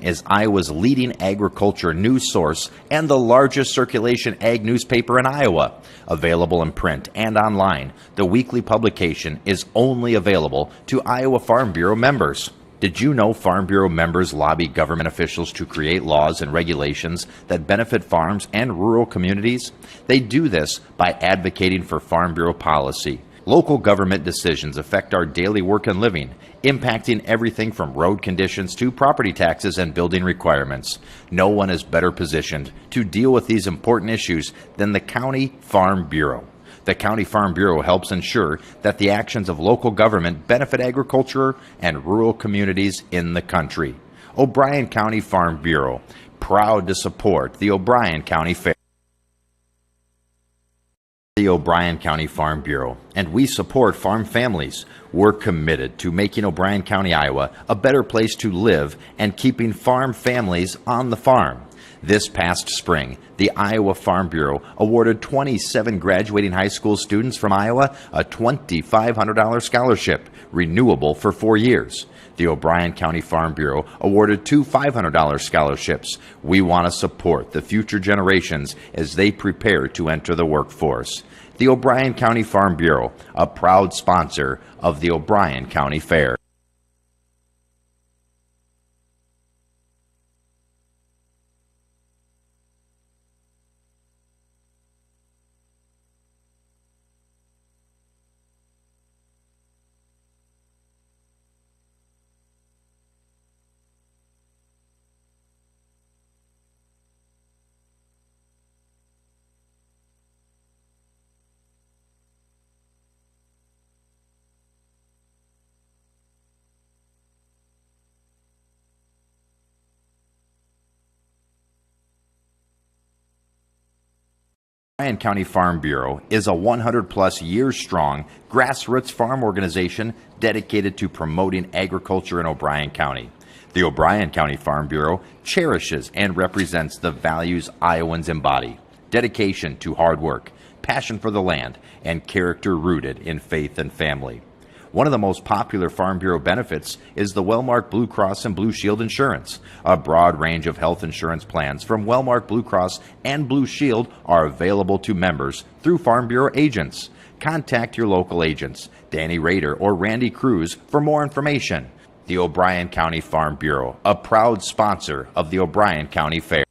is Iowa's leading agriculture news source and the largest circulation ag newspaper in Iowa. Available in print and online, the weekly publication is only available to Iowa Farm Bureau members. Did you know Farm Bureau members lobby government officials to create laws and regulations that benefit farms and rural communities? They do this by advocating for Farm Bureau policy. Local government decisions affect our daily work and living, impacting everything from road conditions to property taxes and building requirements. No one is better positioned to deal with these important issues than the County Farm Bureau. The County Farm Bureau helps ensure that the actions of local government benefit agriculture and rural communities in the country. O'Brien County Farm Bureau, proud to support the O'Brien County Fair. The O'Brien County Farm Bureau, and we support farm families. We're committed to making O'Brien County, Iowa, a better place to live and keeping farm families on the farm. This past spring, the Iowa Farm Bureau awarded 27 graduating high school students from Iowa a $2,500 scholarship, renewable for 4 years. The O'Brien County Farm Bureau awarded 2 $500 scholarships. We want to support the future generations as they prepare to enter the workforce. The O'Brien County Farm Bureau, a proud sponsor of the O'Brien County Fair. O'Brien County Farm Bureau is a 100-plus years strong grassroots farm organization dedicated to promoting agriculture in O'Brien County. The O'Brien County Farm Bureau cherishes and represents the values Iowans embody: dedication to hard work, passion for the land, and character rooted in faith and family. One of the most popular Farm Bureau benefits is the Wellmark Blue Cross and Blue Shield insurance. A broad range of health insurance plans from Wellmark Blue Cross and Blue Shield are available to members through Farm Bureau agents. Contact your local agents, Danny Rader or Randy Cruz, for more information. The O'Brien County Farm Bureau, a proud sponsor of the O'Brien County Fair.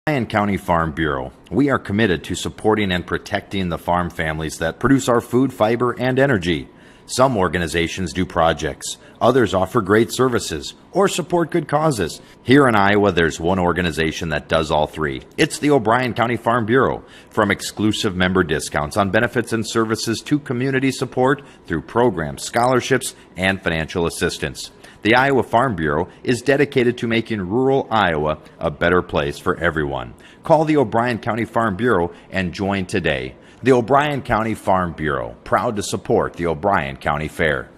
O'Brien County Farm Bureau. We are committed to supporting and protecting the farm families that produce our food, fiber, and energy. Some organizations do projects, others offer great services, or support good causes. Here in Iowa, there's one organization that does all three. It's the O'Brien County Farm Bureau. From exclusive member discounts on benefits and services to community support through programs, scholarships, and financial assistance. The Iowa Farm Bureau is dedicated to making rural Iowa a better place for everyone. Call the O'Brien County Farm Bureau and join today. The O'Brien County Farm Bureau, proud to support the O'Brien County Fair.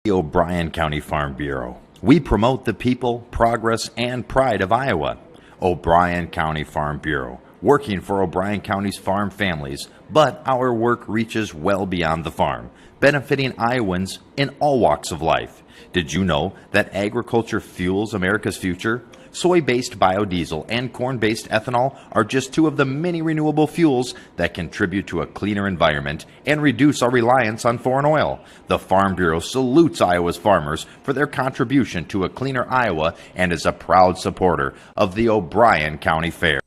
The O'Brien County Farm Bureau. We promote the people, progress, and pride of Iowa. O'Brien County Farm Bureau, working for O'Brien County's farm families, but our work reaches well beyond the farm, benefiting Iowans in all walks of life. Did you know that agriculture fuels America's future? Soy-based biodiesel and corn-based ethanol are just two of the many renewable fuels that contribute to a cleaner environment and reduce our reliance on foreign oil. The Farm Bureau salutes Iowa's farmers for their contribution to a cleaner Iowa and is a proud supporter of the O'Brien County Fair.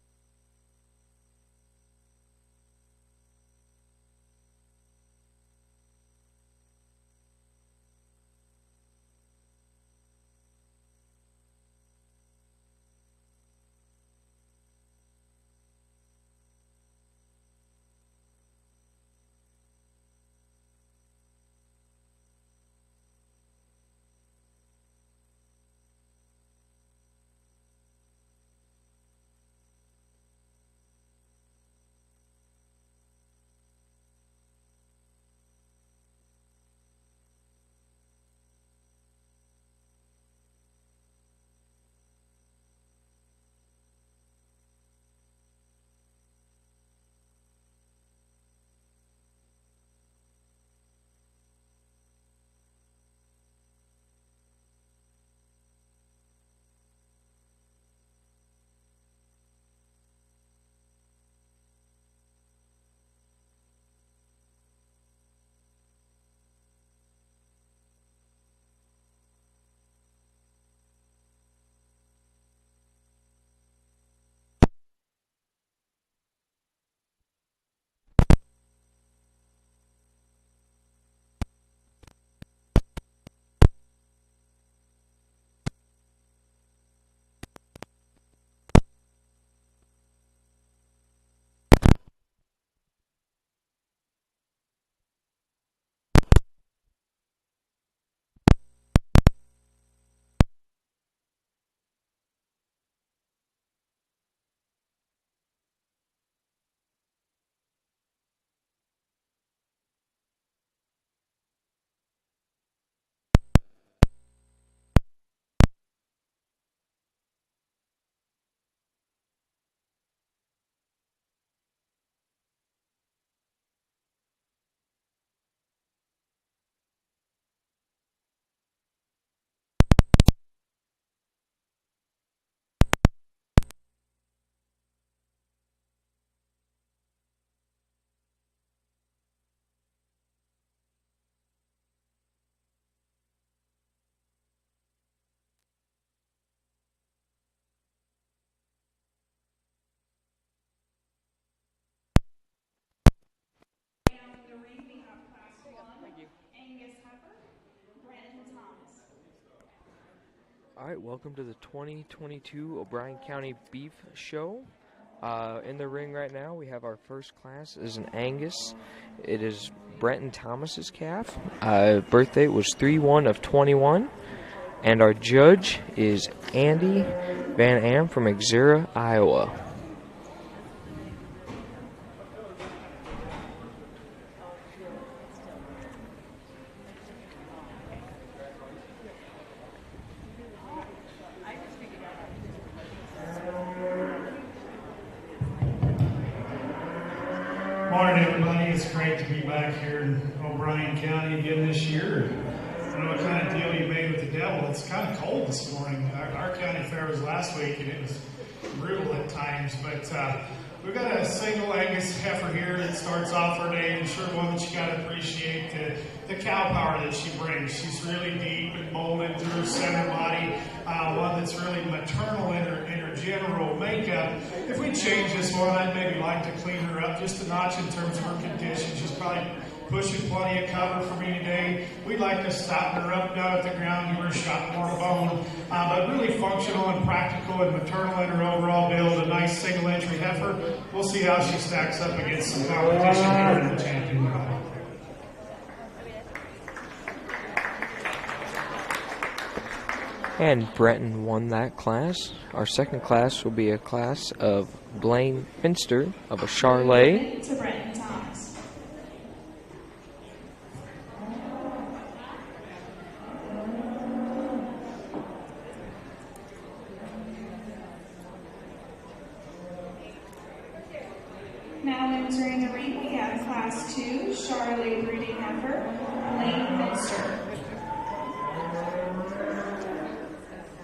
All right, welcome to the 2022 O'Brien County Beef Show. In the ring right now, we have our first class is an Angus. It is Brenton Thomas's calf. Birthday was 3/1 of 21. And our judge is Andy Van Am from Exira, Iowa. Morning, everybody. It's great to be back here in O'Brien County again this year. I don't know what kind of deal you made with the devil. It's kind of cold this morning. Our county fair was last week, and it was brutal at times. But we've got a single Angus heifer here that starts off our day, and sure one that you got to appreciate the cow power that she brings. She's really deep and molded through her center body, one that's really maternal in her general makeup. If we change this one, I'd maybe like to clean her up just a notch in terms of her condition. She's probably pushing plenty of cover for me today. We'd like to stop her up, down at the ground, give her a shot more bone. But really functional and practical and maternal in her overall build. A nice single entry heifer. We'll see how she stacks up against some competition here in the champion. And Breton won that class. Our second class will be a class of Blaine Finster of a Charlet. To Brenton Thomas. Now entering the ring, we have Class 2 Charlet Breeding Heifer, Blaine Finster.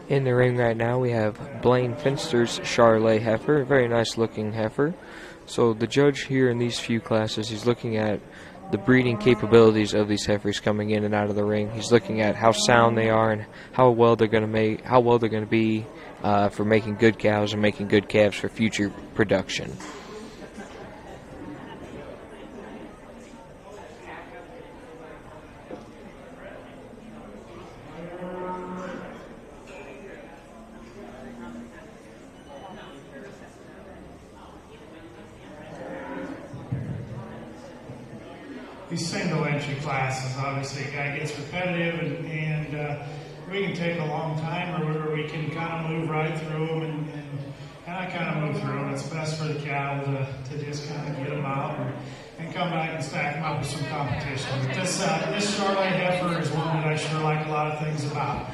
In the ring right now, we have Blaine Finster's Charlet heifer, a very nice looking heifer. So the judge here in these few classes, he's looking at the breeding capabilities of these heifers coming in and out of the ring. He's looking at how sound they are and how well they're going to be for making good cows and making good calves for future production. These single entry classes, obviously, a guy gets repetitive and we can take a long time, or we can kind of move right through them, and I kind of move through them. It's best for the cattle to just kind of get them out and come back and stack them up with some competition. But this Charlet heifer is one that I sure like a lot of things about.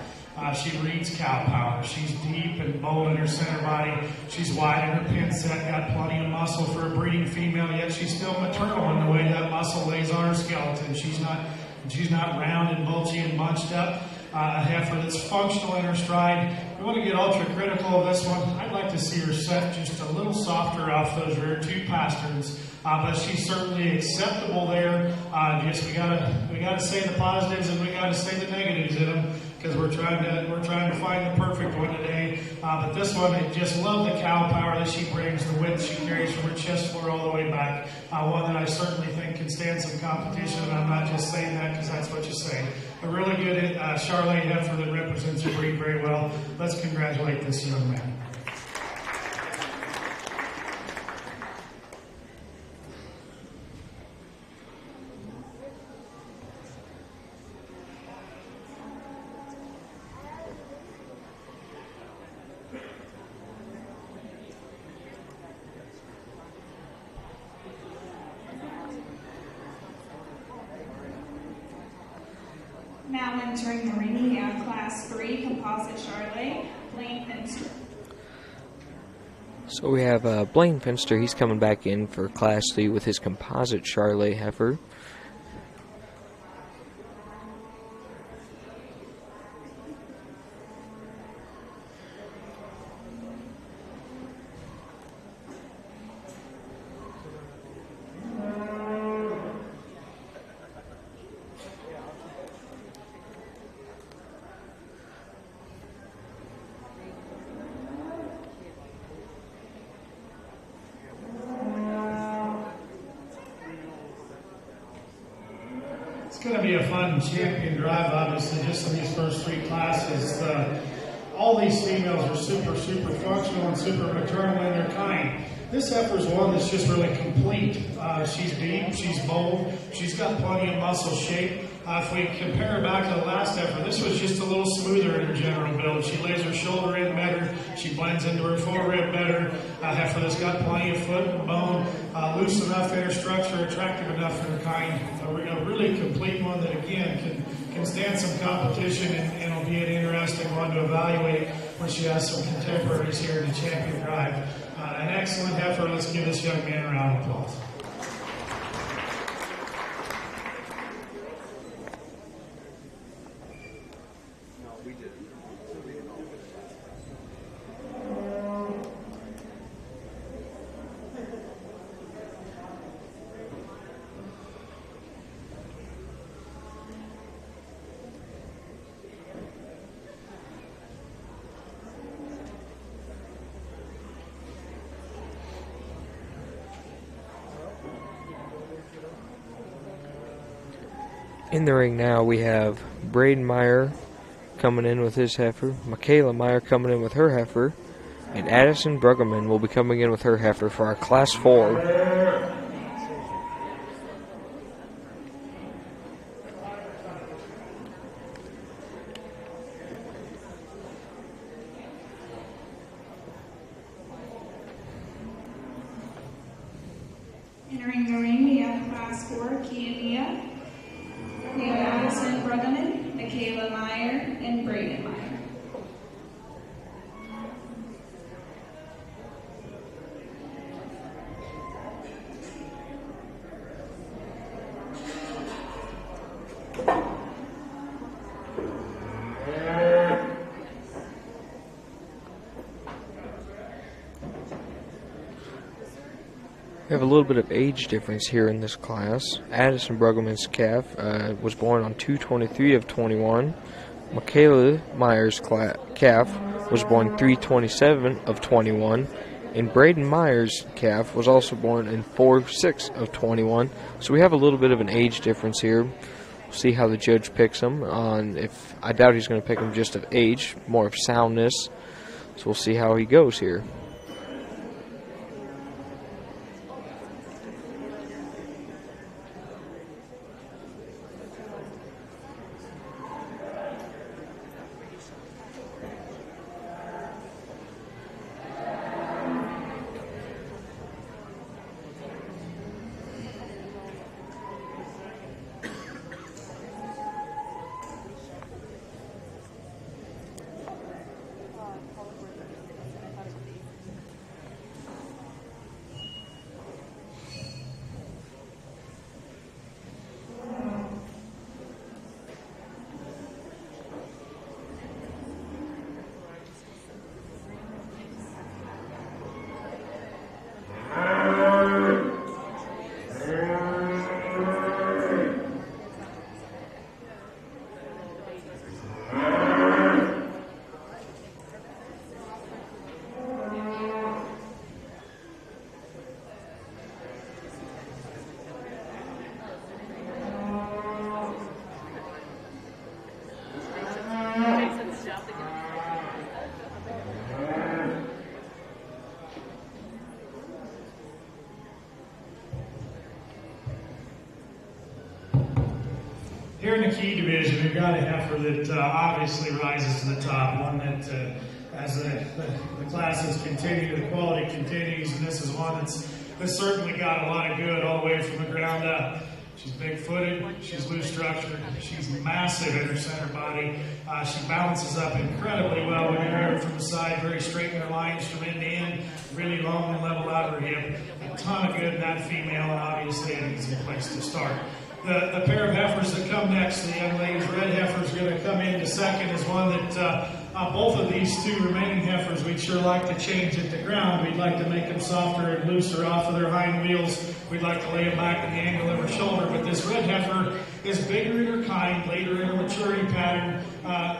She reads cow power. She's deep and bold in her center body. She's wide in her pin set, got plenty of muscle for a breeding female, yet she's still maternal in the way that muscle lays on her skeleton. She's not round and bulgy and bunched up. A heifer that's functional in her stride. We want to get ultra critical of this one. I'd like to see her set just a little softer off those rear two pasterns, but she's certainly acceptable there. We gotta say the positives and we gotta say the negatives in them, because we're trying to find the perfect one today. But this one, I just love the cow power that she brings, the width she carries from her chest floor all the way back. One that I certainly think can stand some competition, and I'm not just saying that because that's what you say. A really good Charlet heifer that represents her breed very well. Let's congratulate this young man. Now entering the ring, we have Class 3 Composite Charlet, Blaine Finster. So we have Blaine Finster. He's coming back in for Class 3 with his Composite Charlet heifer. It's going to be a fun champion drive, obviously, just in these first three classes. All these females are super functional and super maternal in their kind. This heifer's one that's just really complete. She's deep, she's bold, she's got plenty of muscle shape. If we compare her back to the last heifer, this was just a little smoother in her general build. She lays her shoulder in better, she blends into her forerib better. A heifer that's got plenty of foot and bone, loose enough in her structure, attractive enough for her kind. A really complete one that, again, can stand some competition and will be an interesting one to evaluate when she has some contemporaries here in the champion drive. An excellent heifer. Let's give this young man a round of applause. In the ring now, we have Braden Meyer coming in with his heifer, Michaela Meyer coming in with her heifer, and Addison Bruggeman will be coming in with her heifer for our Class 4. Entering the ring, we have Class 4, Kiania. We have Addison Bruggeman, Michaela Meyer, and Braden Meyer. We have a little bit of age difference here in this class. Addison Bruggeman's calf was born on 2/23 of 21. Michaela Meyer's calf was born 3/27 of 21. And Braden Meyer's calf was also born in 4/6 of 21. So we have a little bit of an age difference here. We'll see how the judge picks him. I doubt he's going to pick him just of age, more of soundness. So we'll see how he goes here. Here in the key division, we've got a heifer that obviously rises to the top, one that as the classes continue, the quality continues, and this is one that's certainly got a lot of good all the way from the ground up. She's big-footed, she's loose-structured, she's massive in her center body. She balances up incredibly well when you hear her from the side, very straight in her lines from end to end, really long and level out her hip. A ton of good in that female, and obviously an easy place to start. The pair of heifers that come next, the young lady's red heifer is going to come into second, is one that both of these two remaining heifers we'd sure like to change at the ground. We'd like to make them softer and looser off of their hind wheels. We'd like to lay them back in the angle of her shoulder. But this red heifer is bigger in her kind, later in her maturity pattern,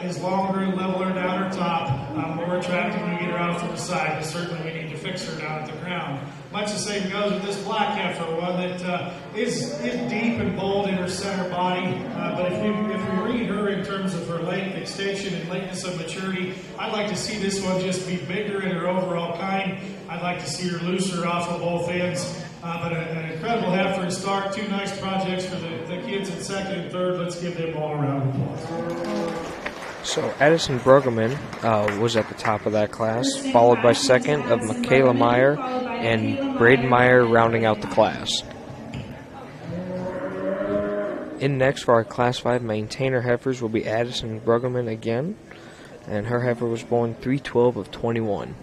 is longer and leveler down her top, more attractive when you get her out from the side. But certainly we need to fix her down at the ground. Much the same goes with this black heifer, one that is deep and bold in her center body. But if we read her in terms of her length, extension, and lateness of maturity, I'd like to see this one just be bigger in her overall kind. I'd like to see her looser off of both ends. But an incredible heifer to start. Two nice projects for the kids in second and third. Let's give them all a round of applause. So Addison Bruggeman was at the top of that class, followed by second of Michaela Meyer and Braden Meyer rounding out the class. In next for our Class 5 maintainer heifers will be Addison Bruggeman again, and her heifer was born 3/12 of 21.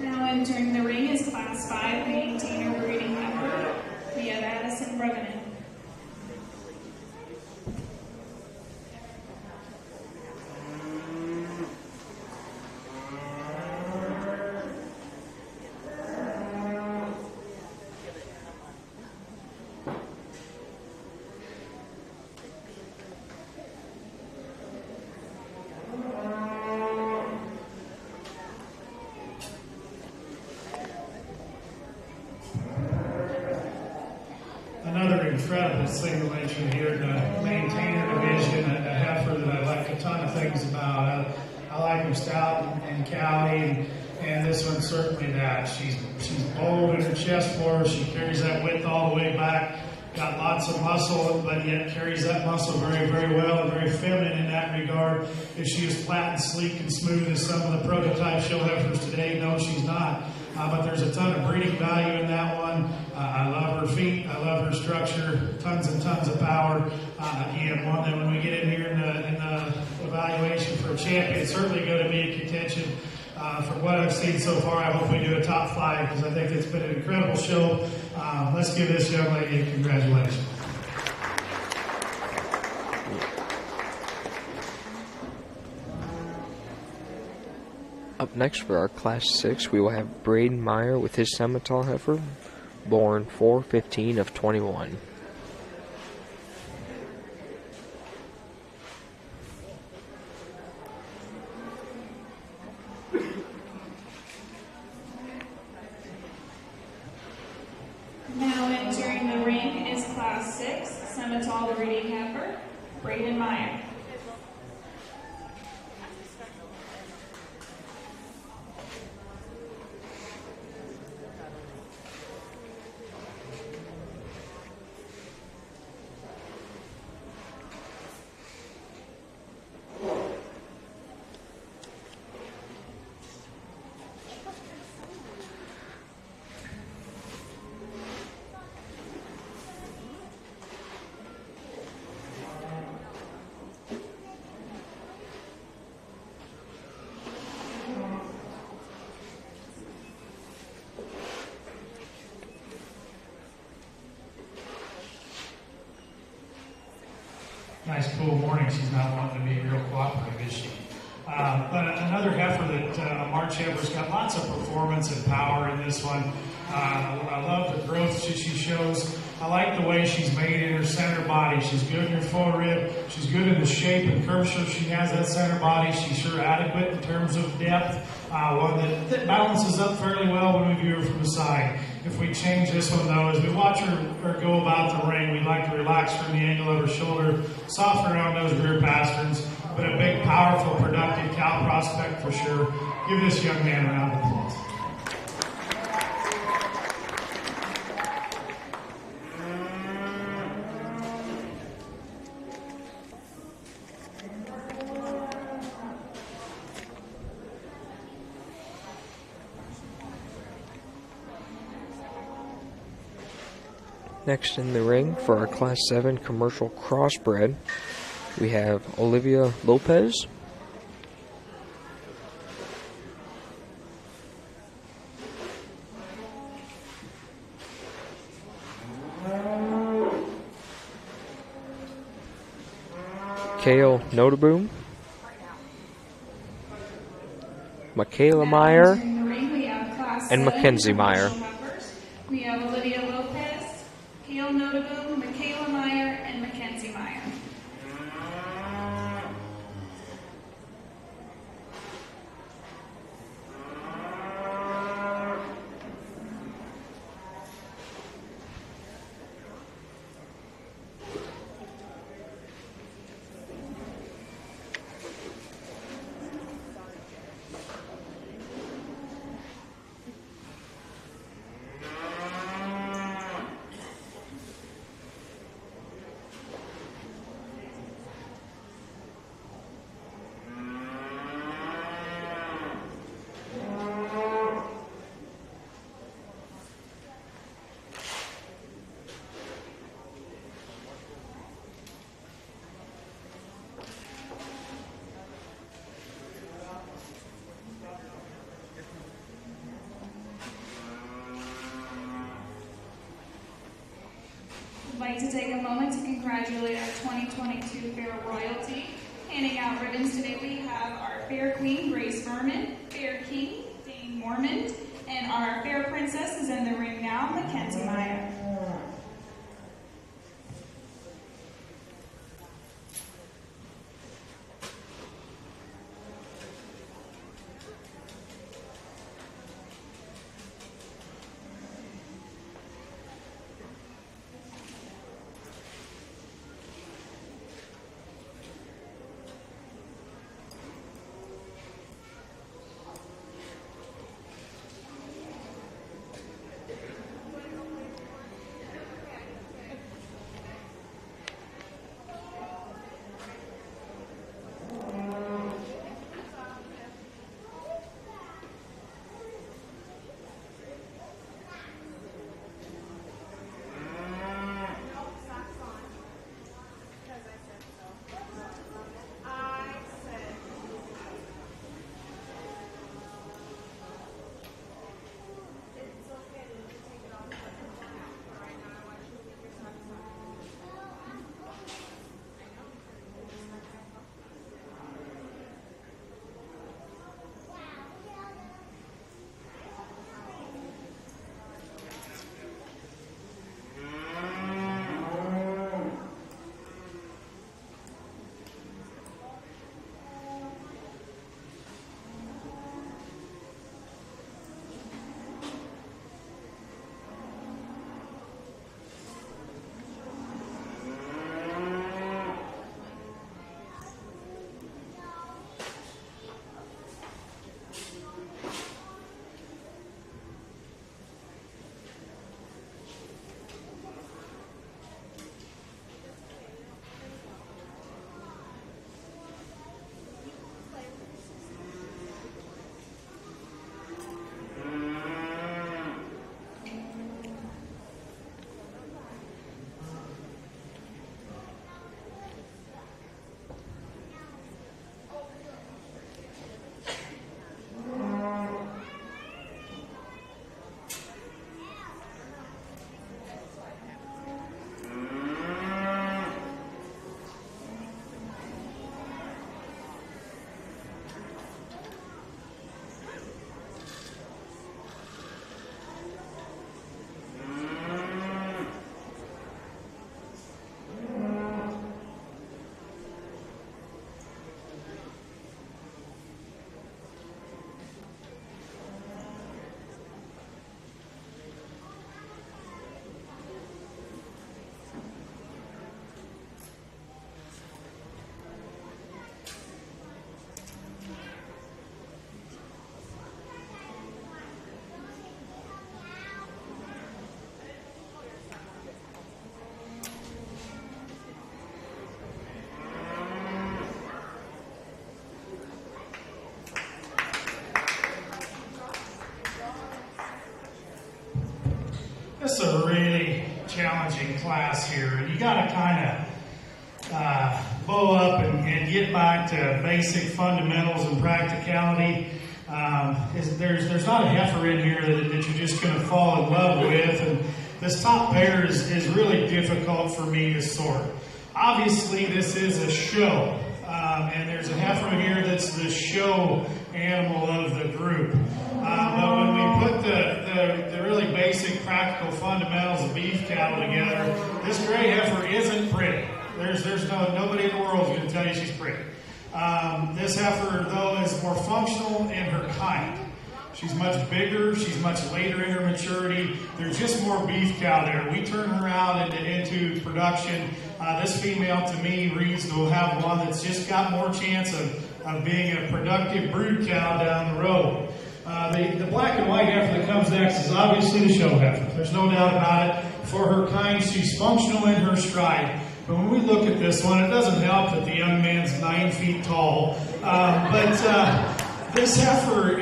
Now entering the ring is Class 5 maintainer breeding heifer. We have Addison Bruggeman. Another incredible single entry here in the maintainer division, a heifer that I like a ton of things about. I like her stout and cowdy, and this one's certainly that. She's bold in her chest force. She carries that width all the way back. got lots of muscle, but yet carries that muscle very, very well and very feminine in that regard. If she is flat and sleek and smooth as some of the prototype show heifers today, no, she's not. But there's a ton of breeding value in that one. I love her feet. I love her structure. Tons and tons of power. Again, one that when we get in here in the evaluation for a champion, it's certainly going to be in contention. From what I've seen so far, I hope we do a top 5 because I think it's been an incredible show. Let's give this young lady a congratulations. Up next for our Class 6, we will have Braden Meyer with his Simmental heifer, born 4/15 of 21. Now entering the ring is Class 6, Simmental breeding heifer, Braden Meyer. Nice cool morning. She's not wanting to be real cooperative, is she? But another heifer that March heifer's got lots of performance and power in this one. I love the growth she shows. I like the way she's made in her center body. She's good in her forerib. She's good in the shape and curvature she has that center body. She's sure adequate in terms of depth. One that balances up fairly well when we view her from the side. If we change this one, though, as we watch her go about the ring, we like to relax from the angle of her shoulder, soften around those rear pasterns, but a big, powerful, productive cow prospect for sure. Give this young man a round of applause. Next in the ring for our Class 7 commercial crossbred, we have Olivia Lopez. Kale Notaboom. Michaela Meyer. And Mackenzie Meyer. We have Olivia Lopez, Kale Notaboom, Michaela Meyer, and Mackenzie Meyer. I'd like to take a moment to congratulate our 2022 Fair Royalty. Handing out ribbons today, we have our Fair Queen, Grace Furman, Fair King, Dane Mormont, and our Fair Princess is in the ring now, Mackenzie Meyer. kind of bow up and get back to basic fundamentals and practicality. There's not a heifer in here that you're just going to fall in love with, and this top pair is really difficult for me to sort. Obviously, this is a show, and there's a heifer here that's the show animal of the group. But when we put the really basic practical fundamentals of beef cattle together, this gray heifer isn't pretty. There's nobody in the world is going to tell you she's pretty. This heifer, though, is more functional in her kind. She's much bigger. She's much later in her maturity. There's just more beef cow there. We turn her out into production. This female, to me, reads to have one that's just got more chance of being a productive brood cow down the road. The black and white heifer that comes next is obviously the show heifer. There's no doubt about it. For her kind, she's functional in her stride. But when we look at this one, it doesn't help that the young man's 9 feet tall. This heifer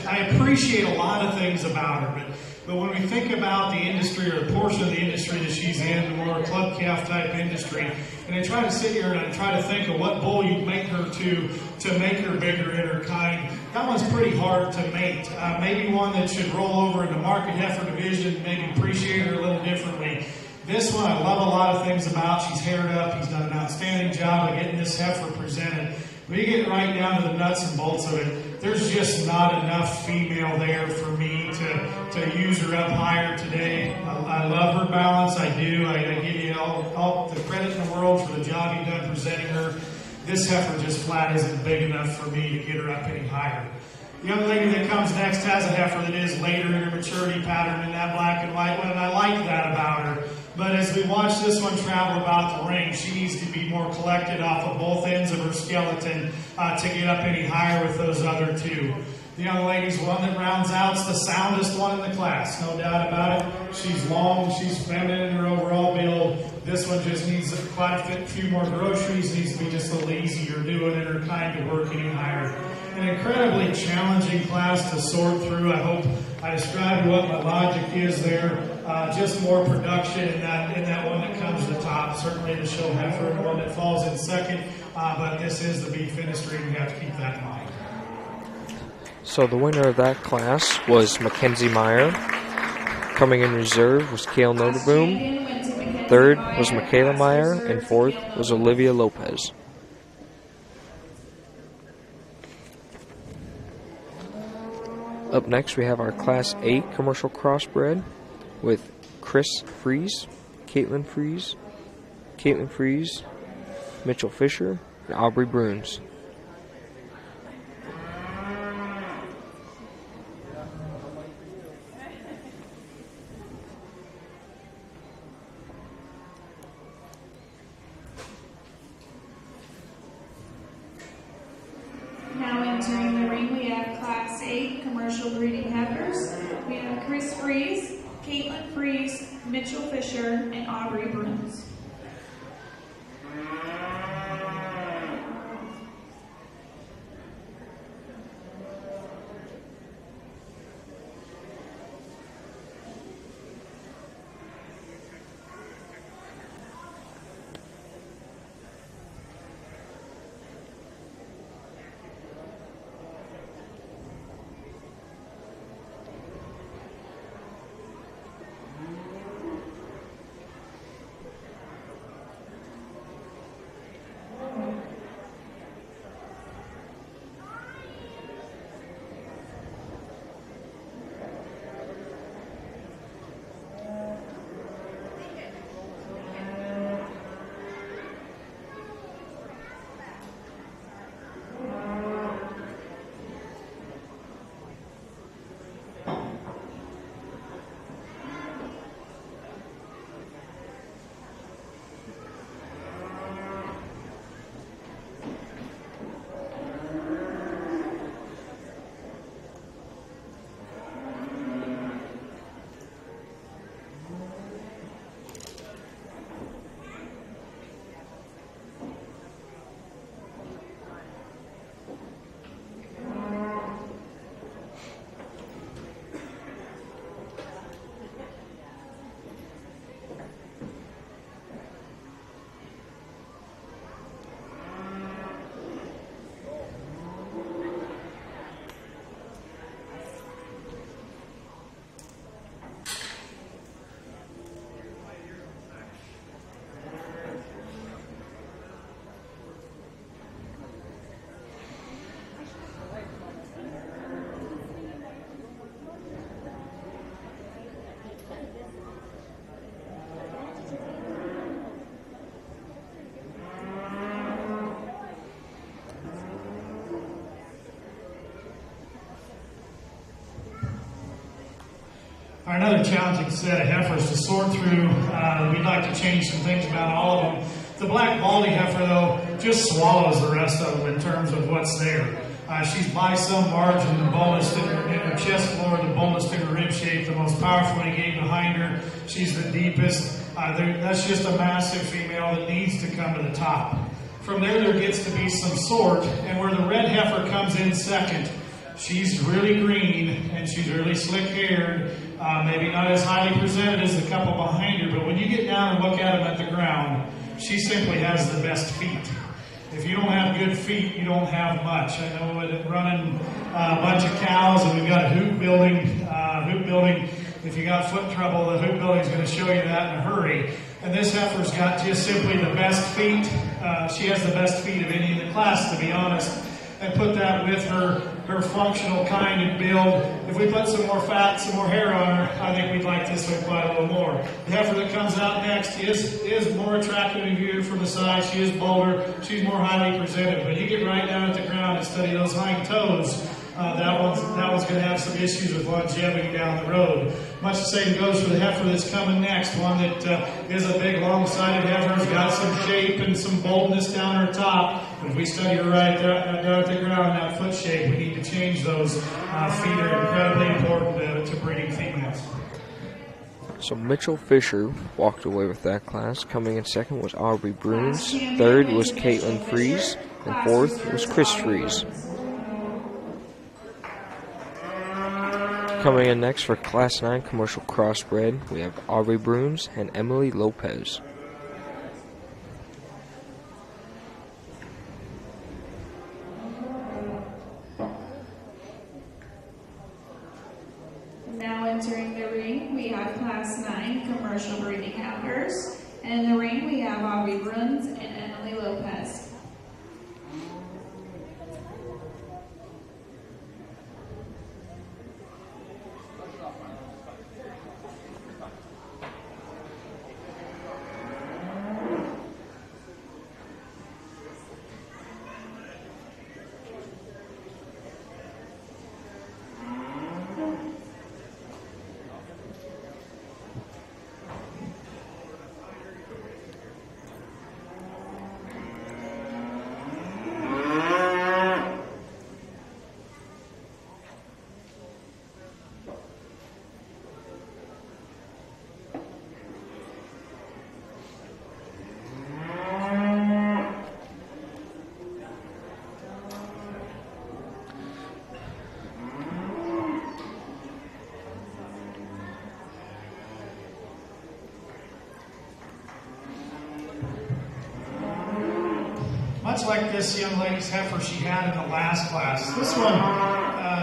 I appreciate a lot of things about her, but when we think about the industry or the portion of the industry that she's in, the more club calf type industry, and I try to sit here and I try to think of what bull you'd make her to make her bigger in her kind, that one's pretty hard to mate. Maybe one that should roll over in the market heifer division, maybe appreciate her a little differently. This one I love a lot of things about. She's haired up. He's done an outstanding job of getting this heifer presented. When you get right down to the nuts and bolts of it, there's just not enough female there for me to use her up higher today. I love her balance. I do. I give you all the credit in the world for the job you've done presenting her. This heifer just flat isn't big enough for me to get her up any higher. The young lady that comes next has a heifer that is later in her maturity pattern in that black and white one, and I like that about her. But as we watch this one travel about the ring, she needs to be more collected off of both ends of her skeleton to get up any higher with those other two. The young lady's one that rounds out. It's the soundest one in the class, no doubt about it. She's long, she's feminine in her overall build. This one just needs quite a few more groceries, needs to be just a little easier doing in her kind to work any higher. An incredibly challenging class to sort through. I hope I described what my logic is there. Just more production in that one that comes to the top. Certainly the show heifer and the one that falls in second. But this is the beef industry, and we have to keep that in mind. So the winner of that class was Mackenzie Meyer. Coming in reserve was Kale Noterboom. Third was Michaela Meyer, and fourth was Olivia Lopez. Up next, we have our Class 8 commercial crossbred with Chris Fries, Caitlin Fries, Mitchell Fisher, and Aubrey Bruns. Now entering the ring, we have Class 8 commercial breeding heifers. We have Chris Fries, Caitlin Fries, Mitchell Fisher, and Aubrey Bruns. are another challenging set of heifers to sort through. We'd like to change some things about all of them. The black baldy heifer, though, just swallows the rest of them in terms of what's there. She's by some margin the boldest in her chest floor, the boldest in her rib shape, the most powerful in the gate behind her. She's the deepest. That's just a massive female that needs to come to the top. From there gets to be some sort, and where the red heifer comes in second, she's really green and she's really slick-haired, maybe not as highly presented as the couple behind her, but when you get down and look at them at the ground, she simply has the best feet. If you don't have good feet, you don't have much. I know that running a bunch of cows and we've got hoop building. If you got foot trouble, the hoop building is going to show you that in a hurry. And this heifer's got just simply the best feet. She has the best feet of any in the class, to be honest. And put that with her functional kind and build. If we put some more fat, some more hair on her, I think we'd like this one quite a little more. The heifer that comes out next is more attractive in view from the side. She is bolder. She's more highly presented. But you get right down at the ground and study those hind toes. That one's going to have some issues with longevity down the road. Much the same goes for the heifer that's coming next. One that is a big, long-sided heifer, has got some shape and some boldness down her top. But if we study her right down at the ground, that foot shape, we need to change those. Feet are incredibly important to breeding females. So Mitchell Fisher walked away with that class. Coming in second was Aubrey Bruins. Third was Caitlin Fries. And fourth was Chris Fries. Coming in next for Class 9 Commercial Crossbred, we have Aubrey Bruins and Emily Lopez. Now entering the ring, we have Class 9 Commercial Breeding Heifers. And in the ring, we have Aubrey Bruins and Emily Lopez. Much like this young lady's heifer she had in the last class. This one,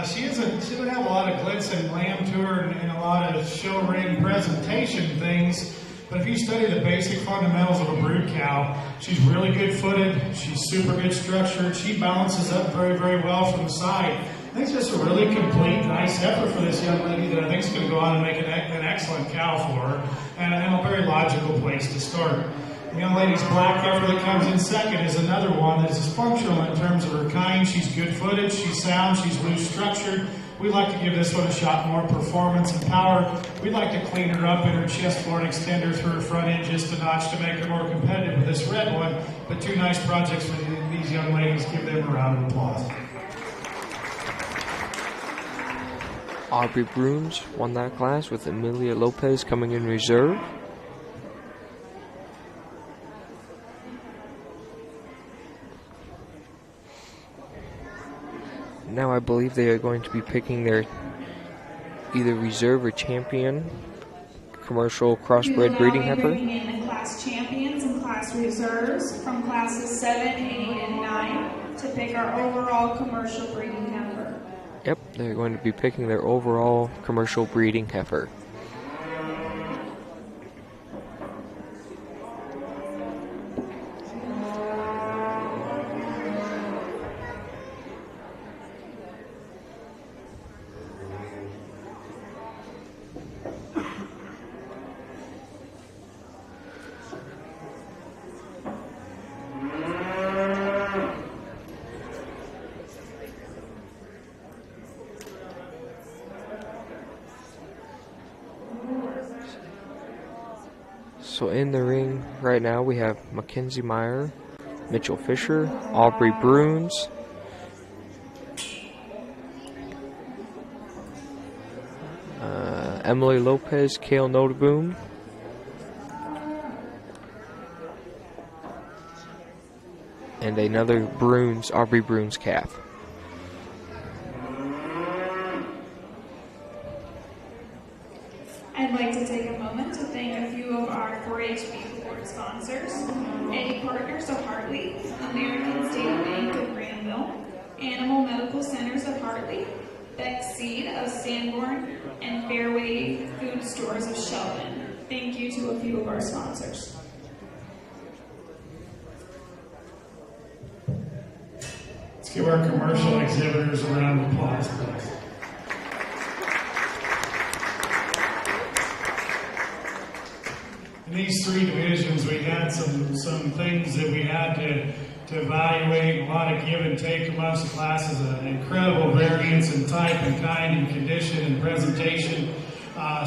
she doesn't have a lot of glitz and glam to her and a lot of show ring presentation things. But if you study the basic fundamentals of a brood cow, she's really good footed, she's super good structured, she balances up very, very well from the side. I think it's just a really complete, nice heifer for this young lady that I think is going to go on and make an excellent cow for her, and a very logical place to start. The young lady's black heifer that comes in second is another one that is functional in terms of her kind. She's good-footed, she's sound, she's loose-structured. We'd like to give this one a shot more performance and power. We'd like to clean her up in her chest floor and extend her through her front end just a notch to make her more competitive with this red one. But two nice projects for these young ladies. Give them a round of applause. Aubrey Bruins won that class with Emilia Lopez coming in reserve. Now I believe they are going to be picking their either reserve or champion commercial crossbred breeding heifer. We will now be bringing in the class champions and class reserves from classes 7, 8, and 9 to pick our overall commercial breeding heifer. Yep, they're going to be picking their overall commercial breeding heifer. So in the ring right now we have Mackenzie Meyer, Mitchell Fisher, Aubrey Bruins, Emily Lopez, Kale Notaboom, and another Bruins, Aubrey Bruins calf. I'd like to take a moment to thank a few of our 4-H Beef Board sponsors: Eddie Partners of Hartley, American State Bank of Granville, Animal Medical Centers of Hartley, Beck Seed of Sanborn, and Fairway Food Stores of Shelburne. Thank you to a few of our sponsors. Let's give our commercial exhibitors a round of applause, please. In these three divisions, we had some things that we had to evaluate, a lot of give and take amongst the classes, an incredible variance in type and kind and condition and presentation.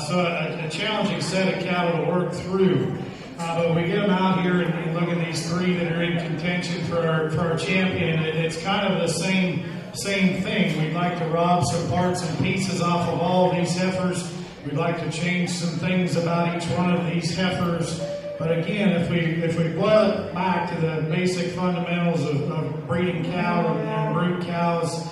So a challenging set of cattle to work through. But we get them out here and look at these three that are in contention for our champion. It's kind of the same thing. We'd like to rob some parts and pieces off of all of these heifers. We'd like to change some things about each one of these heifers. But again, if we boil it back to the basic fundamentals of breeding cattle and brood cows,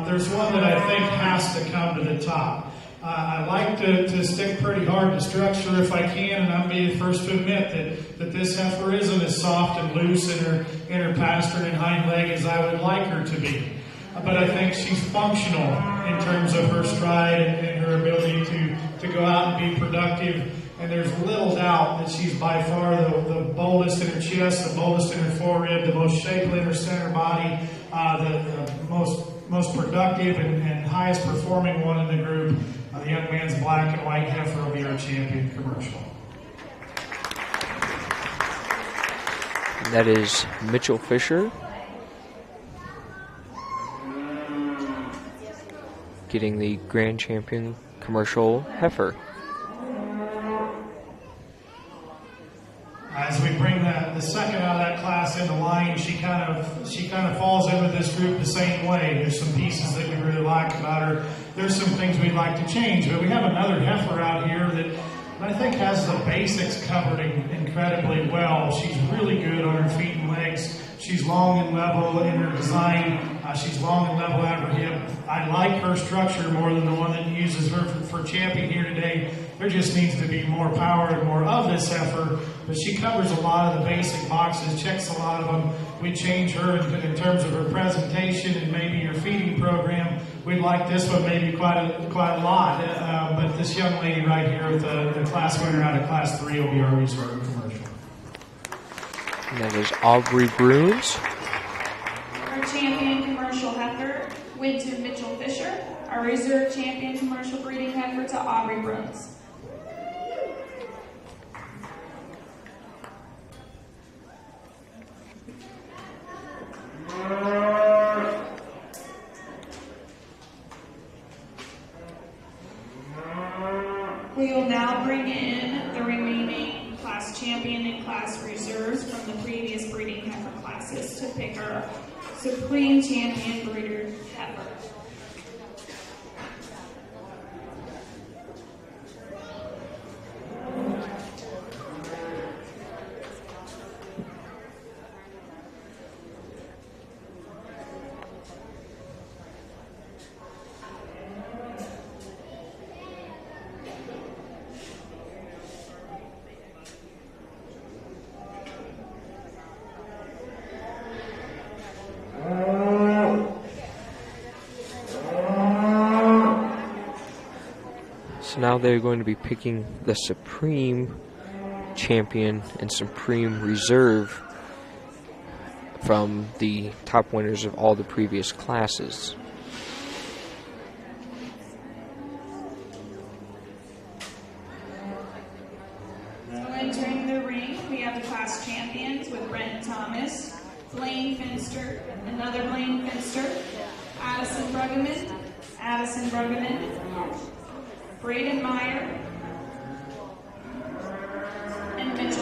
there's one that I think has to come to the top. I like to stick pretty hard to structure if I can, and I'll be the first to admit that this heifer isn't as soft and loose in her pastern and hind leg as I would like her to be. But I think she's functional in terms of her stride and her ability to go out and be productive. And there's little doubt that she's by far the boldest in her chest, the boldest in her forerib, the most shapely in her center body, the most productive and highest performing one in the group. The young man's black and white heifer will be our champion commercial. And that is Mitchell Fisher getting the grand champion commercial heifer. As we bring the second out of that class into line, she kind of falls in with this group the same way. There's some pieces that we really like about her. There's some things we'd like to change, but we have another heifer out here that I think has the basics covered incredibly well. She's really good on her feet and legs. She's long and level in her design. She's long and level at her hip. I like her structure more than the one that uses her for champion here today. There just needs to be more power and more of this heifer, but she covers a lot of the basic boxes, checks a lot of them. We change her in terms of her presentation and maybe her feeding program. We'd like this one maybe quite a lot, but this young lady right here with the class winner out of Class 3 will be our reserve commercial. And that is Aubrey Bruins. Our champion commercial heifer went to Mitchell Fisher. Our reserve champion commercial breeding heifer to Aubrey Bruins. We will now bring in the remaining class champion and class reserves from the previous breeding heifer classes to pick our supreme champion breeder heifer. So now they're going to be picking the Supreme Champion and Supreme Reserve from the top winners of all the previous classes. So entering the ring, we have the class champions with Brenton Thomas, Blaine Finster, another Blaine Finster, Addison Bruggeman, Braden Meyer, and Mitchell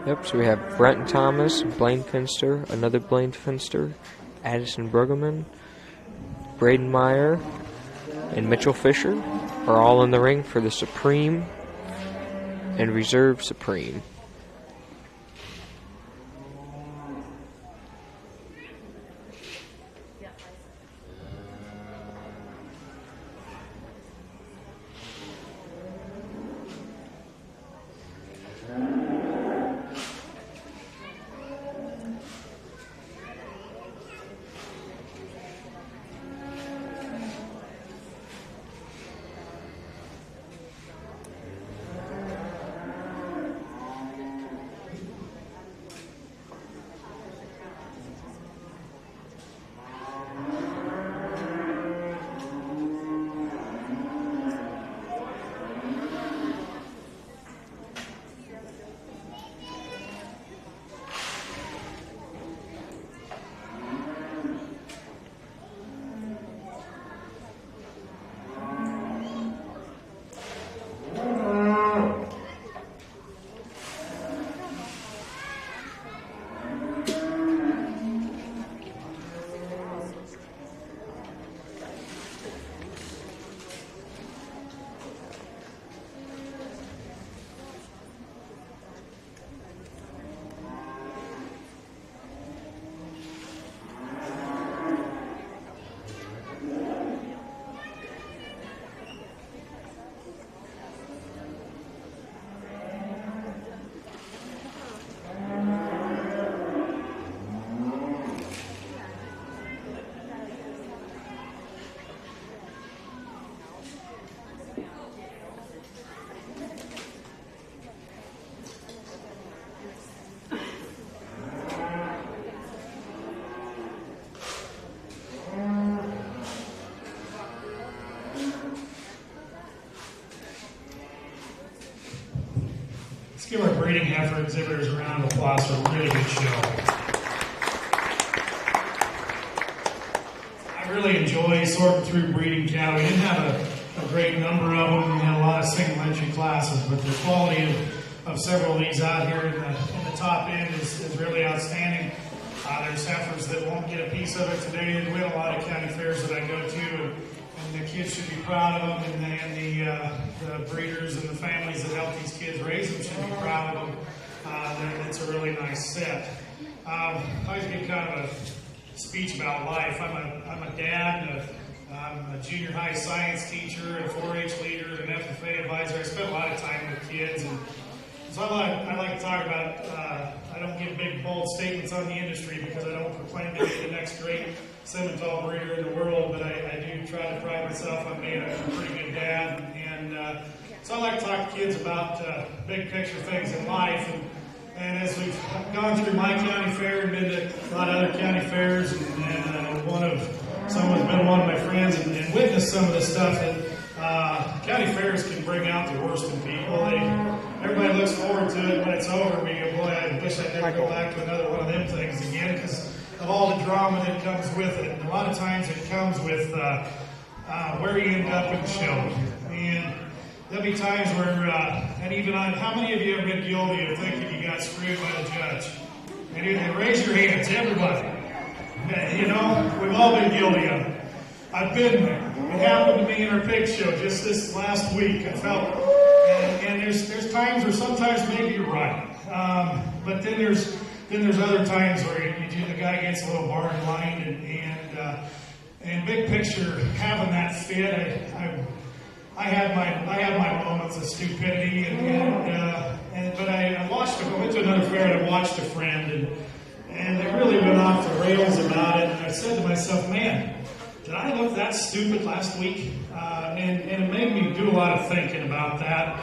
Yep, so we have Brenton Thomas, Blaine Finster, another Blaine Finster, Addison Brueggemann, Braden Meyer, and Mitchell Fisher are all in the ring for the Supreme and Reserve Supreme. Let's give our breeding heifer exhibitors a round of applause for a really good show. I really enjoy sorting through breeding cattle. We didn't have a great number of them. We had a lot of single entry classes, but the quality of several of these out here in the top end is really outstanding. There's heifers that won't get a piece of it today. We win a lot of county fairs that I go to, and the kids should be proud of them, and the breeders and the families that help these kids raise them should be proud of them. It's a really nice set. I always get kind of a speech about life. I'm a dad, I'm a junior high science teacher, a 4-H leader, an FFA advisor. I spend a lot of time with kids, and so I like to talk about, I don't give big, bold statements on the industry because I don't proclaim to be the next great Simmental breeder in the world, but I do try to pride myself on being a pretty good dad. And so I like to talk to kids about big picture things in life. And as we've gone through my county fair and been to a lot of other county fairs, and someone's been one of my friends and witnessed some of the stuff that county fairs can bring out the worst in people. Everybody looks forward to it. When it's over, we go, boy, I wish I'd never go back to another one of them things again because of all the drama that comes with it. And a lot of times it comes with where you end up in the show. And there'll be times where, and even on, how many of you have been guilty of thinking you got screwed by the judge? And raise your hands, everybody. You know, we've all been guilty of it. I've been there. It happened to me in our pig show just this last week. I felt, and there's times where sometimes maybe you're right, but then there's other times where the guy gets a little barn blind, and big picture, having that fit, I had my moments of stupidity, but I watched. I went to another fair and I watched a friend, and I really went off the rails about it. And I said to myself, man, did I look that stupid last week? And it made me do a lot of thinking about that.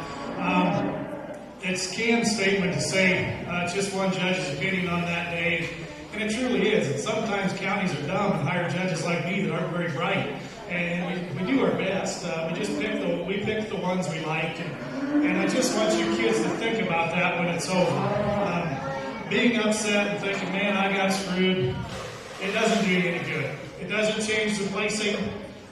It's Cam's statement to say it's just one judge's opinion on that day, and it truly is. And sometimes counties are dumb and hire judges like me that aren't very bright. And we do our best. We just pick the ones we like, and I just want you kids to think about that when it's over. Being upset and thinking, man, I got screwed, it doesn't do you any good. It doesn't change the placing.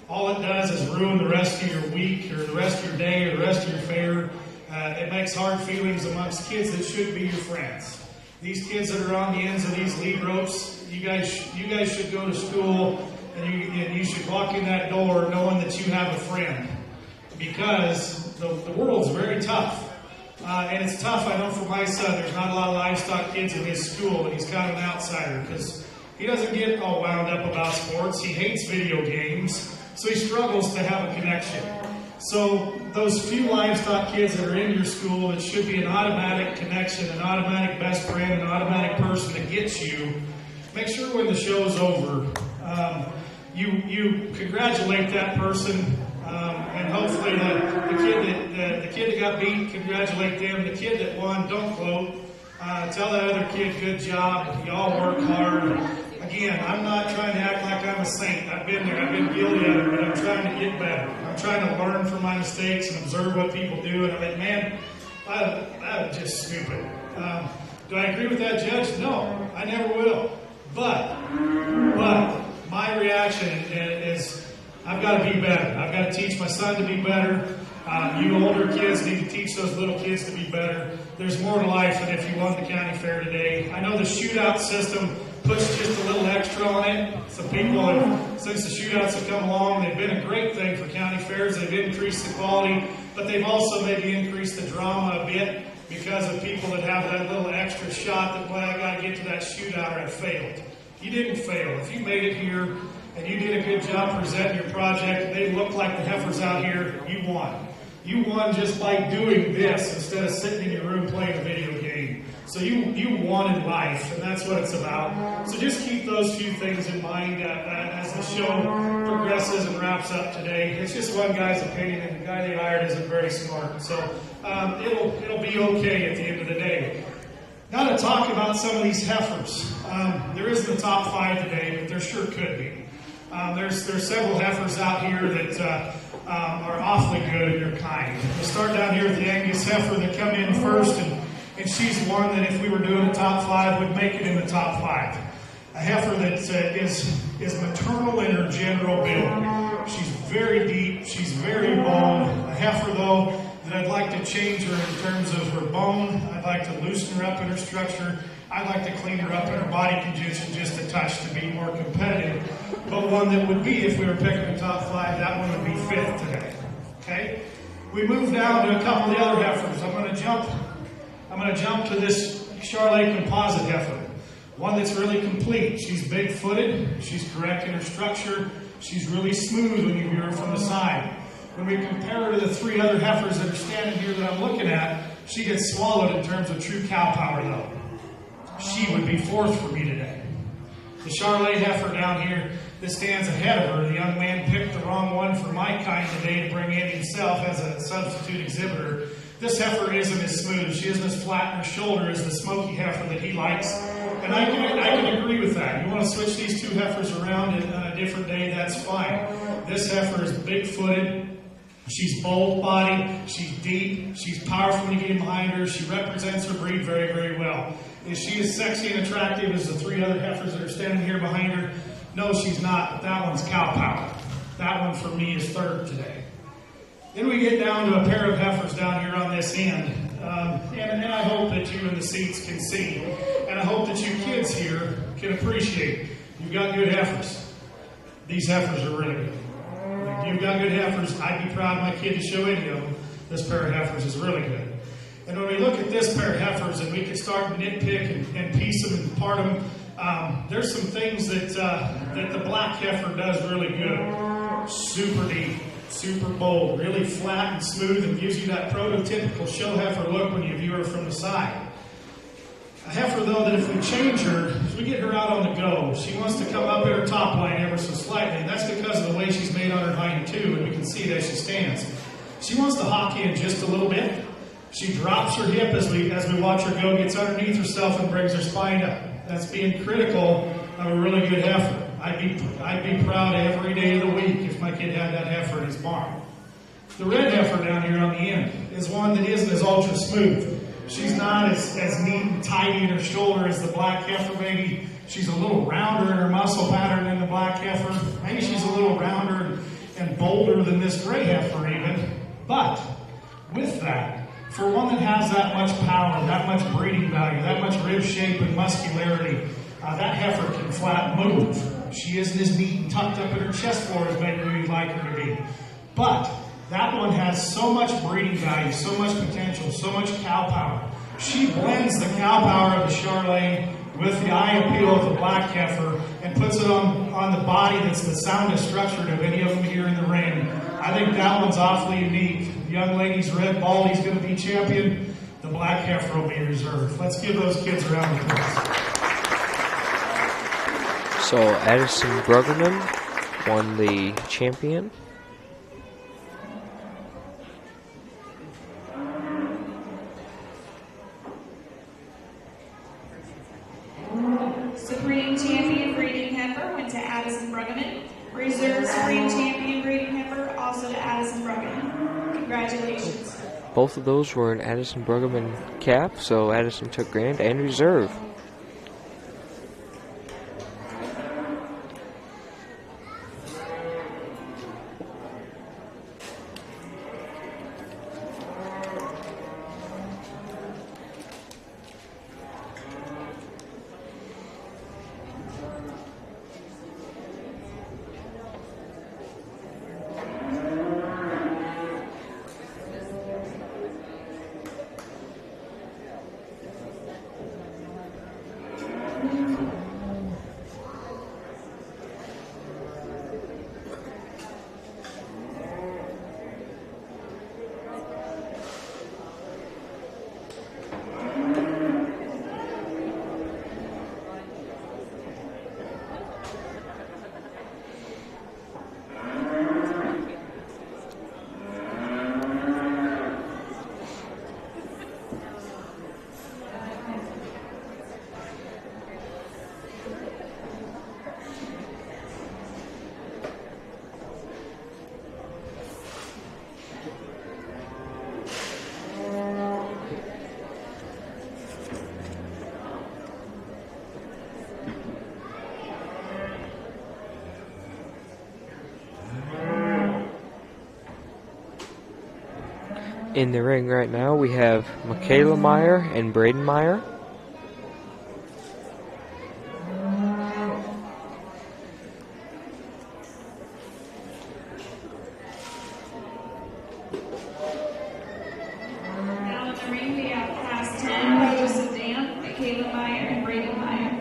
All it does is ruin the rest of your week or the rest of your day or the rest of your fair. It makes hard feelings amongst kids that should be your friends. These kids that are on the ends of these lead ropes, you guys should go to school, and you should walk in that door knowing that you have a friend, because the world's very tough. And it's tough, I know, for my son. There's not a lot of livestock kids in his school, and he's kind of an outsider because he doesn't get all wound up about sports. He hates video games, so he struggles to have a connection. So those few livestock kids that are in your school, that should be an automatic connection, an automatic best friend, an automatic person that gets you, make sure when the show's over, you congratulate that person. And hopefully the kid that got beat, congratulate them. The kid that won, don't gloat. Tell that other kid, good job. Y'all work hard. Again, I'm not trying to act like I'm a saint. I've been there. I've been guilty of it, but I'm trying to get better. I'm trying to learn from my mistakes and observe what people do. And I think, man, that was just stupid. Do I agree with that judge? No, I never will. But my reaction is, I've got to be better. I've got to teach my son to be better. You older kids need to teach those little kids to be better. There's more to life than if you won the county fair today. I know the shootout system puts just a little extra on it. Some people, since the shootouts have come along, they've been a great thing for county fairs. They've increased the quality, but they've also maybe increased the drama a bit because of people that have that little extra shot that, well, I got to get to that shootout or I failed. You didn't fail. If you made it here and you did a good job presenting your project, they look like the heifers out here, you won. You won just by doing this instead of sitting in your room playing a video game. So you won in life, and that's what it's about. So just keep those few things in mind as the show progresses and wraps up today. It's just one guy's opinion, and the guy they hired isn't very smart. So it'll be okay at the end of the day. Now to talk about some of these heifers. There isn't a top 5 today, but there sure could be. There's several heifers out here that are awfully good and they're kind. We'll start down here with the Angus heifer that come in first, and she's one that if we were doing a top 5 would make it in the top 5. A heifer that is maternal in her general build. She's very deep, she's very boned. A heifer, though, that I'd like to change her in terms of her bone. I'd like to loosen her up in her structure. I'd like to clean her up in her body condition just a touch to be more competitive. But one that would be, if we were picking a top 5, that one would be 5th today. Okay? We move down to a couple of the other heifers. I'm going to jump to this Charolais composite heifer. One that's really complete. She's big-footed. She's correct in her structure. She's really smooth when you view her from the side. When we compare her to the 3 other heifers that are standing here that I'm looking at, she gets swallowed in terms of true cow power, though. She would be 4th for me today. The Charolais heifer down here that stands ahead of her, the young man picked the wrong one for my kind today to bring in himself as a substitute exhibitor. This heifer isn't as smooth. She isn't as flat in her shoulder as the smoky heifer that he likes. And I can agree with that. You want to switch these 2 heifers around on a different day, that's fine. This heifer is big-footed. She's bold-bodied. She's deep. She's powerful when you get in behind her. She represents her breed very, very well. Is she as sexy and attractive as the 3 other heifers that are standing here behind her? No, she's not, but that one's cow power. That one for me is 3rd today. Then we get down to a pair of heifers down here on this end. And I hope that you in the seats can see. And I hope that you kids here can appreciate. You've got good heifers. These heifers are really good. If you've got good heifers, I'd be proud of my kid to show any of them. This pair of heifers is really good. And when we look at this pair of heifers and we can start to nitpick and piece them and part them, there's some things that the black heifer does really good. Super deep, super bold, really flat and smooth, and gives you that prototypical show heifer look when you view her from the side. A heifer, though, that if we change her, if we get her out on the go, she wants to come up in her top line ever so slightly, and that's because of the way she's made on her hind too, and we can see it as she stands. She wants to hawk in just a little bit. She drops her hip as we watch her go, gets underneath herself and brings her spine up. That's being critical of a really good heifer. I'd be proud every day of the week if my kid had that heifer in his barn. The red heifer down here on the end is one that isn't as ultra smooth. She's not as neat and tidy in her shoulder as the black heifer. Maybe she's a little rounder in her muscle pattern than the black heifer. Maybe she's a little rounder and bolder than this gray heifer even. But with that, For one that has that much power, that much breeding value, that much rib shape and muscularity, that heifer can flat move. She isn't as neat and tucked up in her chest floor as maybe we'd like her to be. But that one has so much breeding value, so much potential, so much cow power. She blends the cow power of the Charolais with the eye appeal of the black heifer and puts it on the body that's the soundest structured of any of them here in the ring. I think that one's awfully unique. The young lady's red baldy's going to be champion. The black heifer will be reserved. Let's give those kids a round of applause. So Addison Bruggeman won the champion. Supreme Champion Breeding Heifer went to Addison Bruggeman. Reserve Supreme Champion Breeding Heifer also to Addison Bruggeman. Congratulations. Both of those were an Addison Bruggeman cap, so Addison took grand and reserve. In the ring right now, we have Michaela Meyer and Braden Meyer. Now in the ring, we have Class 10, Joseph Dam, Michaela Meyer, and Braden Meyer.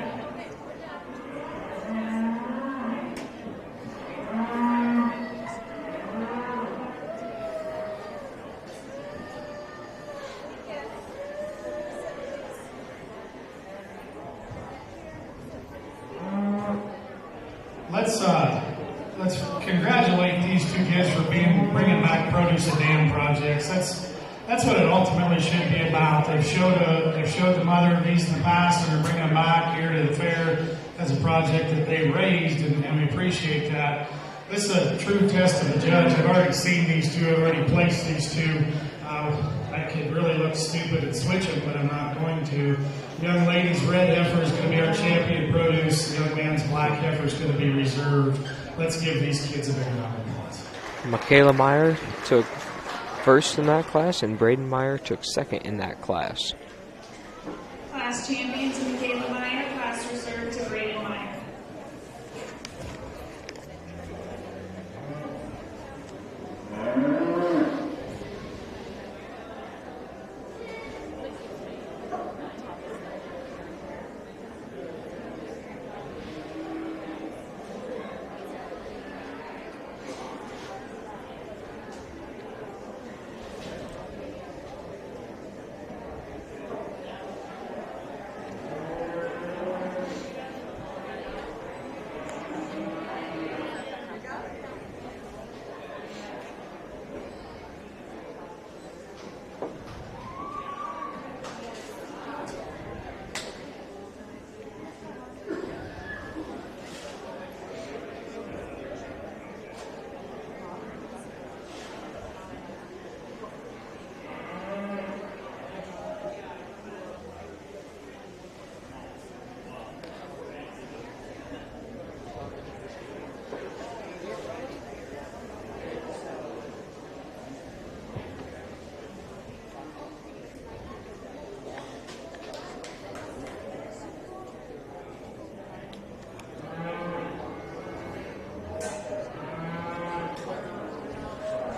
Let's congratulate these two kids for bringing back Produce a Dam projects. That's what it ultimately should be about. They've showed the mother of these in the past, and they're bringing them back here to the fair as a project that they raised, and we appreciate that. This is a true test of the judge. I've already seen these two. I've already placed these two. I could really look stupid and switch them, but I'm not going to. Young lady's red heifer is going to be our champion produce. The young man's black heifer is going to be reserved. Let's give these kids a big round of applause. Michaela Meyer took first in that class, and Braden Meyer took second in that class. Class champion to Michaela Meyer, class reserved to Braden Meyer.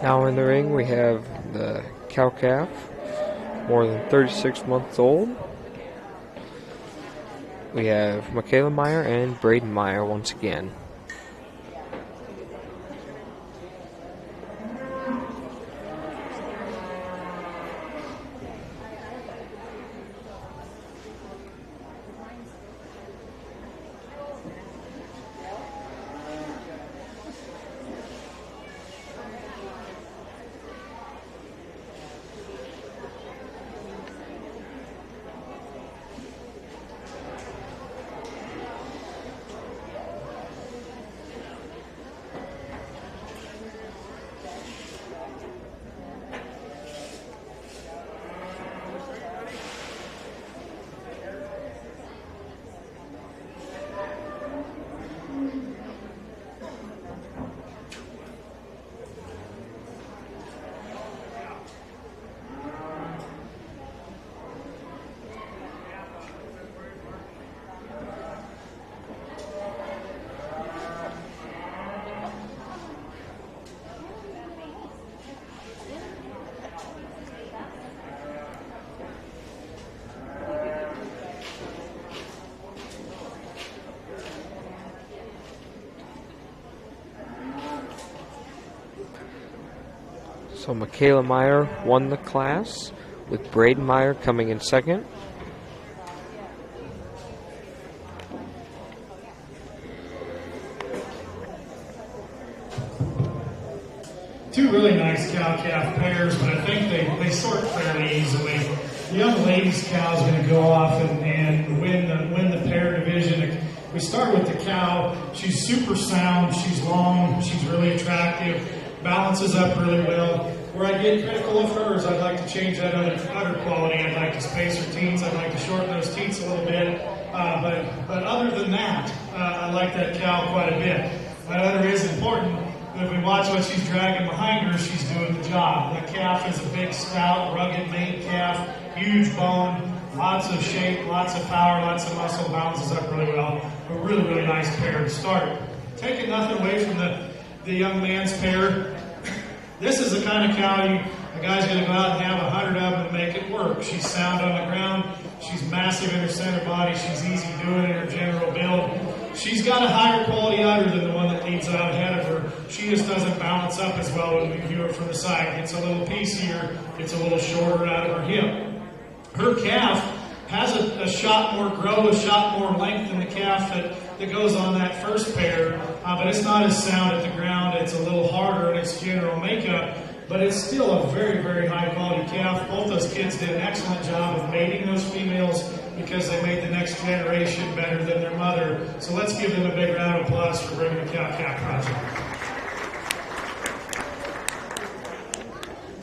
Now in the ring we have the cow calf, more than 36 months old. We have Michaela Meyer and Braden Meyer once again. So Michaela Meyer won the class, with Braden Meyer coming in second. Two really nice cow-calf pairs, but I think they sort fairly easily. The young ladies' cow is going to go off and win the pair division. We start with the cow. She's super sound. She's long. She's really attractive. Balances up really well. Where I get critical of her is I'd like to change that other quality. I'd like to space her teats. I'd like to shorten those teats a little bit. But other than that, I like that cow quite a bit. That udder is important. But if we watch what she's dragging behind her, she's doing the job. That calf is a big, stout, rugged made calf, huge bone, lots of shape, lots of power, lots of muscle, balances up really well. A really, really nice pair to start. Taking nothing away from the young man's pair. This is the kind of cow a guy's going to go out and have 100 of them to make it work. She's sound on the ground. She's massive in her center body. She's easy doing in her general build. She's got a higher quality udder than the one that leads out ahead of her. She just doesn't balance up as well when we view her from the side. It's a little piecier. It's a little shorter out of her hip. Her calf has a shot more growth, a shot more length than the calf that goes on that first pair, but it's not as sound at the ground. It's a little harder in its general makeup, but it's still a very, very high quality calf. Both those kids did an excellent job of mating those females because they made the next generation better than their mother. So let's give them a big round of applause for bringing the Cow-Calf project.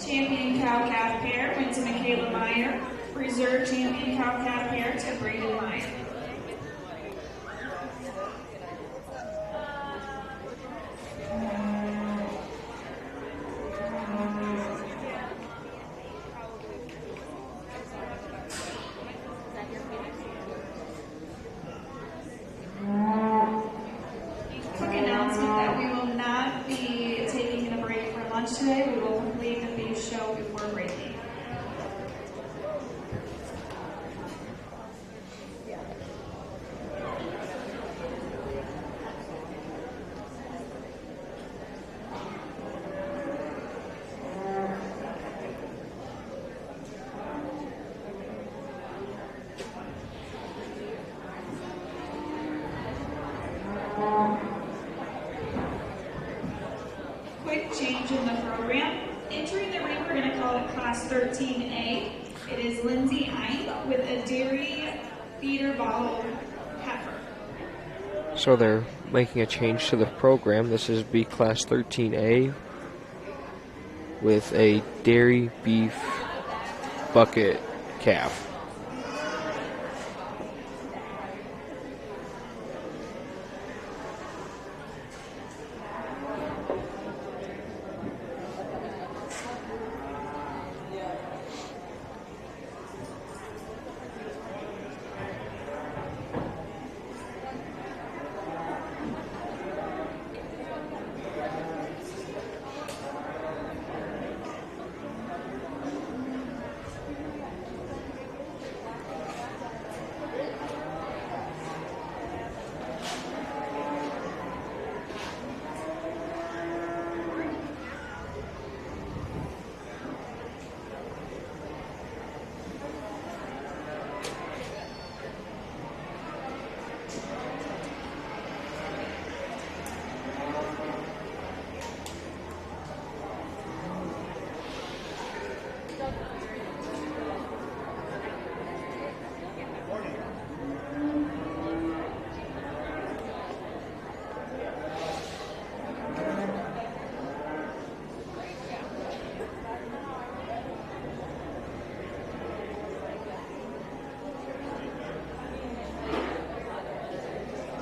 Champion cow-calf pair went to Michaela Meyer. Reserve champion cow-calf pair to Braden Meyer. Quick announcement that we will not be taking a break for lunch today. We will complete the beef show before breaking. Quick change in the program. Entering the ring, we're going to call it Class 13A. It is Lindsay Ein with a dairy feeder bottle heifer. So they're making a change to the program. This is B Class 13A with a dairy beef bucket calf.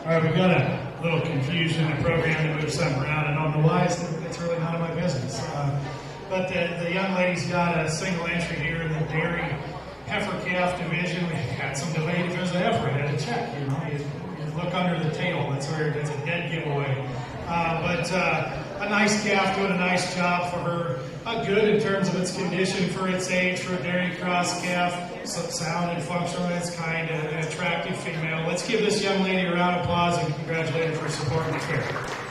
All right, we've got a little confusion in the program to move something around. I don't know why. It's really none of my business. But the young lady's got a single entry here in the dairy heifer calf division. We had some debate if it was a heifer. I had to check. You know, you look under the tail. That's where it's a dead giveaway. But a nice calf doing a nice job for her. Good in terms of its condition for its age, for a dairy cross calf. So sound and functional, it's kind of an attractive female. Let's give this young lady a round of applause and congratulate her for supporting the fair.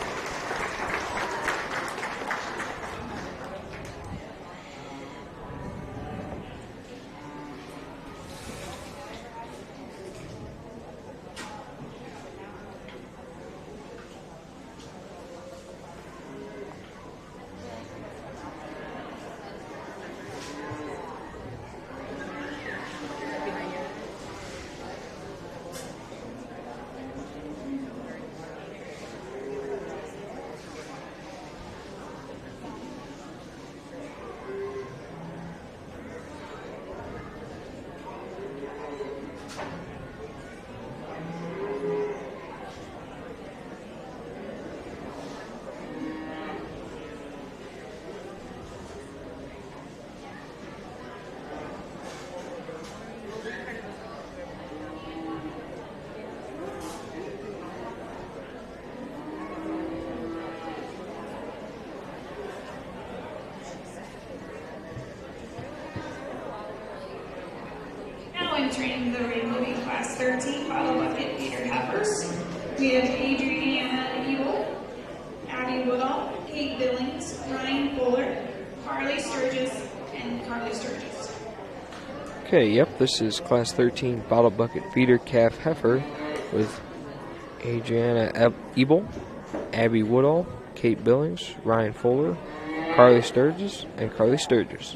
Entering the ring will be Class 13 bottle bucket feeder heifers. We have Adriana Ebel, Abby Woodall, Kate Billings, Ryan Fuller, Carly Sturgis, and Carly Sturgis. Okay, yep, this is Class 13 bottle bucket feeder calf heifer with Adriana Ebel, Abby Woodall, Kate Billings, Ryan Fuller, Carly Sturgis, and Carly Sturgis.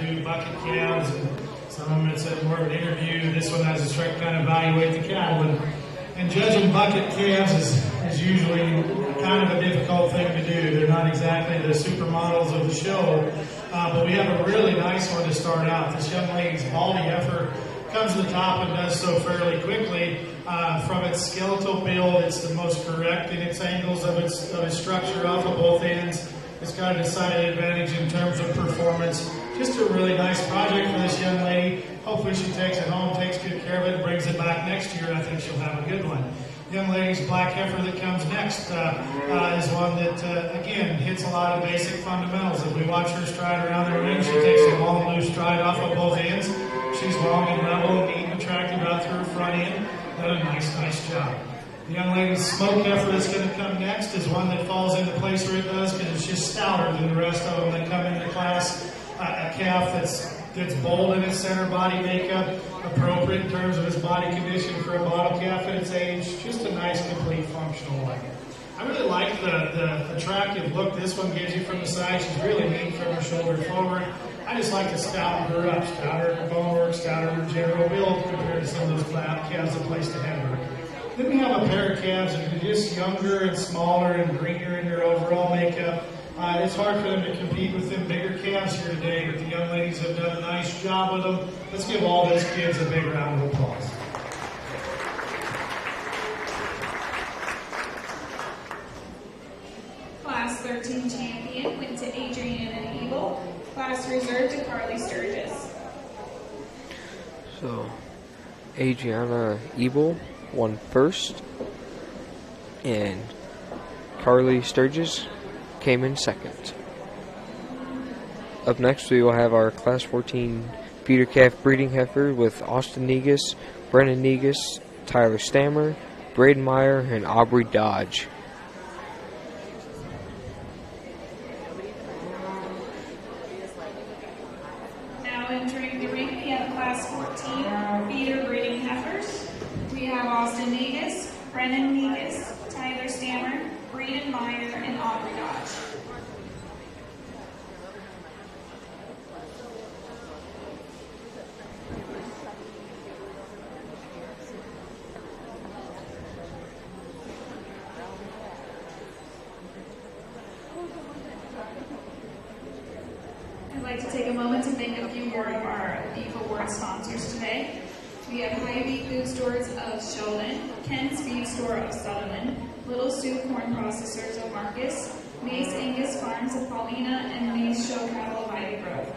two bucket calves, and some of them it's more of an interview. This one has a try to kind of evaluate the cattle. And judging bucket calves is usually kind of a difficult thing to do. They're not exactly the supermodels of the show, but we have a really nice one to start out. This young lady's baldy heifer comes to the top and does so fairly quickly. From its skeletal build, it's the most correct in its angles of its structure off of both ends. It's got a decided advantage in terms of performance. Just a really nice project for this young lady. Hopefully she takes it home, takes good care of it, brings it back next year. I think she'll have a good one. Young lady's black heifer that comes next is one that, again, hits a lot of basic fundamentals. As we watch her stride around the ring, she takes a long, loose stride off of both ends. She's long and level and neat and attractive out through her front end. Done a nice job. The young lady's smoke heifer that's going to come next is one that falls into place where it does because it's just stouter than the rest of them that come into class. A calf that's bold in its center body makeup, appropriate in terms of its body condition for a bottom calf at its age. Just a nice, complete, functional one. I really like the attractive look this one gives you from the side. She's really neat from her shoulder forward. I just like to stout her up, stout her bone work, stout her general build compared to some of those calves that placed ahead of her. Then we have a pair of calves that are just younger and smaller and greener in their overall makeup. It's hard for them to compete with them bigger calves here today, but the young ladies have done a nice job with them. Let's give all those kids a big round of applause. Class 13 champion went to Adrian and Evil. Class reserved to Carly Sturgis. So, Adriana Ebel won first, and Carly Sturgis came in second. Up next, we will have our Class 14 feeder calf breeding heifer with Austin Negus, Brennan Negus, Tyler Stammer, Braden Meyer, and Aubrey Dodge. Now entering the ring, we have Class 14 feeder breeding heifers. We have Austin Negus, Brennan Negus, Tyler Stammer, Braden Meyer, and Aubrey Dodge. I'd like to take a moment to thank a few more of our Beef Award sponsors today. We have Hy-Vee Food Stores of Sheldon, Ken's Feed Store of Sutherland, Little Sioux Corn Processors of Marcus, Mace Angus Farms of Paulina, and Mace Show Cattle of Ivy Grove.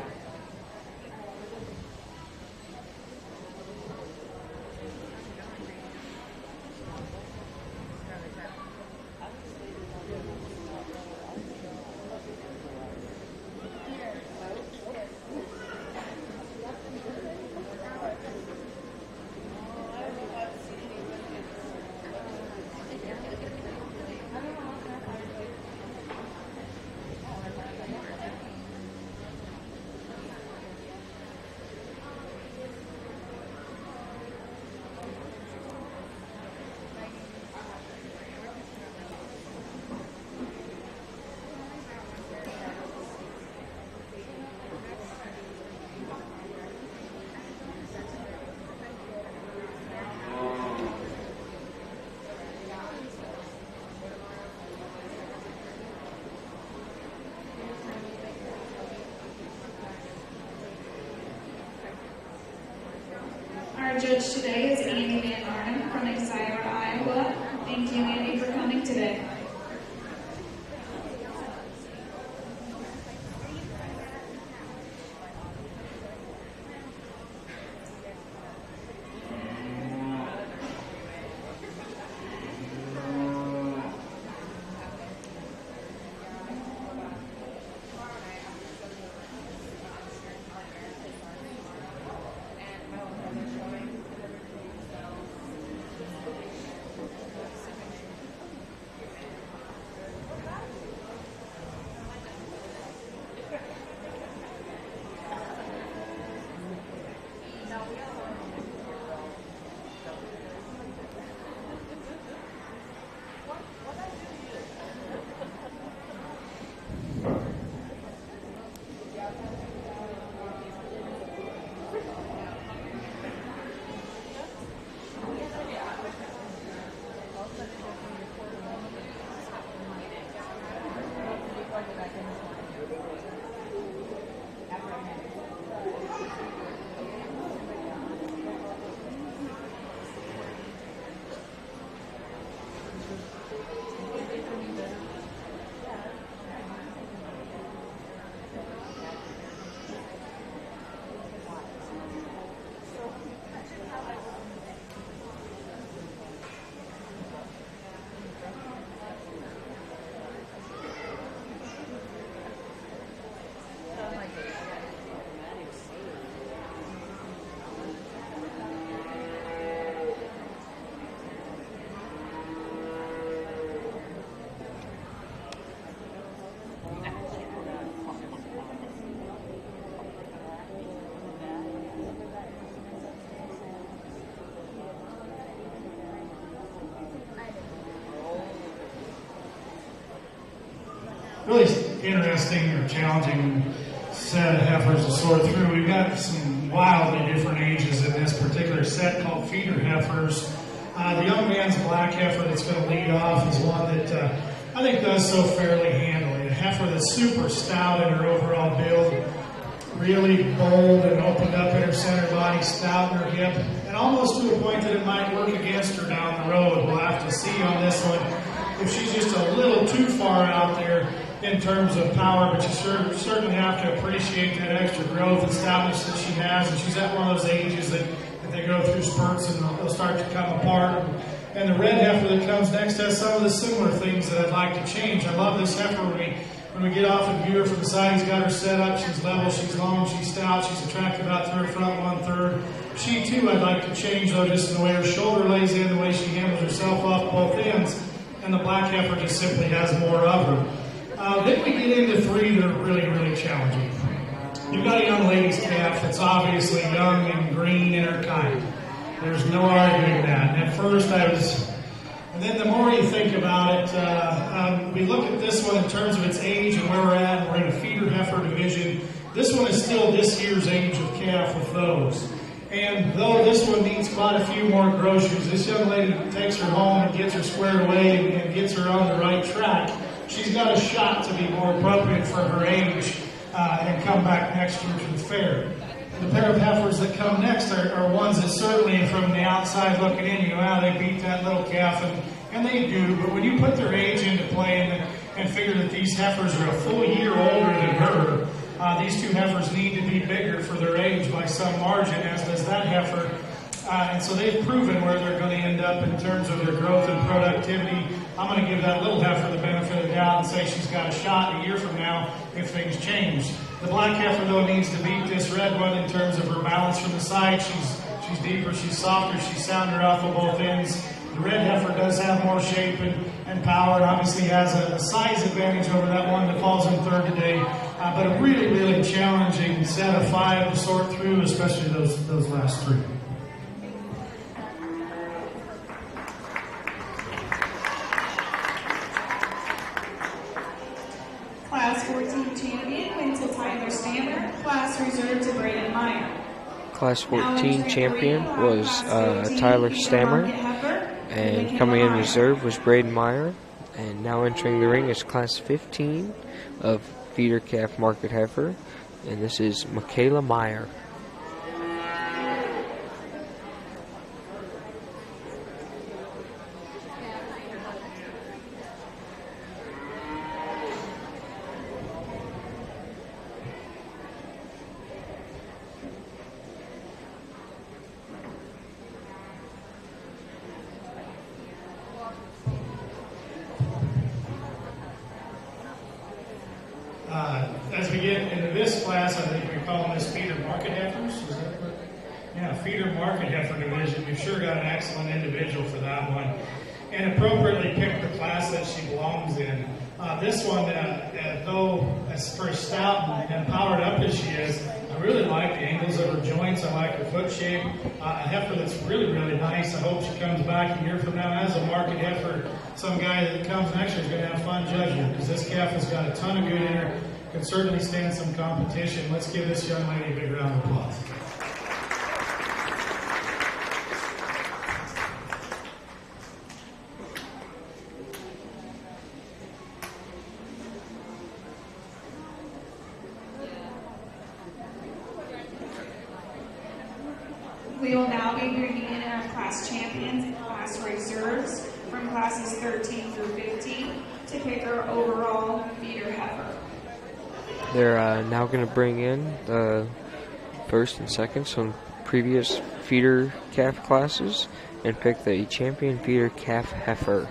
Our judge today is Andy Van Arnhem from Exira, Iowa. Thank you, Andy, for coming today. really interesting or challenging set of heifers to sort through. We've got some wildly different ages in this particular set called feeder heifers. The young man's black heifer that's going to lead off is one that I think does so fairly handily. A heifer that's super stout in her overall build, really bold and opened up in her center body, stout in her hip, and almost to a point that it might work against her down the road. We'll have to see on this one if she's just a little too far out there in terms of power, but you certainly have to appreciate that extra growth and stoutness that she has. And she's at one of those ages that they go through spurts and they'll start to come apart. And the red heifer that comes next has some of the similar things that I'd like to change. I love this heifer when we get off and view her from the side. He's got her set up. She's level, she's long, she's stout, she's attractive out through her front 1/3. She too I'd like to change though, just in the way her shoulder lays in, the way she handles herself off both ends. And the black heifer just simply has more of her. Then we get into 3 that are really, really challenging. You've got a young lady's calf that's obviously young and green in her kind. There's no arguing that. And at first and then the more you think about it, we look at this one in terms of its age and where we're at, and we're in a feeder heifer division. This one is still this year's age of calf with those. And though this one needs quite a few more groceries, this young lady takes her home and gets her squared away and gets her on the right track. She's got a shot to be more appropriate for her age and come back next year to the fair. The pair of heifers that come next are ones that certainly from the outside looking in, you go, they beat that little calf, and they do. But when you put their age into play and figure that these heifers are a full year older than her, these 2 heifers need to be bigger for their age by some margin, as does that heifer. And so they've proven where they're going to end up in terms of their growth and productivity. I'm going to give that little heifer the benefit of the doubt and say she's got a shot a year from now if things change. The black heifer, though, needs to beat this red one in terms of her balance from the side. She's deeper, she's softer, she's sounder off of both ends. The red heifer does have more shape and power, and obviously has a size advantage over that one that falls in 3rd today. But a really, really challenging set of 5 to sort through, especially those last 3. Class 14 champion went to Tyler Stammer. Class reserved to Braden Meyer. Class 14 champion was Tyler Stammer, and coming in reserve was Braden Meyer. And now entering the ring is Class 15 of feeder calf market heifer, and this is Michaela Meyer. As we get into this class, I think we're calling this feeder market heifers. Is that what? Yeah, feeder market heifer division. We've sure got an excellent individual for that one, and appropriately picked the class that she belongs in. This one, though as for stout and powered up as she is, I really like the angles of her joints. I like her foot shape. A heifer that's really, really nice. I hope she comes back a year from now as a market heifer. Some guy that comes next year is going to have fun judging her, because this calf has got a ton of good in her. Can certainly stand some competition. Let's give this young lady a big round of applause. We will now be bringing in our class champions and class reserves from classes 13 through 15 to pick our overall feeder heifer. They're now going to bring in the first and second from previous feeder calf classes and pick the champion feeder calf heifer.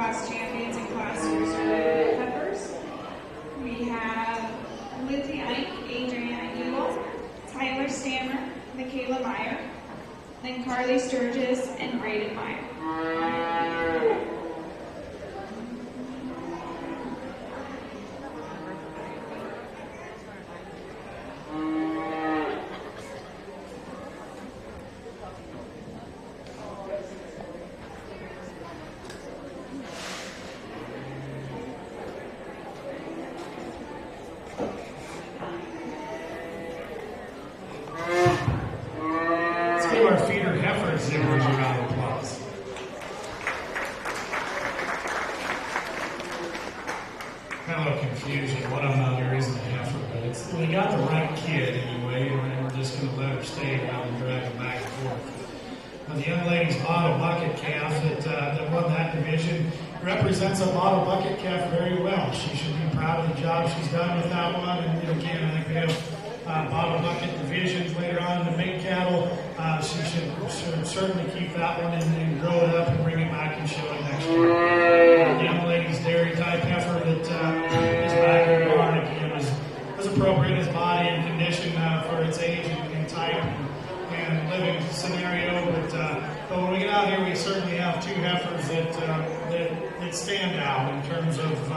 class champions and class reserve heifers. We have Lizzie Ike, Adriana Eagle, Tyler Stammer, Michaela Meyer, then Carly Sturgis, and Braden Meyer. Let's give our feeder heifers zippers a round of applause. Kind of a confusion. One of them out here isn't a heifer, but we got the right kid anyway, and we're just going to let her stay around and drag her back and forth. Now, the young lady's bottle bucket calf that won that division represents a bottle bucket calf very well. She should be proud of the job she's done with that one. And again, I think we have bottle bucket divisions later on in the big cattle. She should certainly keep that one and grow it up and bring it back and show it next year. The young lady's dairy type heifer that is back in the barn again was appropriate as body and condition for its age and type and living scenario. But when we get out here, we certainly have two heifers that stand out in terms of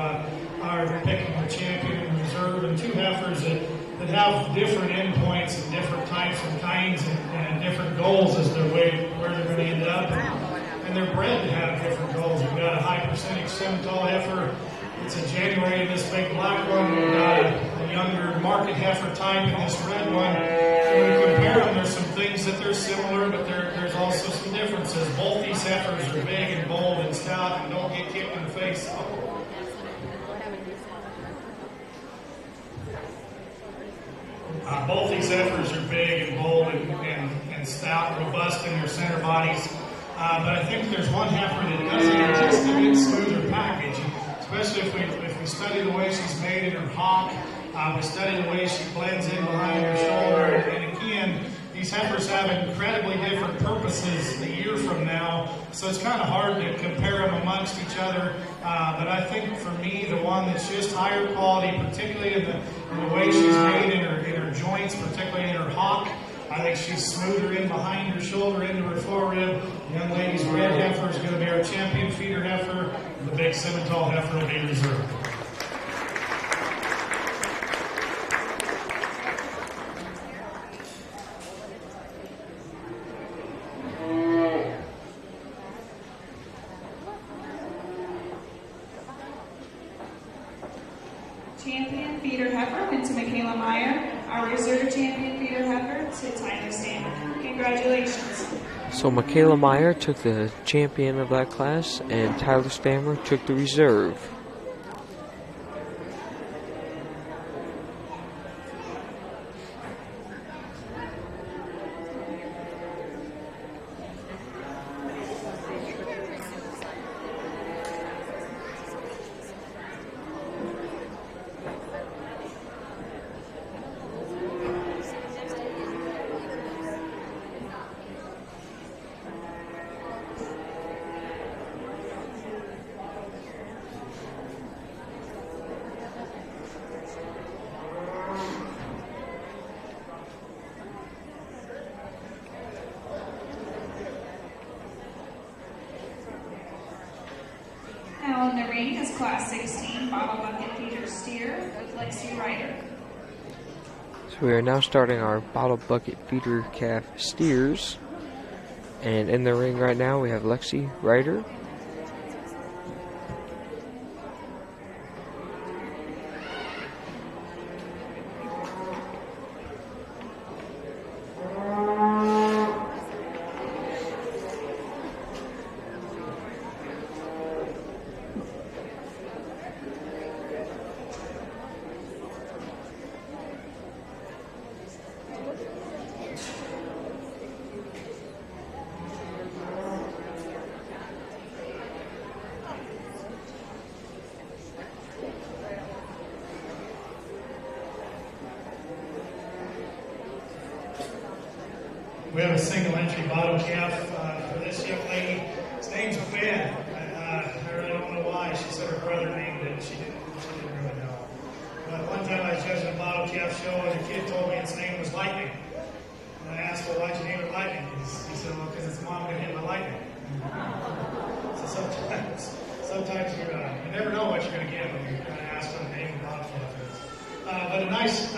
our picking the champion and reserve, and two heifers that have different endpoints and different types and kinds and different goals as to where they're going to end up. And they're bred to have different goals. We've got a high percentage Simmental heifer. It's a January in this big black one. We've got a younger market heifer type in this red one. And when you compare them, there's some things that they're similar, but there's also some differences. Both these heifers are big and bold and stout and don't get kicked in the face. Both these heifers are big and bold and stout, robust in their center bodies. But I think there's one heifer that doesn't have just a bit smoother package, especially if we study the way she's made in her hock. We study the way she blends in behind her shoulder. And again, these heifers have incredibly different purposes a year from now, so it's kind of hard to compare them amongst each other. But I think for me, the one that's just higher quality, particularly in the way she's made in her joints, particularly in her hock, I think she's smoother in behind her shoulder into her forerib. The young lady's red heifer is going to be our champion feeder heifer. The big Simmental heifer will be reserved. Champion feeder heifer went to Michaela Meyer. Our reserve champion feeder heifer to Tyler Stammer. Congratulations. So Michaela Meyer took the champion of that class, and Tyler Stammer took the reserve. Now in the ring is Class 16 bottle bucket feeder steer with Lexi Ryder. So we are now starting our bottle bucket feeder calf steers. And in the ring right now we have Lexi Ryder. We have a single entry bottle calf for this young lady. His name's Ben. I really don't know but she didn't really know. But one time I was judging a bottle calf show, and a kid told me its name was Lightning. And I asked, well, why'd you name it Lightning? He said, well, because its mom got hit by lightning. So sometimes you never know what you're going to get when you're going to ask what the name of the bottle calf is. But a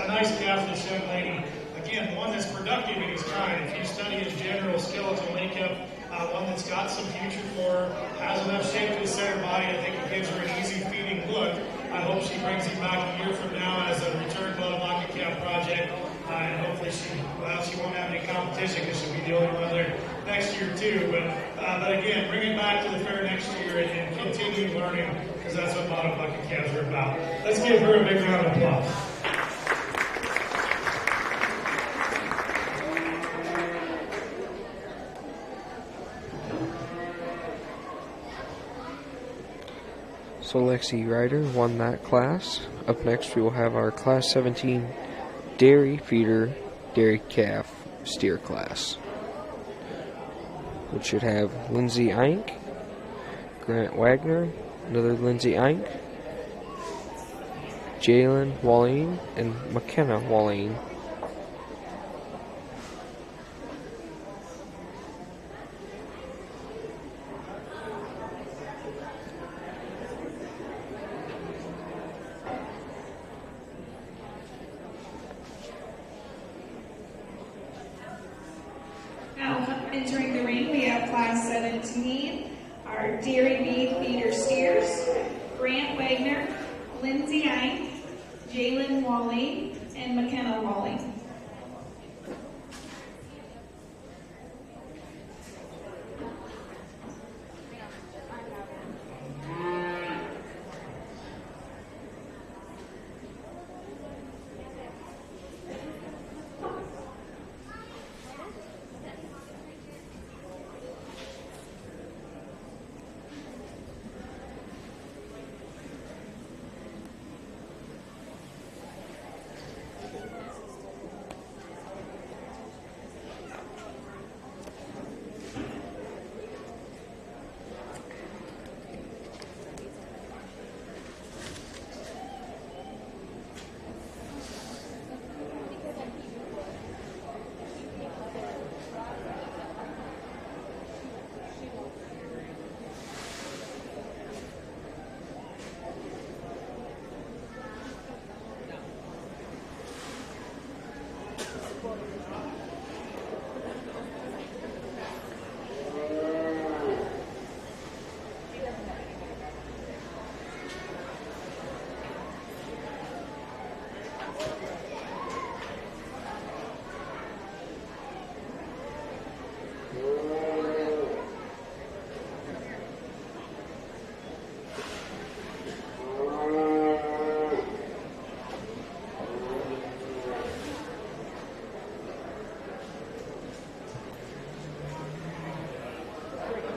nice calf, this young lady. Again, one that's productive in its kind. If you study his general skeletal makeup, one that's got some future for her, has enough shape to his center body, I think it gives her an easy feeding look. I hope she brings him back a year from now as a return to the bucket calf project. And hopefully she won't have any competition because she'll be the only one there next year too. But again, bring it back to the fair next year and continue learning, because that's what bottom bucket calves are about. Let's give her a big round of applause. So Lexi Ryder won that class. Up next we will have our Class 17 Dairy Feeder Dairy Calf Steer class, which should have Lindsay Eink, Grant Wagner, another Lindsay Eink, Jalen Walline, and McKenna Walline. Entering the ring, we have Class 17, our Dairy Beef Feeder Steers, Grant Wagner, Lindsay Eink, Jalen Walling, and McKenna Walling.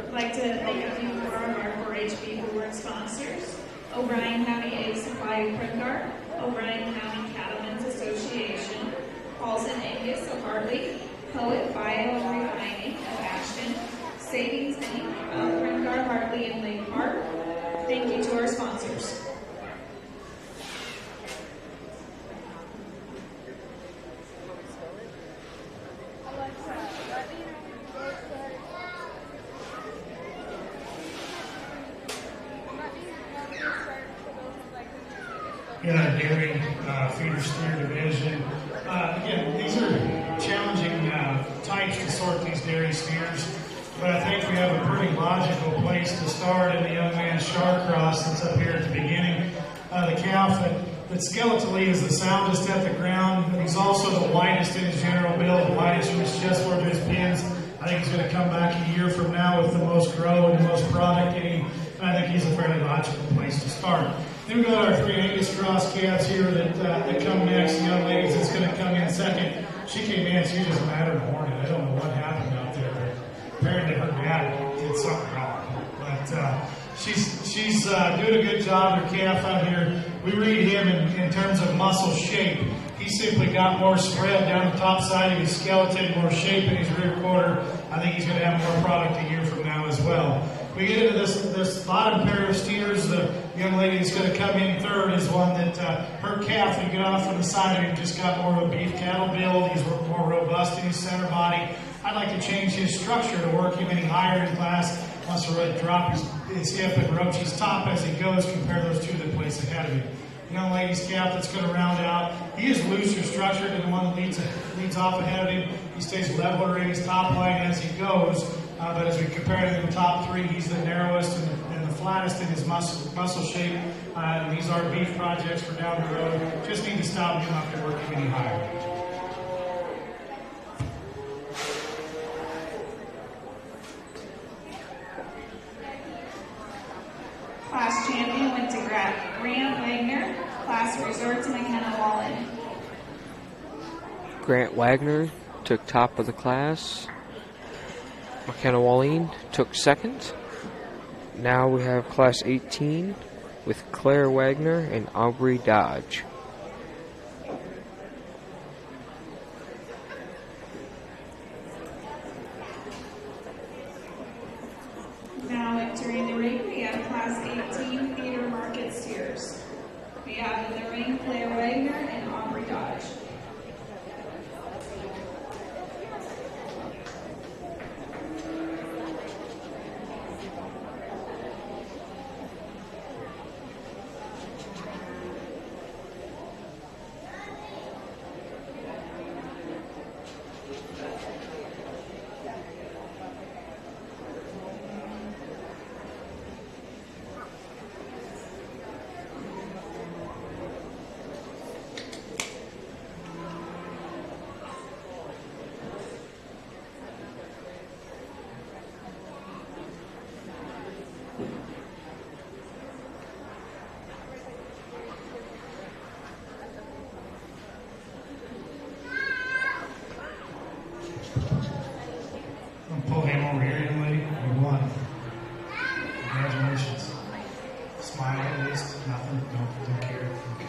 I'd like to thank a few more of our 4-H Beef Award sponsors: O'Brien County Egg Supply of Printgar, O'Brien County Cattlemen's Association, Paulson Angus of Hartley, Poet Bio and Refining of Ashton, Savings Inc. of Printgar, Hartley, and Lake Park. Thank you to our sponsors. In our dairy feeder steer division. Again, these are challenging types to sort these dairy steers, but I think we have a pretty logical place to start in the young man Shawcross that's up here at the beginning. The calf that skeletally is the soundest at the ground, but he's also the lightest in his general build, the lightest from his chest ward to his pins. I think he's going to come back a year from now with the most grow and the most product in him, and I think he's a fairly logical place to start. Then we've got our 3 Angus cross calves here that come next. The young lady that's going to come in second. She came in, she was just mad at morning. I don't know what happened out there, but apparently her dad did something wrong. But she's doing a good job. Her calf out here, we read him in terms of muscle shape. He simply got more spread down the top side of his skeleton, more shape in his rear quarter. I think he's going to have more product a year from now as well. We get into this bottom pair of steers. The young lady is going to come come in third is one that her calf, you get off on the side of him, just got more of a beef cattle build. He's more robust in his center body. I'd like to change his structure to work him any higher in class. Wants to really drop his hip and roach his top as he goes. Compare those two that place ahead of him. Young lady's calf that's going to round out. He is looser structured than the one that leads off ahead of him. He stays leveler in his top line as he goes. But as we compare him to the top three, he's the narrowest and the flattest in his muscle shape. And these are beef projects for down the road. Just need to stop him not to work him any higher. Class champion went to Grant Wagner. Class reserved to McKenna Wallen. Grant Wagner took top of the class. McKenna Wallen took second. Now we have Class 18 with Claire Wagner and Aubrey Dodge. Now entering the ring, we have Class 18 feeder market steers. We have in the ring Claire Wagner and Aubrey Dodge. Pull him over here, young lady. You won. Congratulations. Smile at least. Nothing. Don't care. Okay.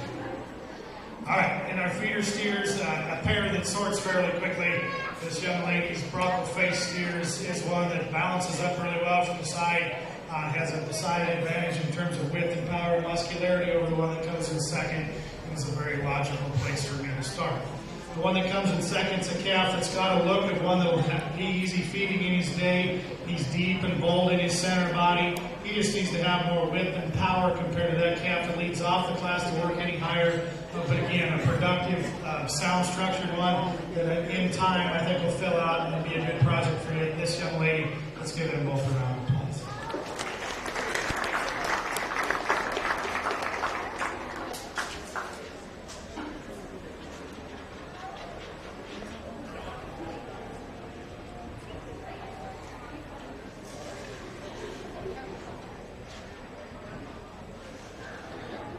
All right. In our feeder steers, a pair that sorts fairly quickly. This young lady's Bronco face steers is one that balances up really well from the side. Has a decided advantage in terms of width and power and muscularity over the one that comes in second. And is a very logical place for me to start. The one that comes in second is a calf that's got a look of one that will be easy feeding in his day. He's deep and bold in his center body. He just needs to have more width and power compared to that calf that leads off the class to work any higher. But again, a productive, sound structured one that in time I think will fill out and be a good project for this young lady. Let's give them both a round of applause.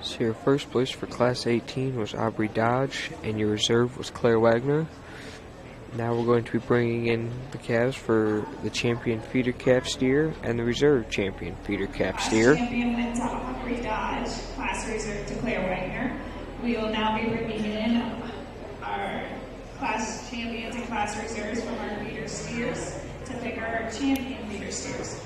So your first place for Class 18 was Aubrey Dodge, and your reserve was Claire Wagner. Now we're going to be bringing in the calves for the champion feeder calf steer and the reserve champion feeder calf steer. Class champion went to Aubrey Dodge. Class reserve to Claire Wagner. We will now be bringing in our class champions and class reserves from our feeder steers to pick our champion feeder steers.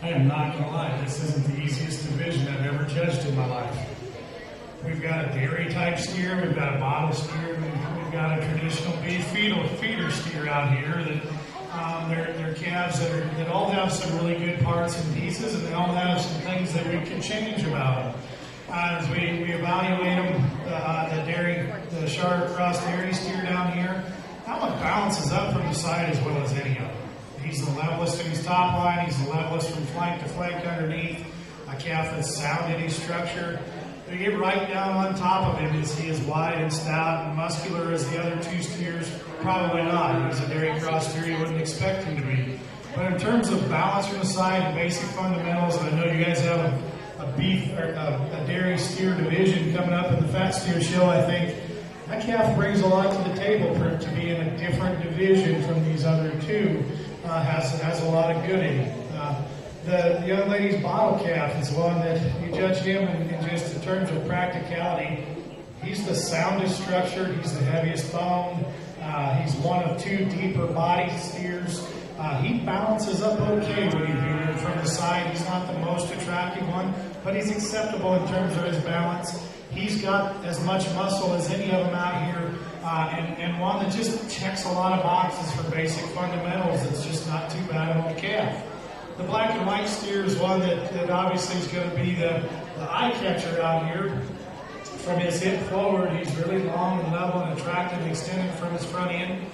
I am not going to lie, this isn't the easiest division I've ever judged in my life. We've got a dairy type steer, we've got a bottle steer, we've got a traditional beef feeder steer out here that they're calves that all have some really good parts and pieces, and they all have some things that we can change about them. As we evaluate them, the Charlotte Cross dairy steer down here, that one balances up from the side as well as any of them. He's the levelest in his top line, he's the levelest from flank to flank underneath, a calf that's sound in his structure. To get right down on top of him, is he as wide and stout and muscular as the other two steers? Probably not. He's a dairy cross steer, you wouldn't expect him to be. But in terms of balance from the side and basic fundamentals, and I know you guys have a dairy steer division coming up at the Fat Steer Show, I think that calf brings a lot to the table for it to be in a different division from these other two. Has a lot of good in it. The young lady's bottle calf is one that you judge him in just in terms of practicality. He's the soundest structured, he's the heaviest boned, he's one of two deeper body steers. He balances up okay when you view him from the side. He's not the most attractive one, but he's acceptable in terms of his balance. He's got as much muscle as any of them out here, and one that just checks a lot of boxes for basic fundamentals. It's just not too bad on the calf. The black and white steer is one that obviously is going to be the eye catcher out here. From his hip forward, he's really long and level and attractive and extended from his front end.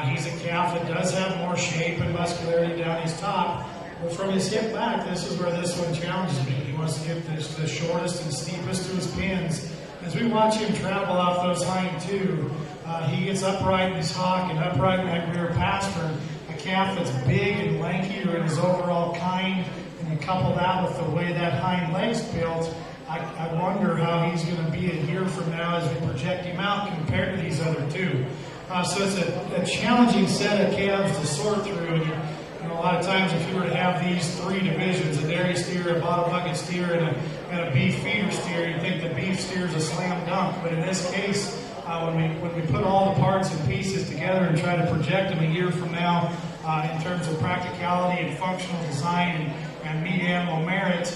He's a calf that does have more shape and muscularity down his top. But from his hip back, this is where this one challenges me. He wants to get the shortest and steepest to his pins. As we watch him travel off those hind two, he gets upright in his hock and upright in that rear pastern. A calf that's big and lankier in his overall kind, and you couple that with the way that hind leg's built, I wonder how he's going to be a year from now as we project him out compared to these other two. So it's a challenging set of calves to sort through. And a lot of times if you were to have these three divisions, a dairy steer, a bottle bucket steer, and a beef feeder steer, you'd think the beef steer is a slam dunk. But in this case, when we put all the parts and pieces together and try to project them a year from now in terms of practicality and functional design and meat animal merit,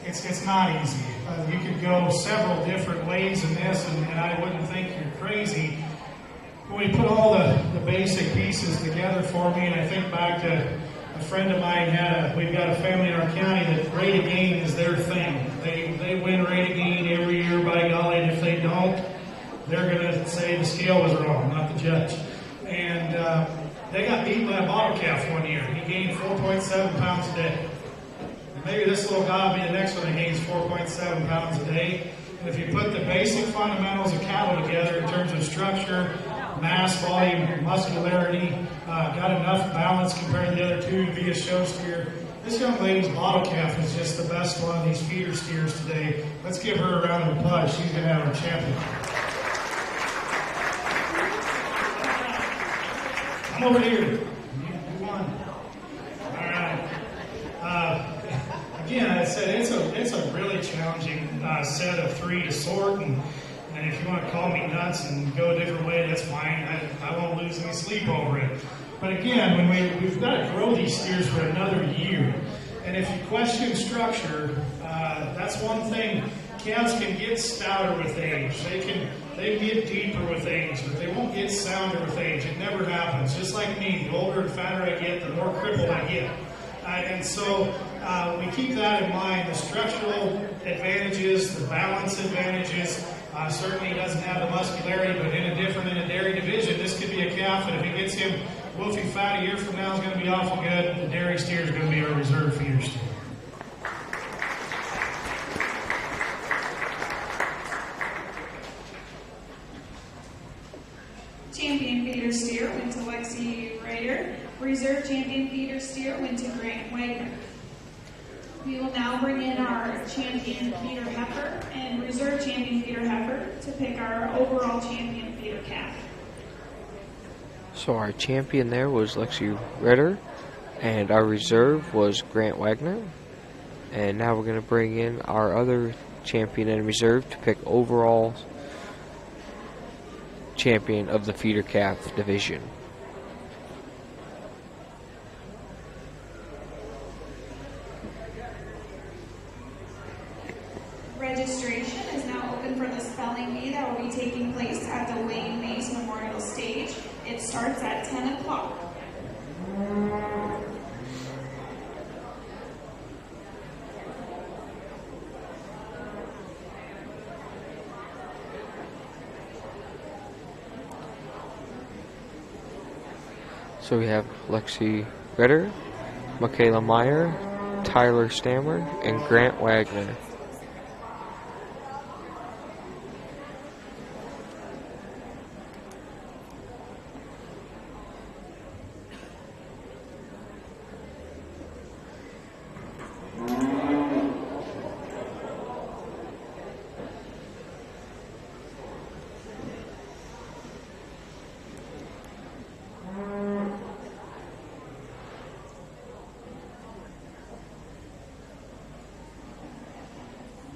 it's not easy. You could go several different ways in this, and I wouldn't think you're crazy. When we put all the basic pieces together for me, and I think back to a friend of mine we've got a family in our county that rate of gain is their thing. They win rate of gain every year, by golly, and if they don't, they're going to say the scale was wrong, not the judge. And they got beaten by a bottle calf one year. He gained 4.7 pounds a day. And maybe this little guy will be the next one that gains 4.7 pounds a day. And if you put the basic fundamentals of cattle together in terms of structure, mass, volume, muscularity, got enough balance compared to the other two to be a show steer. This young lady's bottle calf is just the best one of these feeder steers today. Let's give her a round of applause. She's going to have her champion. Come over here. You won. All right. Again, I said it's a really challenging set of three to sort, and if you want to call me nuts and go a different way, that's fine. I won't lose any sleep over it. But again, we've got to grow these steers for another year. And if you question structure, that's one thing. Calves can get stouter with age. They get deeper with age, but they won't get sounder with age. It never happens. Just like me, the older and fatter I get, the more crippled I get. And so we keep that in mind. The structural advantages, the balance advantages. Certainly he doesn't have the muscularity, but in a dairy division, this could be a calf, and if he gets him wolfy fat a year from now, is going to be awful good. The dairy steer is going to be our reserve feeder steer. Champion feeder steer went to Lexi Ryder. Reserve champion feeder steer went to Grant Wagner. We will now bring in our champion feeder heifer and reserve champion feeder heifer to pick our overall champion feeder calf. So our champion there was Lexi Ritter, and our reserve was Grant Wagner. And now we're going to bring in our other champion and reserve to pick overall champion of the feeder calf division. starts at 10 o'clock. So we have Lexi Ritter, Michaela Meyer, Tyler Stammer, and Grant Wagner.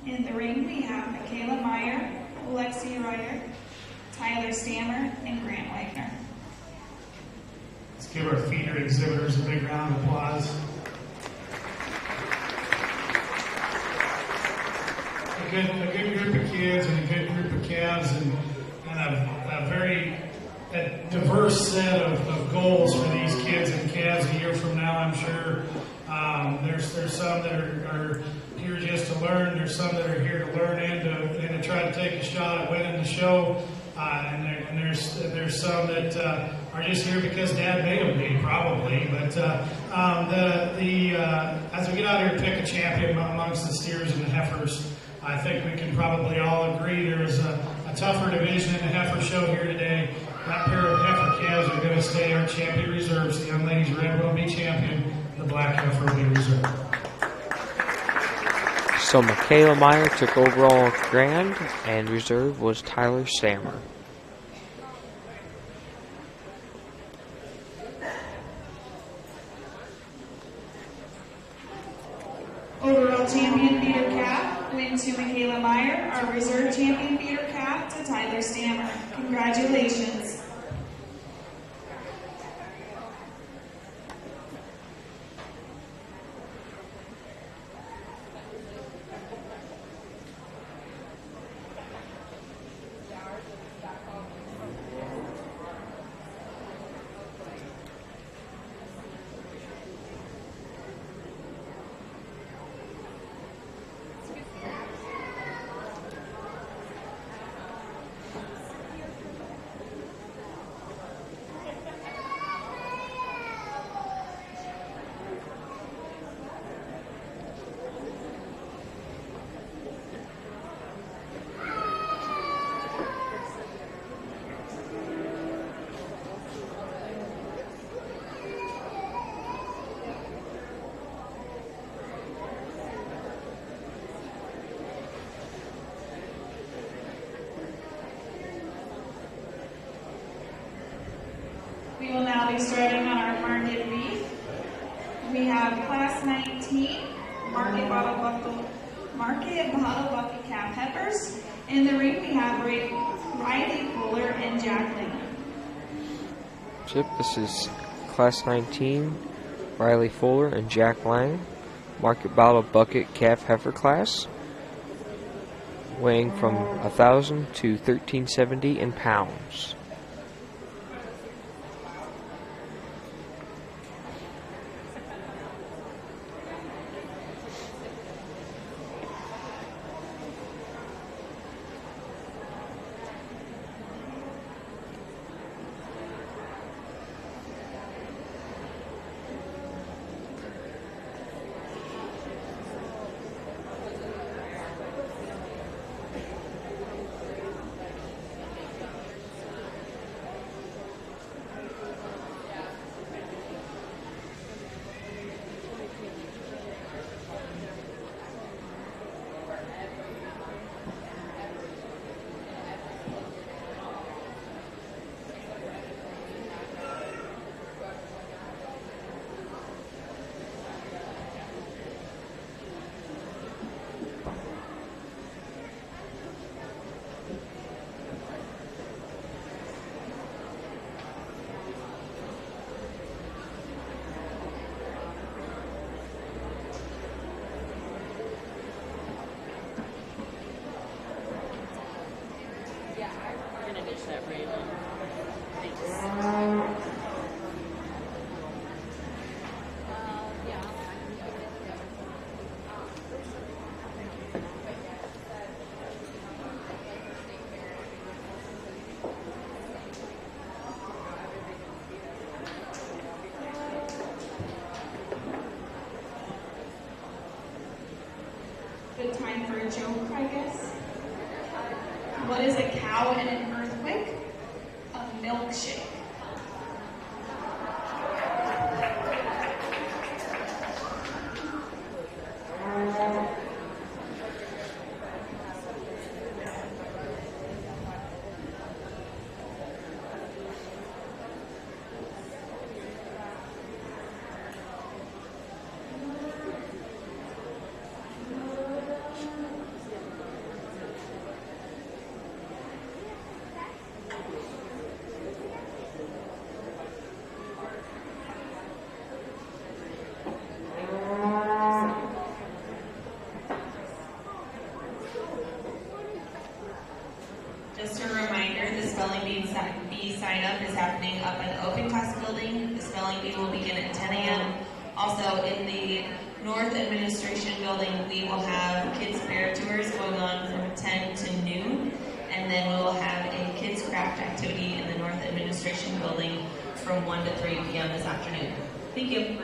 In the ring, we have Michaela Meyer, Lexi Ryder, Tyler Stammer, and Grant Wagner. Let's give our feeder exhibitors a big round of applause. A good group of kids and a good group of calves, and a very diverse set of goals for these kids and calves a year from now, I'm sure. There's some that are here just to learn. There's some that are here to learn and to try to take a shot at winning the show. And there's some that are just here because Dad made them be, probably. But as we get out here and pick a champion amongst the steers and the heifers, I think we can probably all agree there's a tougher division in the heifer show here today. That pair of heifer calves are going to stay our champion reserves. The young ladies' red will be champion. The black heifer will be reserved. So Michaela Meyer took overall grand, and reserve was Tyler Stammer. Overall champion feeder calf went to Michaela Meyer. Our reserve champion feeder calf to Tyler Stammer. Congratulations. We will now be starting on our market beef. We have Class 19 Market Bottle Bucket Calf Heifers. In the ring, we have Riley Fuller and Jack Lang. Yep, this is Class 19, Riley Fuller and Jack Lang, Market Bottle Bucket Calf Heifer class, weighing from 1,000 to 1,370 in pounds. Joe Carcass. What is a cow in an earthquake? A milkshake. Just a reminder, the spelling bee sign up is happening up in the open class building. The spelling bee will begin at 10 a.m. Also in the North Administration building, we will have kids fair tours going on from 10 to noon. And then we will have a kids craft activity in the North Administration building from 1 to 3 p.m. this afternoon. Thank you.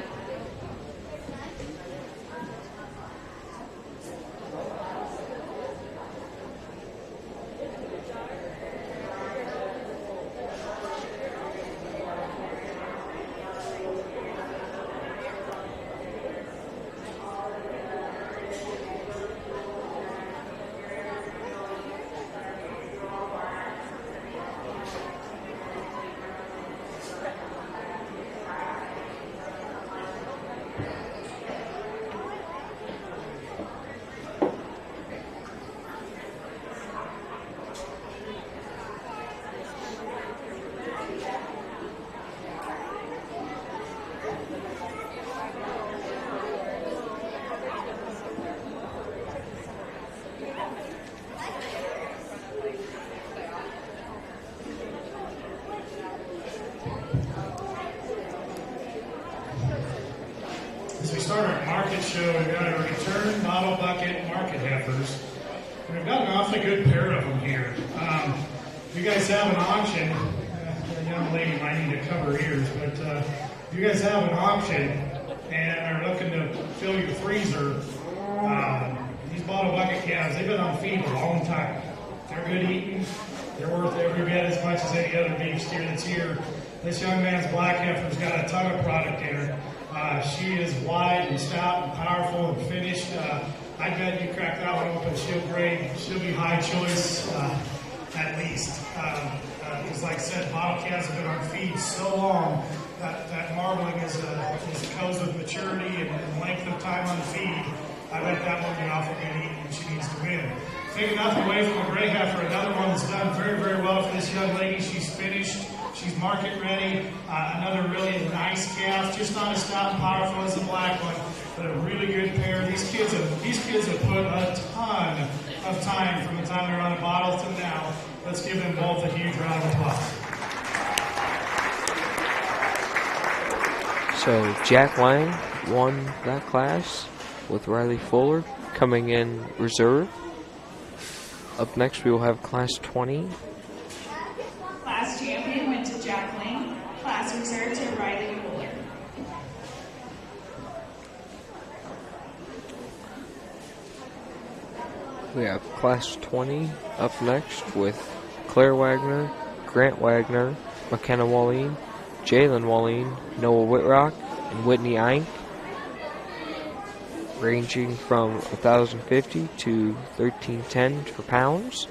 As we start our market show, we've got a return bottle bucket market heifers. And we've got an awfully good pair of them here. You guys have an auction. The young lady might need to cover her ears, but if you guys have an auction and are looking to fill your freezer, these bottle bucket calves, they've been on feed for a long time. They're good eating. They're worth every bit as much as any other beef steer that's here. This young man's black heifer's got a ton of product in her. She is wide and stout and powerful and finished. I bet you crack that one open, she'll be high choice at least. Because like I said, bottle calves have been on feed so long that marbling goes with maturity and length of time on feed. I bet that one will be awful good eating and she needs to win. Taking nothing away from a gray heifer, another one that's done very, very well for this young lady. She's finished. She's market ready. Another really nice calf, just not as stout and powerful as the black one, but a really good pair. These kids have put a ton of time from the time they're on the bottle to now. Let's give them both a huge round of applause. So Jack Lang won that class with Riley Fuller coming in reserve. Up next we will have class 20. Class champion went to Jack Lang. Class reserve to Riley Fuller. We have class 20 up next with Claire Wagner, Grant Wagner, McKenna Walleen, Jalen Walleen, Noah Whitrock, and Whitney Eink, ranging from 1,050 to 1,310 for pounds.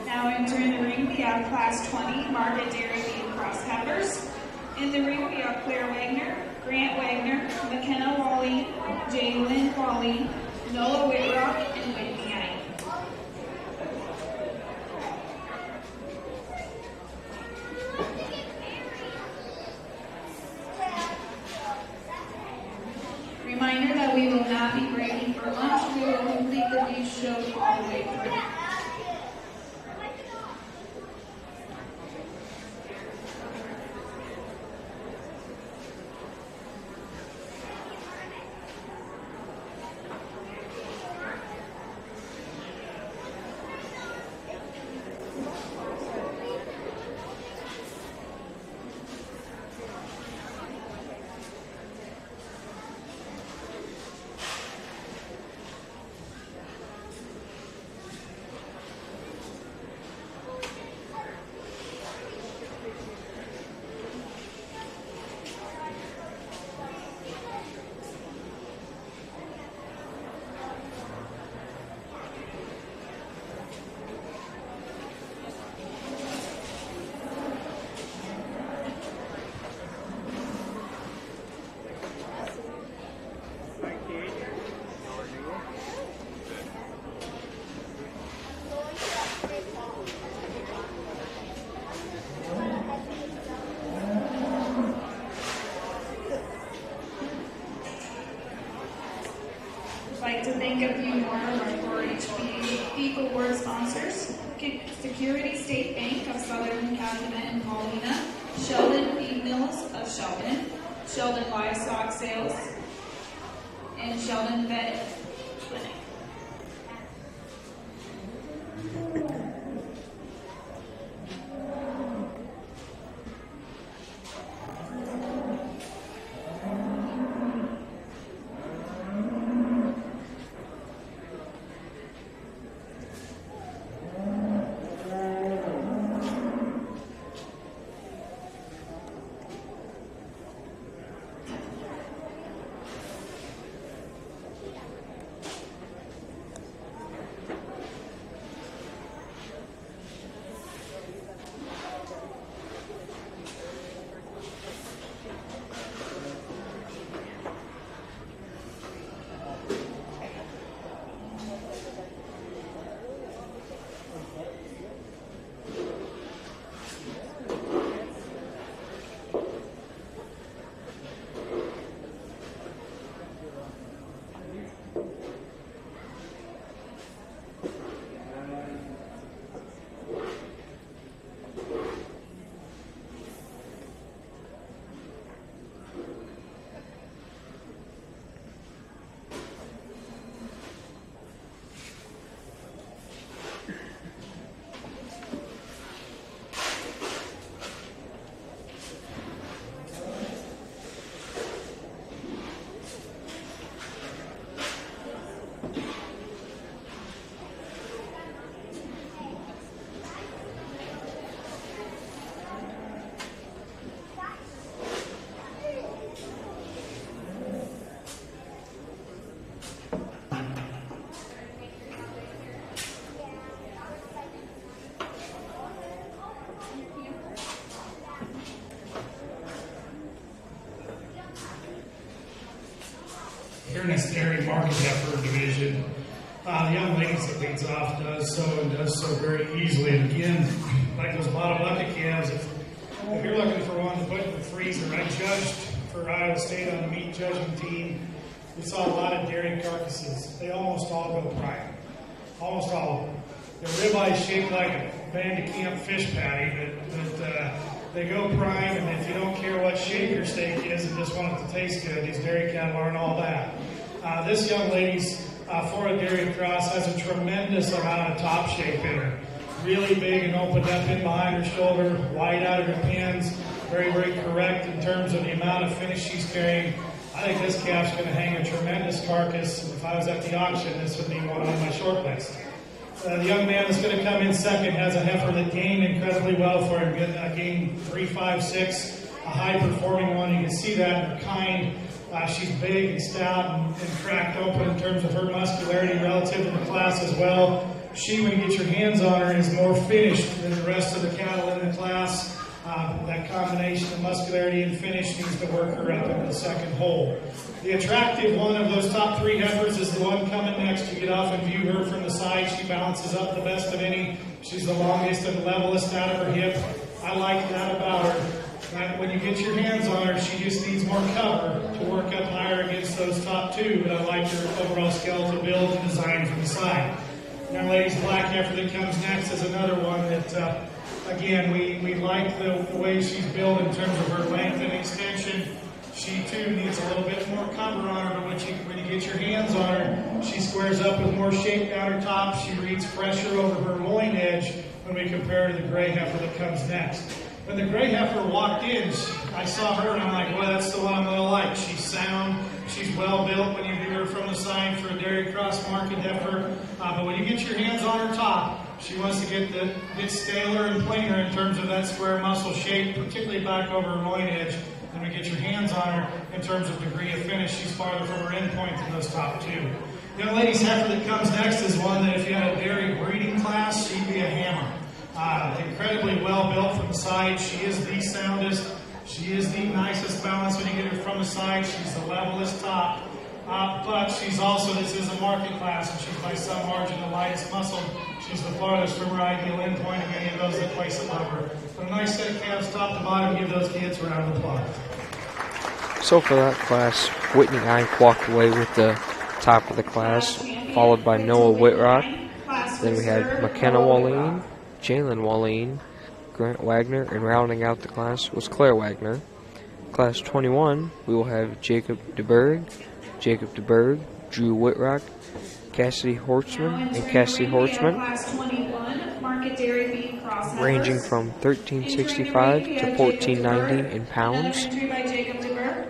Now entering the ring, we have class 20 Market Dairy Beef Cross Heifers. In the ring, we have Claire Wagner, Grant Wagner, McKenna Walleen, Jalen Walleen, Noah Whitrock, and Whitney Ike. Reminder that we will not be breaking for lunch. We will complete the beef show all the way through. I'd like to thank a few more of our 4-H Beef Award sponsors: Security State Bank of Southern Calumet and Paulina, Sheldon Feed Mills of Sheldon, Sheldon Livestock Sales, and Sheldon Vet Clinic. Here in this dairy market heifer division, the young ladies that leads off does so very easily. And again, like those bottom bucket calves, if you're looking for one to put in the freezer, I judged for Iowa State on the meat judging team. We saw a lot of dairy carcasses. They almost all go prime. Almost all of them. Their ribeye shaped like a Van de Camp fish patty, but they go prime, and if you don't care what shape your steak is and just want it to taste good, these dairy cattle aren't all that. This young lady's for a dairy cross has a tremendous amount of top shape in her. Really big and opened up in behind her shoulder, wide out of her pins, very, very correct in terms of the amount of finish she's carrying. I think this calf's going to hang a tremendous carcass. If I was at the auction, this would be one on my short list. The young man that's going to come in second has a heifer that gained incredibly well for him. Gained 3.56, a high-performing one. You can see that in her kind. She's big and stout and cracked open in terms of her muscularity relative to the class as well. She, when you get your hands on her, is more finished than the rest of the cattle in the class. That combination of muscularity and finish needs to work her up into the second hole. The attractive one of those top 3 heifers is the one coming next. You get off and view her from the side. She balances up the best of any. She's the longest and levelest out of her hip. I like that about her. That when you get your hands on her, she just needs more cover to work up higher against those top 2. But I like her overall skeletal build and design from the side. Now, ladies, black heifer that comes next is another one that, again, we like the way she's built in terms of her length and extension. She, too, needs a little bit more cover on her, but when you get your hands on her, she squares up with more shape down her top. She reads fresher over her loin edge when we compare her to the gray heifer that comes next. When the gray heifer walked in, I saw her and I'm like, well, that's the one I'm going to like. She's sound. She's well built when you view her from the side for a dairy cross market heifer. But when you get your hands on her top, she wants to get staler and plainer in terms of that square muscle shape, particularly back over her loin edge. When we get your hands on her in terms of degree of finish, she's farther from her end point than those top 2. Young lady's heifer that comes next is one that if you had a dairy breeding class, she'd be a hammer. Incredibly well built from the side. She is the soundest. She is the nicest balance when you get her from the side. She's the levelest top. But she's also, this is a market class, and she's by some margin the lightest muscle. She's the farthest from her ideal endpoint of any of those that place above her. But a nice set of calves top to bottom. Give those kids a round of applause. So for that class, Whitney Ike walked away with the top of the class, followed by Noah Whitrock. Then we had McKenna Walleen, Jalen Walleen, Grant Wagner, and rounding out the class was Claire Wagner. Class 21, we will have Jacob DeBerg, Drew Whitrock, Cassidy Hortzman, and Cassidy Hortzman, ranging from 1365 to 1490 in pounds. Entry by Jacob DeBerg,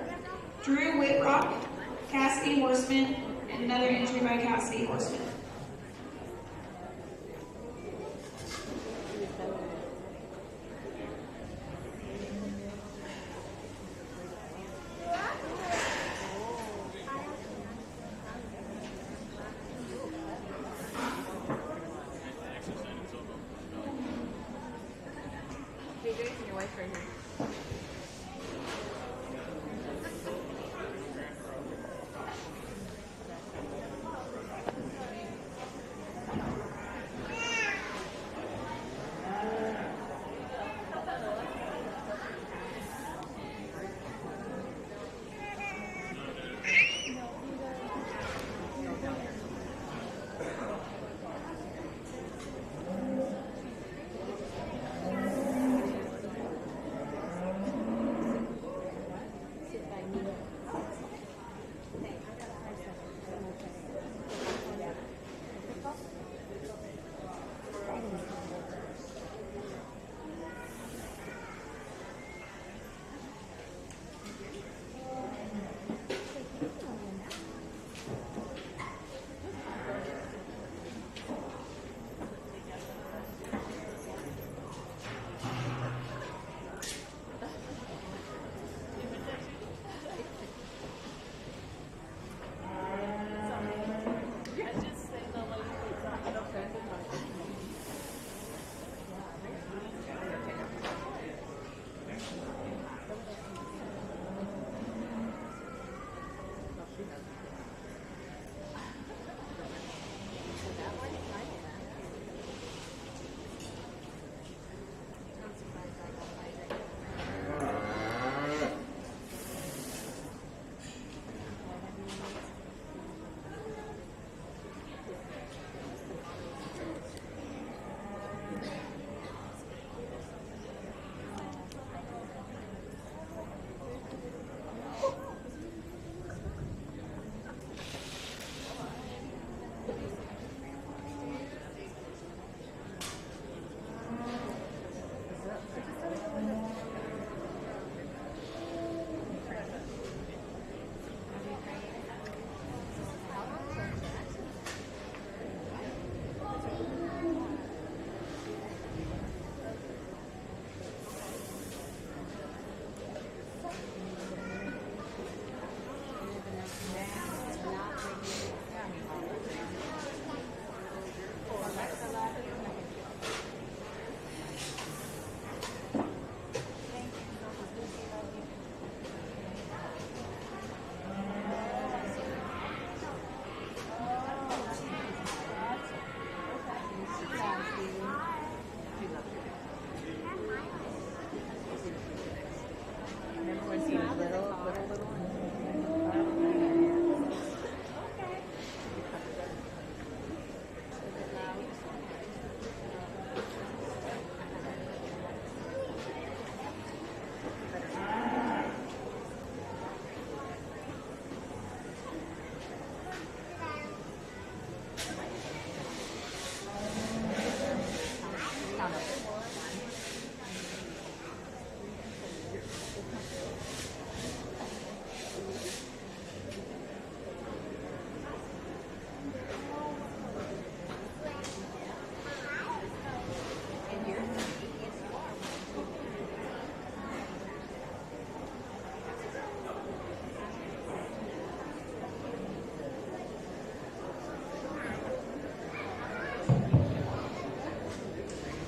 Drew Whitrock, Cassidy Horseman, and another entry by Cassidy Horseman.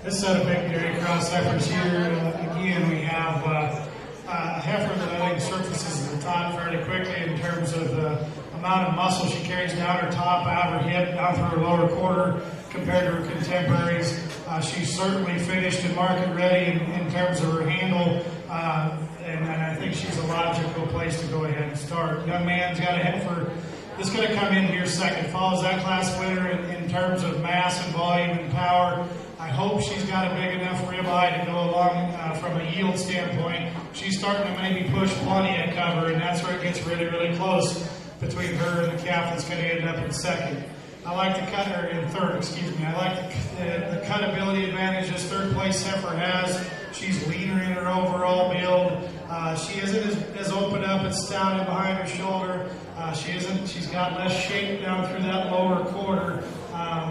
this set of big dairy cross heifers here, again, we have a heifer that I think surfaces the top fairly quickly in terms of the amount of muscle she carries down her top, out of her hip, down through her lower quarter compared to her contemporaries. She's certainly finished and market ready in terms of her handle, and I think she's a logical place to go ahead and start. Young man's got a heifer that's going to come in here second, follows that class winner in terms of mass and volume and power. I hope she's got a big enough ribeye to go along from a yield standpoint. She's starting to maybe push plenty of cover, and that's where it gets really, really close between her and the calf that's going to end up in second. I like the cut, or in third, excuse me. I like the cutability advantage this third place heifer has. She's leaner in her overall build. She isn't as open up and stout and behind her shoulder. She's got less shape down through that lower quarter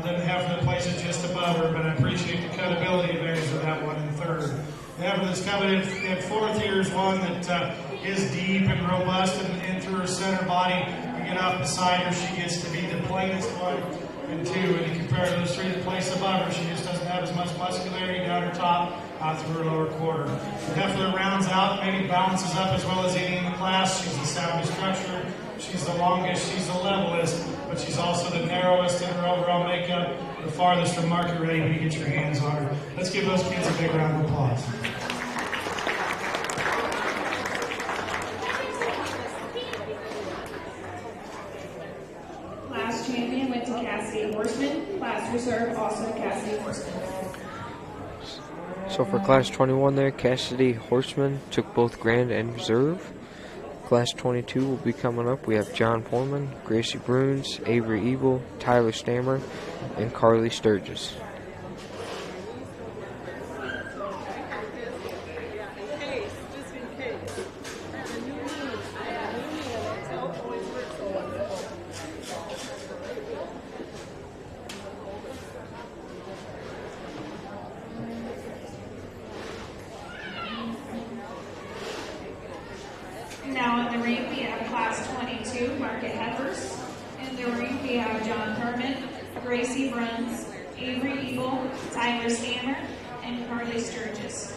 than the heifer that places just above her, but I appreciate the cutability advantage of that one in third. The heifer that's coming in fourth here is one that is deep and robust and through her center body. You get off beside her, she gets to be the plainest one and two. And you compare those three that place above her, she just doesn't have as much muscularity down her top out through her lower quarter. The heifer that rounds out, maybe balances up as well as any in the class. She's the soundest structure, she's the longest, she's the levelest, but she's also the narrowest in her overall makeup, the farthest from market ready when you get your hands on her. Let's give those kids a big round of applause. Class champion went to Cassidy Horseman. Class reserve also Cassidy Horseman. So for Class 21 there, Cassidy Horseman took both Grand and Reserve. Class 22 will be coming up. We have John Foreman, Gracie Bruns, Avery Evil, Tyler Stammer, and Carly Sturgis. Now in the ring we have Class 22 market heifers. In the ring we have John Herman, Gracie Bruns, Avery Evil, Tyler Stammer, and Carly Sturgis.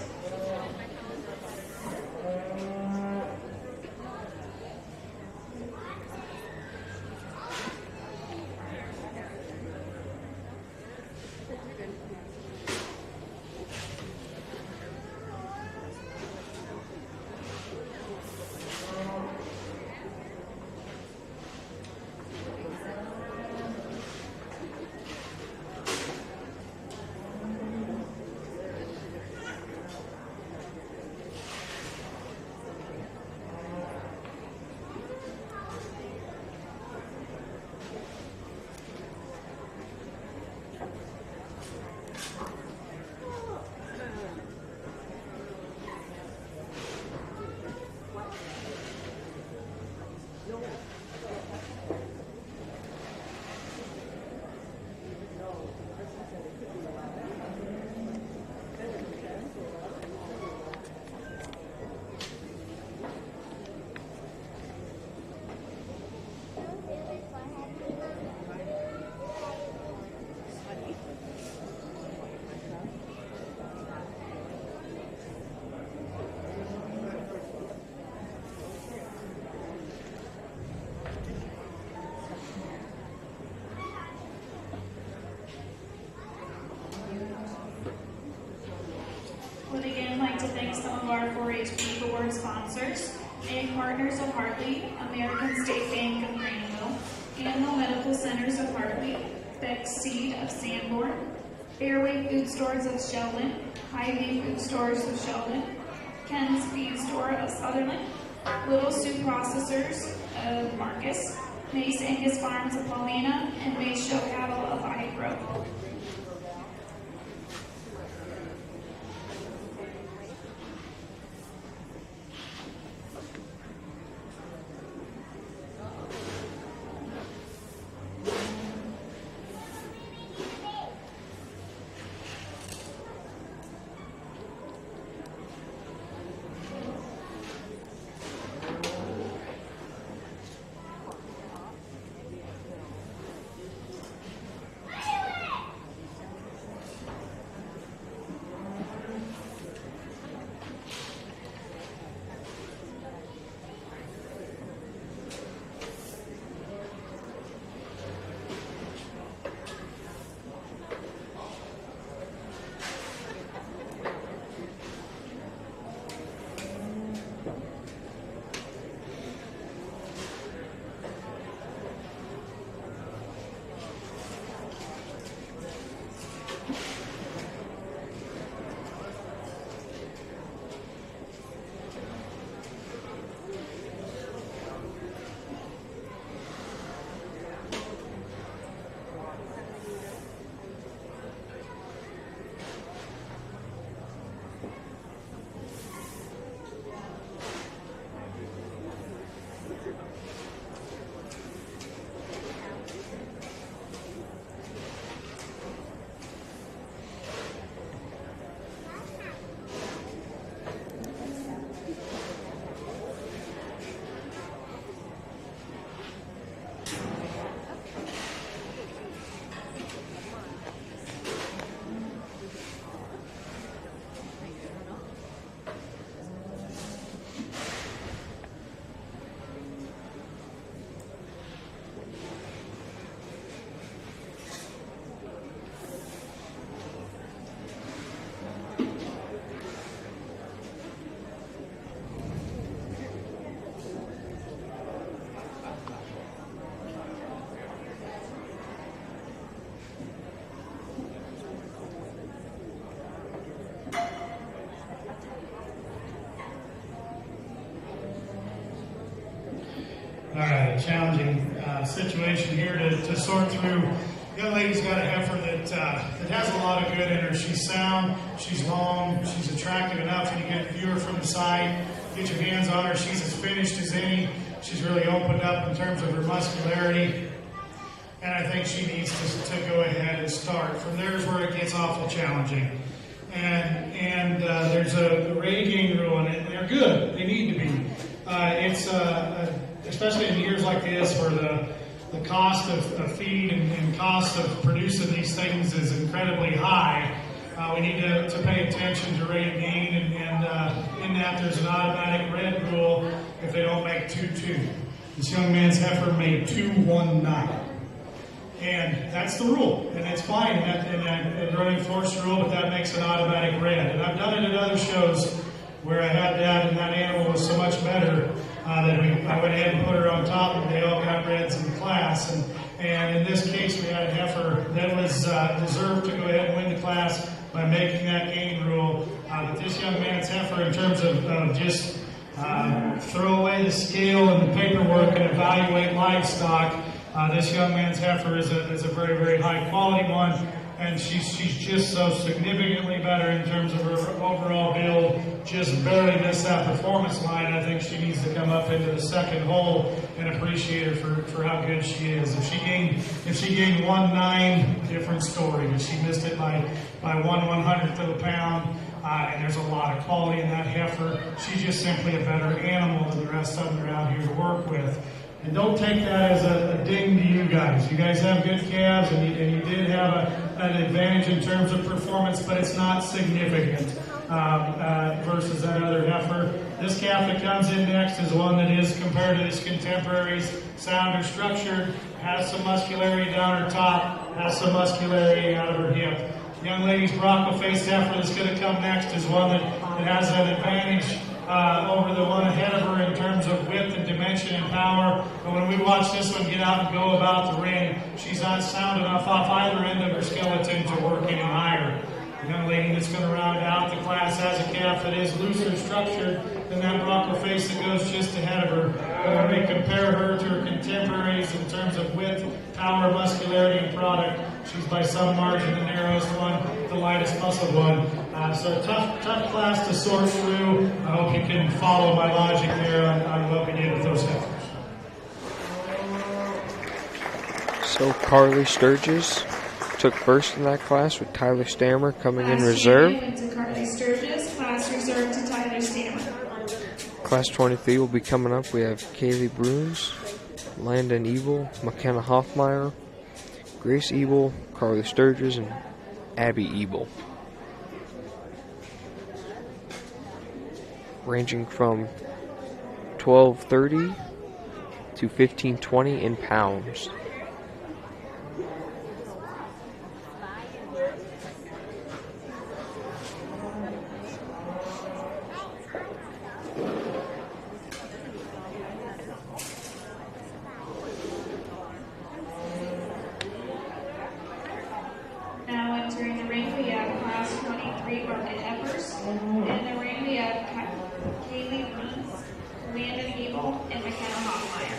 Would again like to thank some of our 4-H Beef Award sponsors, Egg Partners of Hartley, American State Bank of Greenville, Animal Medical Centers of Hartley, Beck's Seed of Sanborn, Fairway Food Stores of Sheldon, Hy-Vee Food Stores of Sheldon, Ken's Feed Store of Sutherland, Little Soup Processors of Marcus, Mace Angus Farms of Paulina, and Mace Show Cattle of Heifer. All right, challenging situation here to sort through. Young lady's got a heifer that has a lot of good in her. She's sound, she's long, she's attractive enough, and you get a viewer from the side, get your hands on her. She's as finished as any. She's really opened up in terms of her muscularity. And I think she needs to go ahead and start. From there's where it gets awful challenging. And there's a ready gain rule, and they're good. They need to be. It's especially in years like this where the cost of feed and cost of producing these things is incredibly high. We need to pay attention to rate of gain, and in that there's an automatic red rule if they don't make 2-2. This young man's heifer made 2-1-9. And that's the rule, and it's fine in that running force rule, but that makes an automatic red. And I've done it at other shows where I had that, and that animal was so much better that I went ahead and put her on top, and they all got reds in the class. And in this case, we had a heifer that was deserved to go ahead and win the class by making that gain rule. But this young man's heifer, in terms of just throw away the scale and the paperwork and evaluate livestock, this young man's heifer is a very, very high quality one, and she's just so significantly better in terms of her overall build. Just barely missed that performance line. I think she needs to come up into the second hole and appreciate her for how good she is. If she gained 1-9, different story. But she missed it by 1/100th of a pound. And there's a lot of quality in that heifer. She's just simply a better animal than the rest of them are out here to work with. And don't take that as a ding to you guys. You guys have good calves, and you did have an advantage in terms of performance, but it's not significant versus that other heifer. This calf that comes in next is one that is, compared to his contemporaries, sounder structured, has some muscularity down her top, has some muscularity out of her hip. Young lady's Bronco-faced heifer that's going to come next is one that has an advantage over the one ahead of her in terms of width and dimension and power. But when we watch this one get out and go about the ring, she's not sound enough off either end of her skeleton to work any higher. The young lady that's going to round out the class has a calf that is looser structured than that Bronco face that goes just ahead of her. But when we compare her to her contemporaries in terms of width, power, muscularity, and product, she's by some margin the narrowest one, the lightest muscled one. So tough class to sort through. I hope you can follow my logic there on what we did with those heifers. So Carly Sturgis took first in that class with Tyler Stammer coming in reserve. Went to Carly Sturgis, class reserve to Tyler Stammer. Class 23 will be coming up. We have Kaylee Bruns, Landon Ebel, McKenna Hoffmeyer, Grace Ebel, Carly Sturgis, and Abby Ebel. Ranging from 1230 to 1520 in pounds. Now entering the ring, we have class 23 market heifers. In the ring, we have Kaylee Bruns, Landon Ebel, and McKenna Hoffmeyer.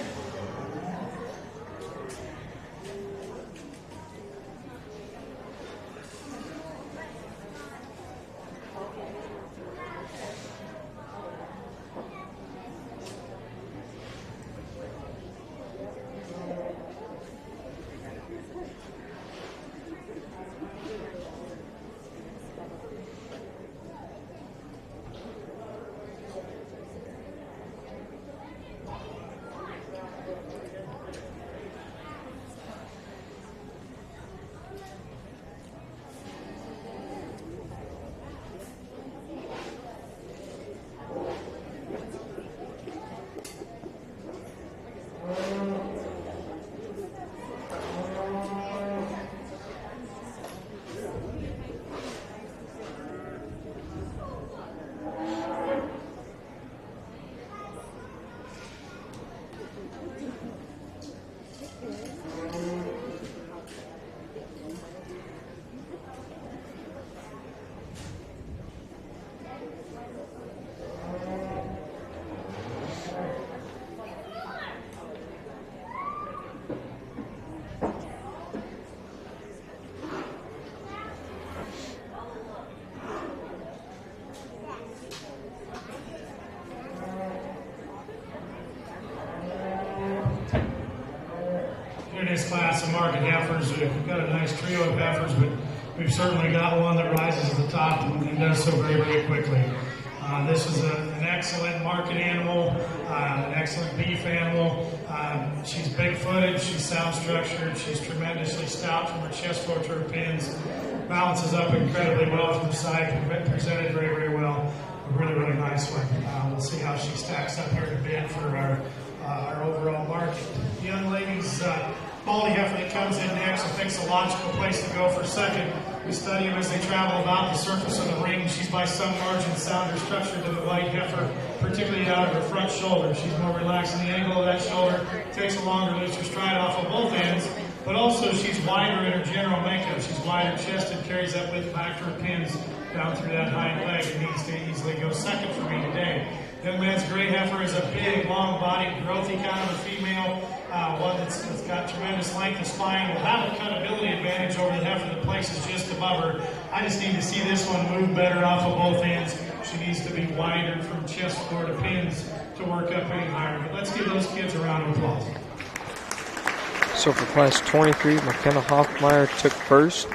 this class of market heifers. We've got a nice trio of heifers, but we've certainly got one that rises to the top and does so very, very quickly. This is an excellent market animal, an excellent beef animal. She's big-footed, she's sound-structured, she's tremendously stout from her chest floor to her pins, balances up incredibly well from the side, presented very, very well. A really, really nice one. We'll see how she stacks up here in a bit for our overall market. The young lady's quality heifer that comes in next, I think, is a logical place to go for second. We study them as they travel about the surface of the ring. She's by some margin sounder structured than the white heifer, particularly out of her front shoulder. She's more relaxed in the angle of that shoulder, takes a longer, looser stride off of both ends, but also she's wider in her general makeup. She's wider chested, carries that width back to her pins down through that hind leg, and needs to easily go second for me today. Young man's gray heifer is a big, long-bodied, growthy kind of a female, one that's got tremendous length of spine, will have a cutability advantage over the heifer that places just above her. I just need to see this one move better off of both ends. She needs to be wider from chest floor to pins to work up any higher. But let's give those kids a round of applause. So for class 23, McKenna Hoffmeyer took first,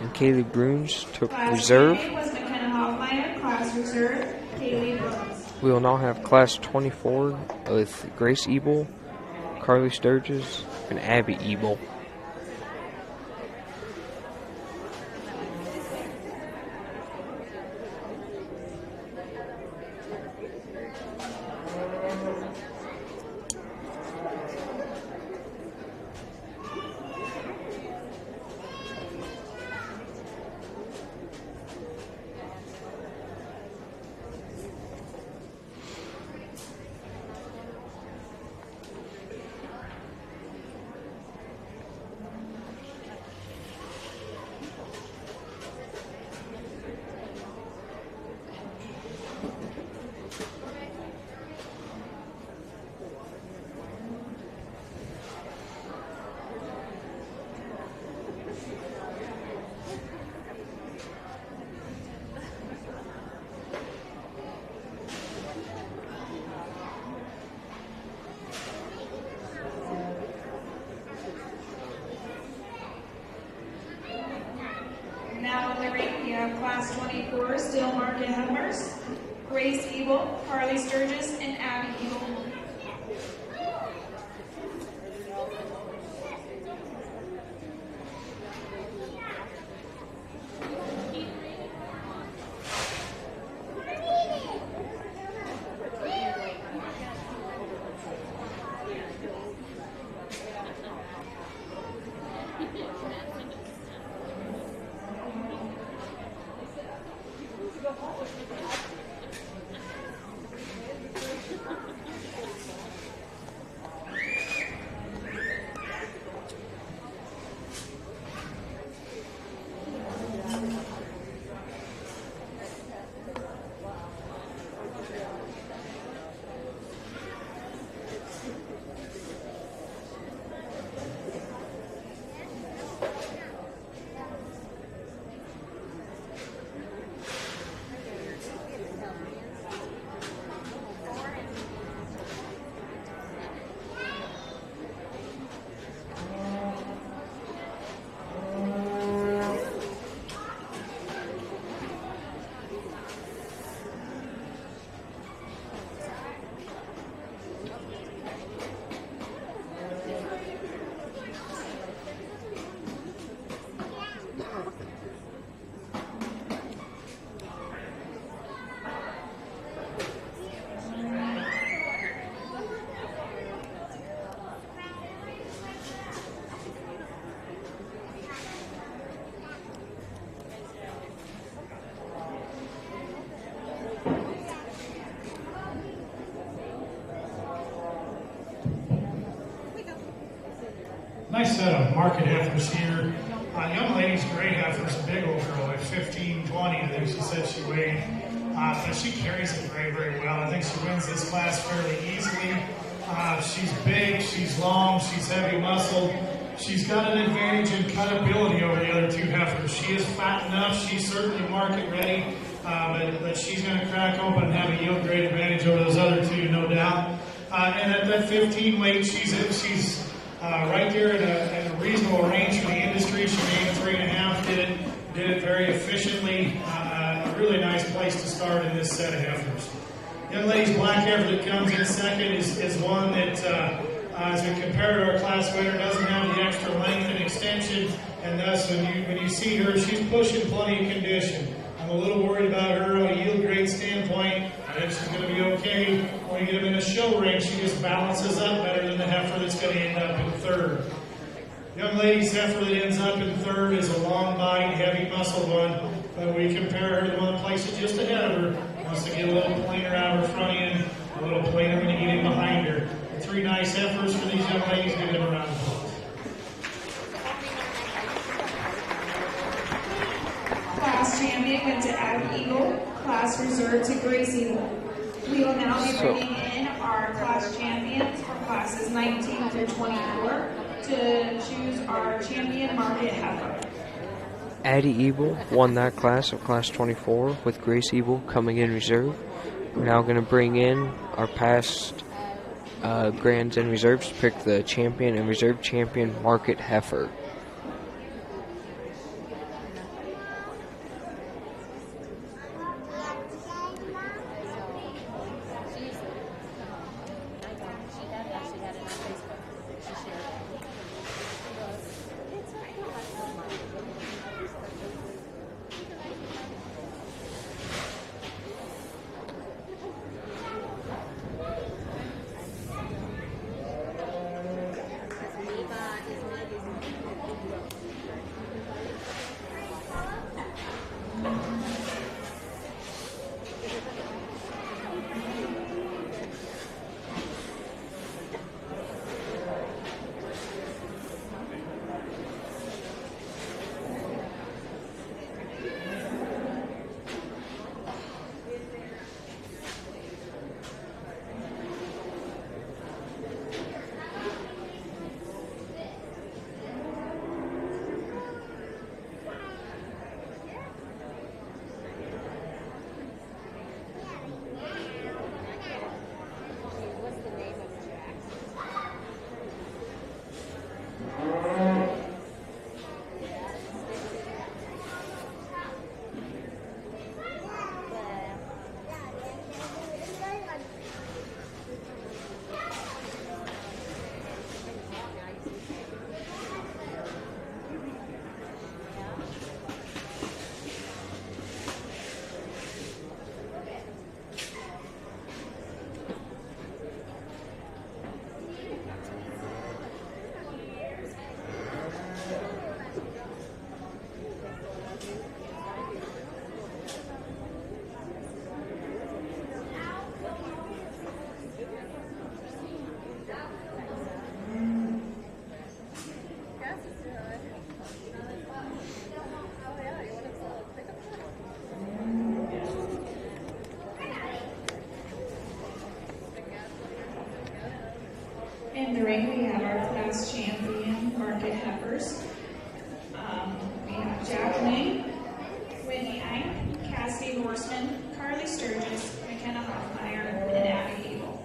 and Kaylee Bruns took reserve. Class 28 was McKenna Hoffmeyer, class reserve, Kaylee Bruns. We will now have class 24 with Grace Ebel, Carly Sturgis, and Abby Ebel. Now in the ring, we have class 24 still market heifers, Grace Ebel, Carly Sturgis, and Abby Ebel. Nice set of market heifers here. Young lady's gray heifer's a big old girl at 15, 20, I think she said she weighed. But she carries it very, very well. I think she wins this class fairly easily. She's big, she's long, she's heavy muscled. She's got an advantage in cutability over the other two heifers. She is fat enough, she's certainly market ready, but she's going to crack open and have a yield grade advantage over those other two, no doubt. And at that 15 weight, she's right there in a reasonable range for the industry. She made 3.5, did it very efficiently. A really nice place to start in this set of heifers. Young lady's black heifer that comes in second is one that, as we compare to our class winner, doesn't have the extra length and extension, and thus when you see her, she's pushing plenty of condition. I'm a little worried about her on a yield grade standpoint. I think she's going to be okay. When you get them in a show ring, she just balances up better than the heifer that's going to end up in third. Young lady's heifer that ends up in third is a long body, heavy muscle one, but we compare her to one that places just ahead of her. Wants to get a little plainer out of her front end, a little plainer when you get in behind her. 3 nice heifers for these young ladies. Give them a round of applause. Class champion went to Abby Eagle. Class reserved to Grace Eagle. We will now be bringing in our class champions for classes 19 through 24 to choose our champion market heifer. Addie Ebel won that class of class 24 with Grace Ebel coming in reserve. We're now going to bring in our past grands and reserves to pick the champion and reserve champion market heifer. In the ring, we have our class champion market heifers. We have Jack Wing, Whitney Ike, Cassidy Horseman, Carly Sturgis, McKenna Hoffmeyer, and Abby Eagle.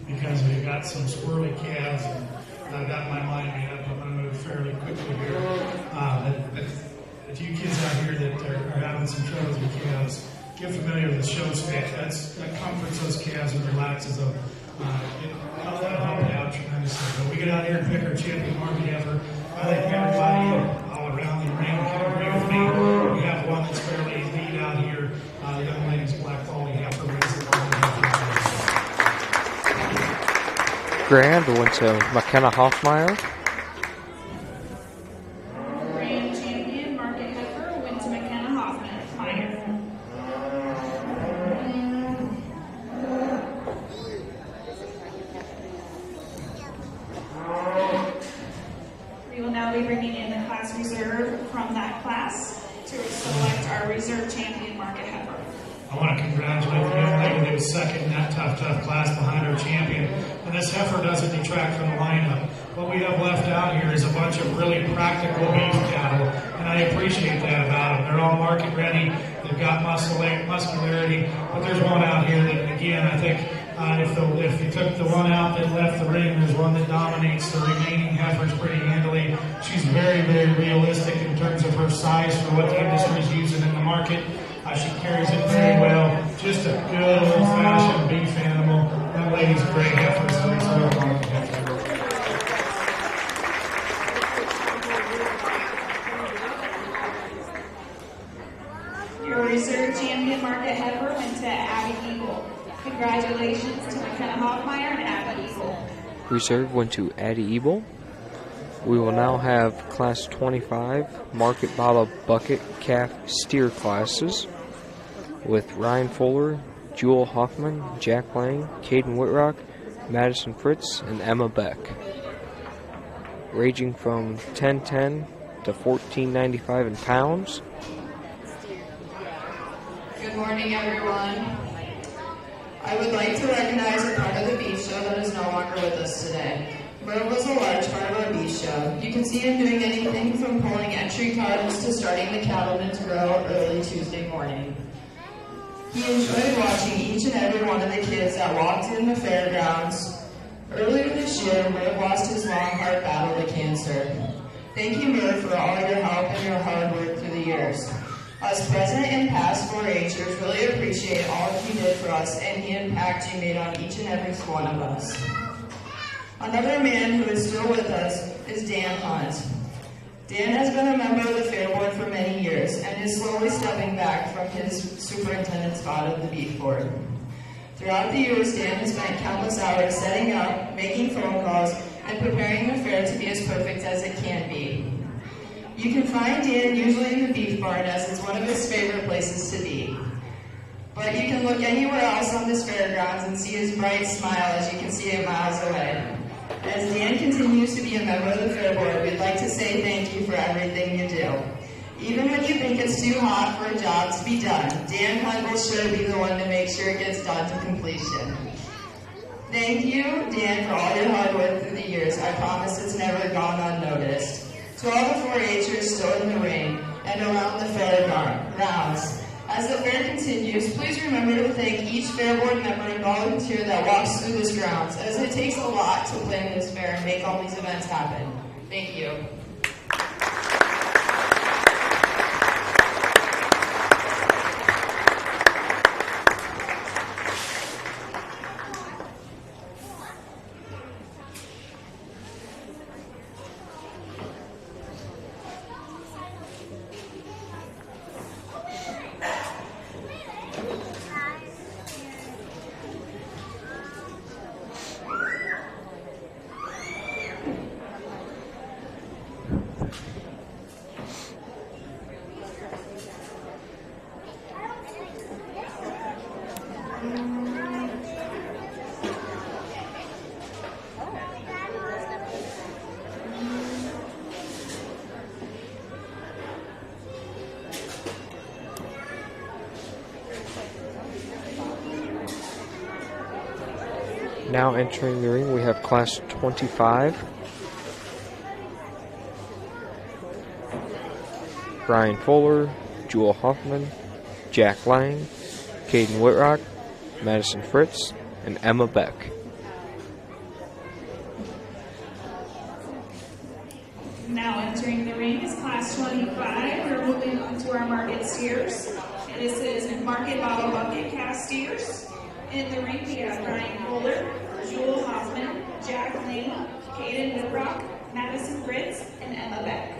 Because we've got some squirrely calves, and I've got my mind made up. I'm going to move fairly quickly here. A few kids out here that are having some trouble with their calves, get familiar with the show stick. That comforts those calves and relaxes them. That'll help you out tremendously. But we get out here and pick our champion market heifer. I think everybody all around the ring can agree with me. We have one that's fairly lead out here. The young lady's black quality heifer raising. Grand went to McKenna Hoffmeyer. Grand champion Market Heifer went to McKenna Hoffmeyer. We will now be bringing in the class reserve from that class to select our reserve champion Market Heifer. I want to congratulate the young lady that was second in that tough class behind our champion. And this heifer doesn't detract from the lineup. What we have left out here is a bunch of really practical beef cattle, and I appreciate that about them. They're all market ready. They've got muscularity, but there's one out here that, again, I think if you took the one out that left the ring, there's one that dominates the remaining heifers pretty handily. She's very, very realistic in terms of her size for what the industry is using in the market. She carries it very well. Just a good old-fashioned beef animal. That lady's a great heifer, so it's a real market heifer. Your reserve champion Market Heifer went to Abby Eagle. Congratulations to McKenna Hoffmeyer and Abby Eagle. Reserve went to Addie Ebel. We will now have Class 25 Market Bottle Bucket Calf Steer classes with Ryan Fuller, Jewel Hoffman, Jack Lang, Caden Whitrock, Madison Fritz, and Emma Beck. Ranging from $10.10 to $14.95 in pounds. Good morning, everyone. I would like to recognize a part of the beef show that is no longer with us today. Merv was a large part of our beef show. You can see him doing anything from pulling entry cards to starting the cattlemen's grow early Tuesday morning. He enjoyed watching each and every one of the kids that walked in the fairgrounds. Earlier this year, Merv lost his long, hard battle to cancer. Thank you, Merv, for all your help and your hard work through the years. Us present and past 4-H'ers really appreciate all that you did for us and the impact you made on each and every one of us. Another man who is still with us is Dan Hunt. Dan has been a member of the Fair Board for many years and is slowly stepping back from his superintendent spot of the Beef Board. Throughout the years, Dan has spent countless hours setting up, making phone calls, and preparing the fair to be as perfect as it can be. You can find Dan usually in the beef barn, as it's one of his favorite places to be. But you can look anywhere else on this fairgrounds and see his bright smile as you can see it miles away. As Dan continues to be a member of the Fair Board, we'd like to say thank you for everything you do. Even when you think it's too hot for a job to be done, Dan Hunt will sure be the one to make sure it gets done to completion. Thank you, Dan, for all your hard work through the years. I promise it's never gone unnoticed. To all the 4-H'ers still in the ring and around the fairgrounds, as the fair continues, please remember to thank each Fair Board member and volunteer that walks through this grounds, as it takes a lot to plan this fair and make all these events happen. Thank you. Now entering the ring, we have Class 25. Brian Fuller, Jewel Hoffman, Jack Lang, Caden Whitrock, Madison Fritz, and Emma Beck. Now entering the ring is Class 25. We're moving on to our market steers. And this is Market Bottle Bucket Calf Steers. In the ring, we have Brian Fuller, Jewel Hoffman, Jack Lane, Caden Whitrock, Madison Fritz, and Emma Beck.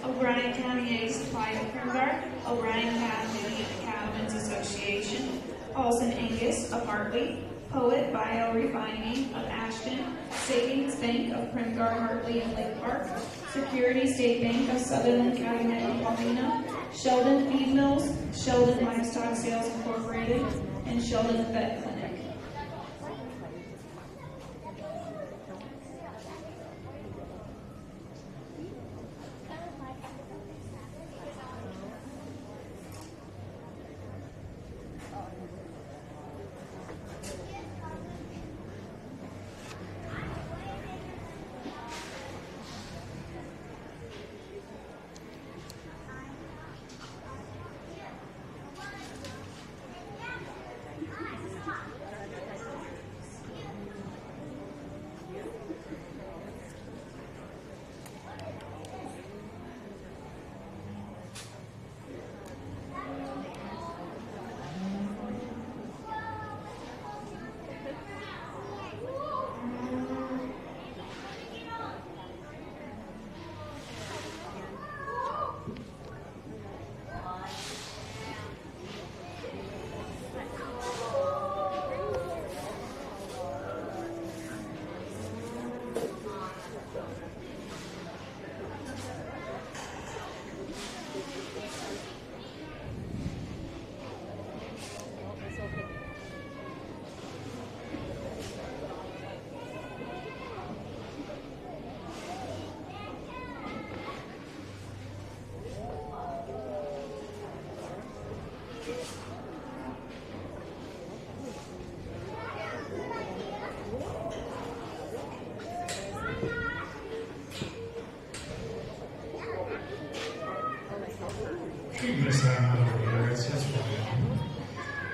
O'Brien County Egg Supply of Primgar, O'Brien County Cattlemen's Association, Olson Angus of Hartley, Poet Biorefining of Ashton, Savings Bank of Primgar, Hartley, and Lake Park, Security State Bank of Sutherland, Calumet, and Paulina, Sheldon Feed Mills, Sheldon Livestock Sales Incorporated, and Sheldon Vet Clinic.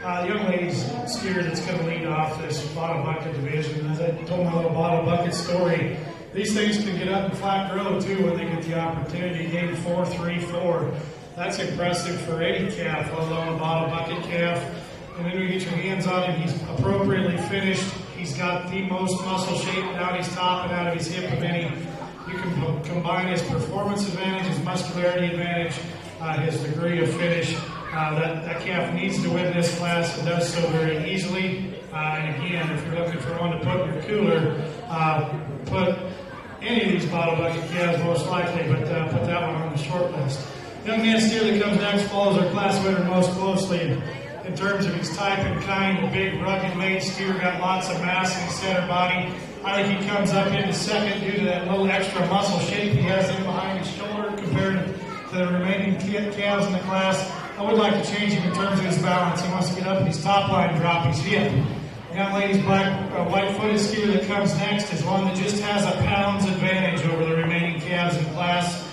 The young lady's steer that's going to lead off this bottle bucket division. As I told my little bottle bucket story, these things can get up in flat grow too when they get the opportunity. Game 4-3-4. That's impressive for any calf, let alone a bottle bucket calf. And then we get your hands on him, he's appropriately finished. He's got the most muscle shape out his top and out of his hip of any. You can combine his performance advantage, his muscularity advantage, his degree of finish. That calf needs to win this class and does so very easily. And again, if you're looking for one to put in your cooler, put any of these bottle bucket calves most likely, but put that one on the short list. Young man steer that comes next follows our class winner most closely in terms of his type and kind. The big, rugged made steer got lots of mass in his center body. I think he comes up into second due to that little extra muscle shape he has in behind his shoulder compared to the remaining calves in the class. I would like to change him in terms of his balance. He wants to get up in his top line, drop his hip. The young lady's white-footed steer that comes next is one that just has a pound's advantage over the remaining calves in class.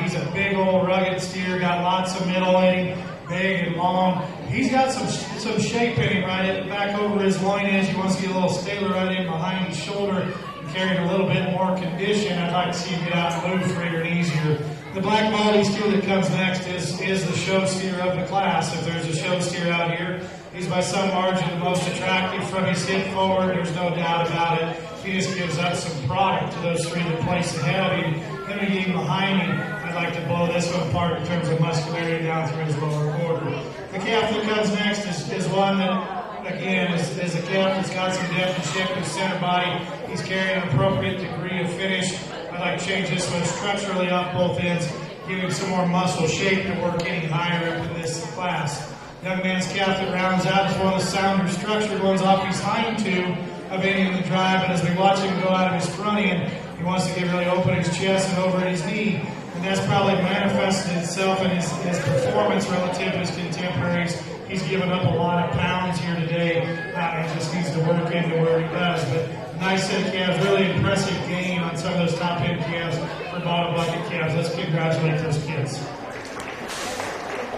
He's a big old rugged steer, got lots of middle in him, big and long. He's got some shape in him right back over his loin edge. He wants to get a little staler right in behind his shoulder and carrying a little bit more condition. I'd like to see him get out and move freer and easier. The black body steer that comes next is the show steer of the class. If there's a show steer out here, he's by some margin the most attractive from his hip forward. There's no doubt about it. He just gives up some product to those three that place ahead of him. Then we get him behind him. I'd like to blow this one apart in terms of muscularity down through his lower quarter. The calf that comes next is one that, again, is a calf that's got some depth and shape in his center body. He's carrying an appropriate degree of finish. I'd like to change this one structurally off both ends, give him some more muscle shape to work any higher up in this class. Young man's calf that rounds out is one of the sounder structured ones off his hind tube of any in the drive, but as we watch him go out of his front end, he wants to get really open his chest and over his knee, and that's probably manifested itself in his performance relative to his contemporaries. He's given up a lot of pounds here today, and just needs to work into where he does. But nice set of calves, really impressive gain on some of those top end calves for bottom bucket calves. Let's congratulate those kids.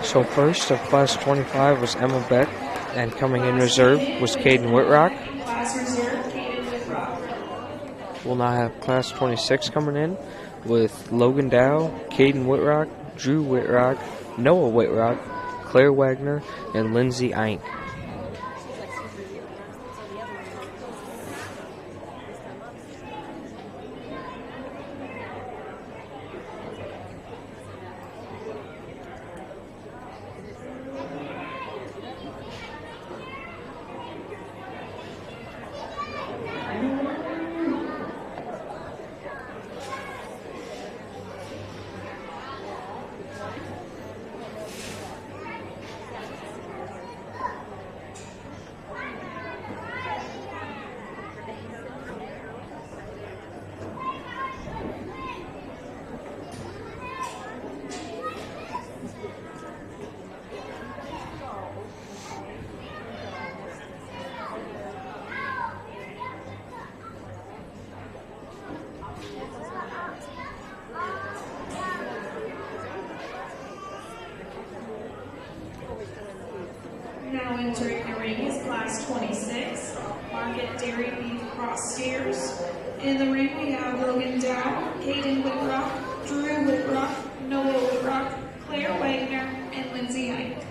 So first of class 25 was Emma Beck, and coming in reserve was Caden Whitrock. Class reserve, Caden Whitrock. We'll now have class 26 coming in with Logan Dow, Caden Whitrock, Drew Whitrock, Noah Whitrock, Claire Wagner, and Lindsay Eink. dairy beef cross steers. In the ring, we have Logan Dow, Caden Whitrock, Drew Whitrock, Noah Whitrock, Claire Wagner, and Lindsay Ike.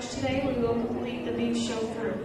Today we will complete the beef show through.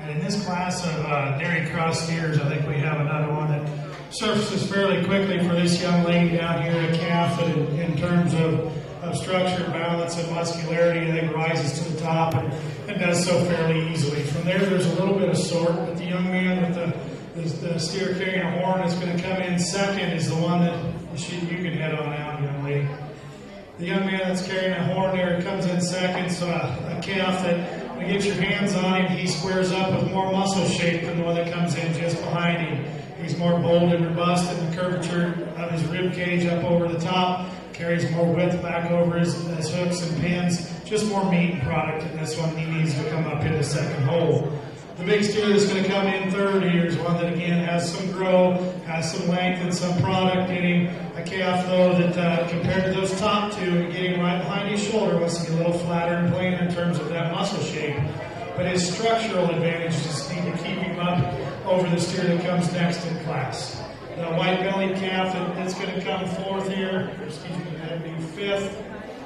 In this class of dairy cross steers, I think we have another one that surfaces fairly quickly for this young lady down here, a calf that in terms of structure, balance, and muscularity, I think rises to the top and does so fairly easily. From there's a little bit of sort, but the young man with the steer carrying a horn that's going to come in second is the one that you can head on out, young lady. The young man that's carrying a horn there comes in second, so a calf that when you get your hands on him, he squares up with more muscle shape than the one that comes in just behind him. He's more bold and robust in the curvature of his rib cage up over the top, carries more width back over his hooks and pins, just more meat product in this one. He needs to come up in the second hole. The big steer that's going to come in third here is one that again has some grow, has some length and some product in him. A calf though that compared to those top two, getting right behind his shoulder wants to get a little flatter and plainer in terms of that muscle shape. But his structural advantages just need to keep him up over the steer that comes next in class. The white-bellied calf that's going to come fourth here, excuse me, that'd be fifth.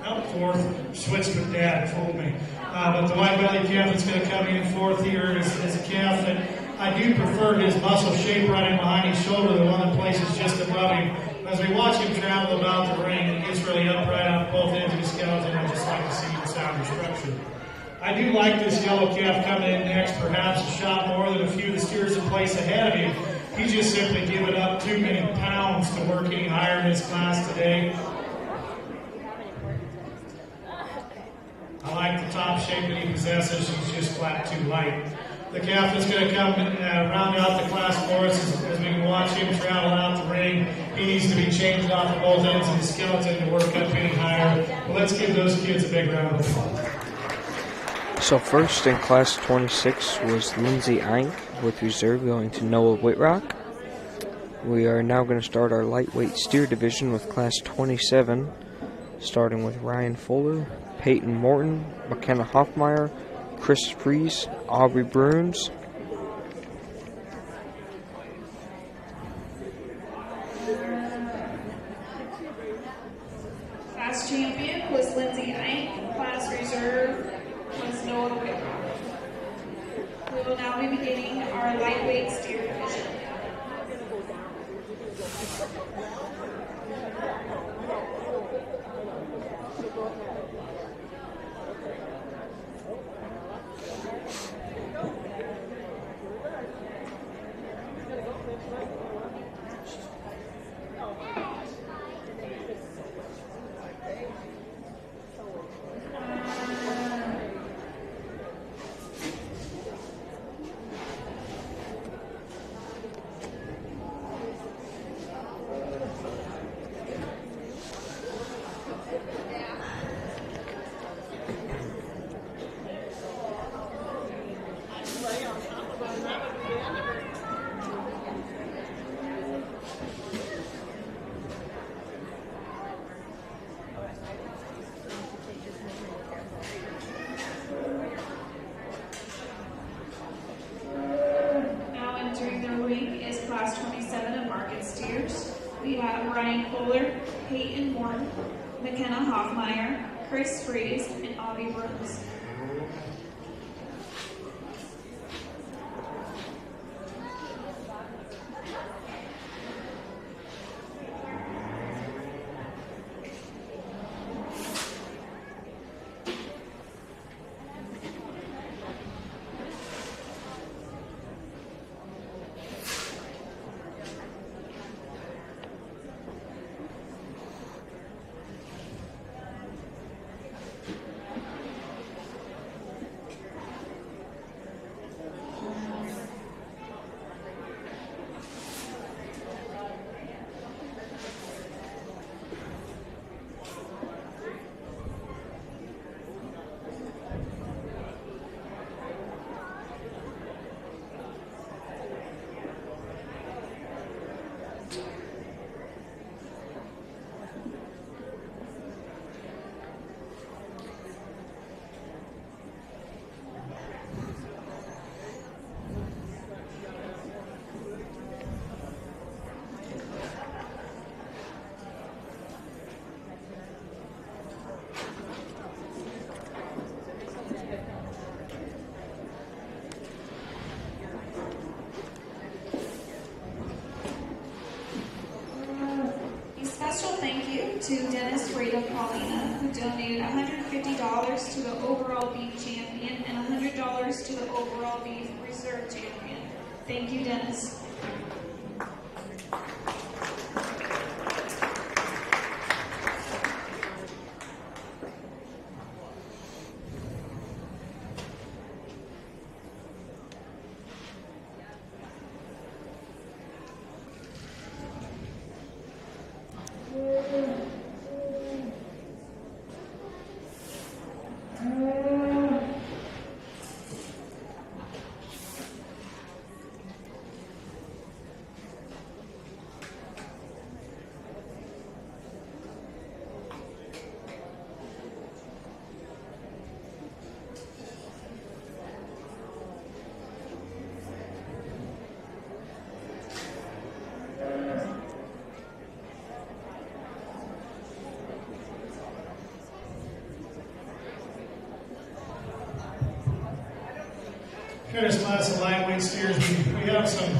Not fourth, switched with Dad, fooled me. But the white-bellied calf that's going to come in fourth here is a calf that I do prefer his muscle shape running behind his shoulder, the one that places just above him. As we watch him travel about the ring, it gets really upright on both ends of his skeleton. I just like to see the sounder structure. I do like this yellow calf coming in next, perhaps a shot more than a few of the steers in place ahead of him. He's just simply given up too many pounds to work any higher in his class today. I like the top shape that he possesses. He's just flat too light. the calf that's going to come round out the class for us as we can watch him travel out the ring. He needs to be changed off of both ends of the skeleton to work up any higher. But let's give those kids a big round of applause. So first in Class 26 was Lindsay Eink with reserve going to Noah Whitrock. We are now going to start our lightweight steer division with Class 27, starting with Ryan Fuller, Peyton Morton, McKenna Hoffmeyer, Chris Fries, Aubrey Bruns. Class champion was Lindsay Eink. Class reserve was Noah Whitrock. We will now be beginning our lightweight steer division. Class 27 of market steers. We have Ryan Fuller, Peyton Morton, McKenna Hoffmeyer, Chris Fries, and Aubrey Bruns. To Dennis Rado Paulina, who donated $150 to the overall beef champion and $100 to the overall beef reserve champion. Thank you, Dennis. Curtis class of lightweight steers, we have some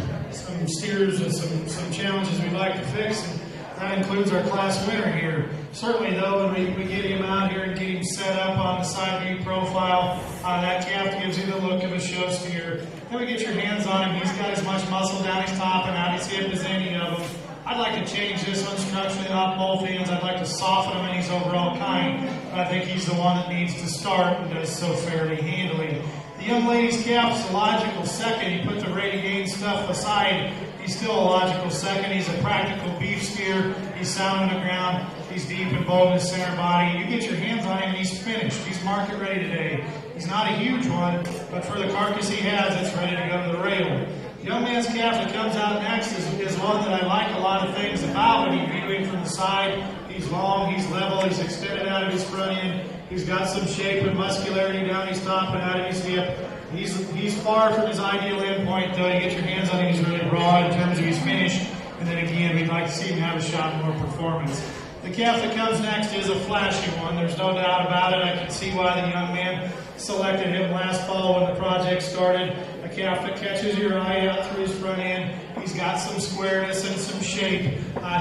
steers with some challenges we'd like to fix, and that includes our class winner here. Certainly though, when we get him out here and get him set up on the side view profile, that calf gives you the look of a show steer. Then we get your hands on him, he's got as much muscle down his top and out his hip as any of them. I'd like to change this one structurally off both ends. I'd like to soften him in his overall kind. I think he's the one that needs to start and does so fairly handily. The young lady's calf is a logical second. You put the ready gain stuff aside, he's still a logical second. He's a practical beef steer. He's sound on the ground. He's deep and bold in his center body. You get your hands on him and he's finished. He's market ready today. He's not a huge one, but for the carcass he has, it's ready to go to the rail. The young man's calf that comes out next is one that I like a lot of things about when you view him from the side. He's long, he's level, he's extended out of his front end. He's got some shape and muscularity down his top and out of his hip. He's far from his ideal endpoint, though. You get your hands on him, he's really raw in terms of his finish. And then again, we'd like to see him have a shot more performance. The calf that comes next is a flashy one. There's no doubt about it. I can see why the young man selected him last fall when the project started. A calf that catches your eye out through his front end. He's got some squareness and some shape.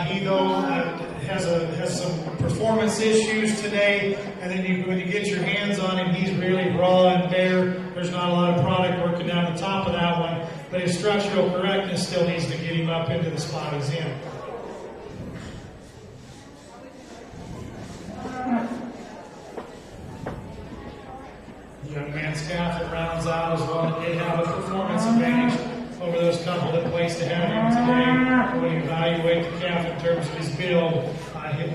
He, though, has some performance issues today. And then when you get your hands on him, he's really raw and bare. There's not a lot of product working down the top of that one. But his structural correctness still needs to get him up into the spot he's in. Young man's calf that rounds out is one that did have a performance advantage over those couple that placed ahead of him today. When you evaluate the calf in terms of his build,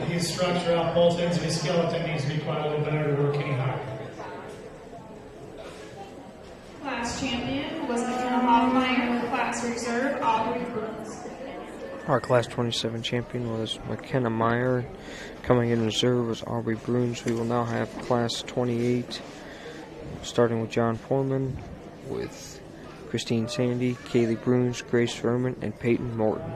his structure out both ends of his skeleton needs to be quite a little better to work any higher. Class champion was McKenna Hoffmeyer. Class reserve, Aubrey Bruns. Our Class 27 champion was McKenna Meyer. Coming in reserve was Aubrey Bruns. We will now have Class 28, starting with John Foreman, with Christine Sandy, Kaylee Bruns, Grace Furman, and Peyton Morton.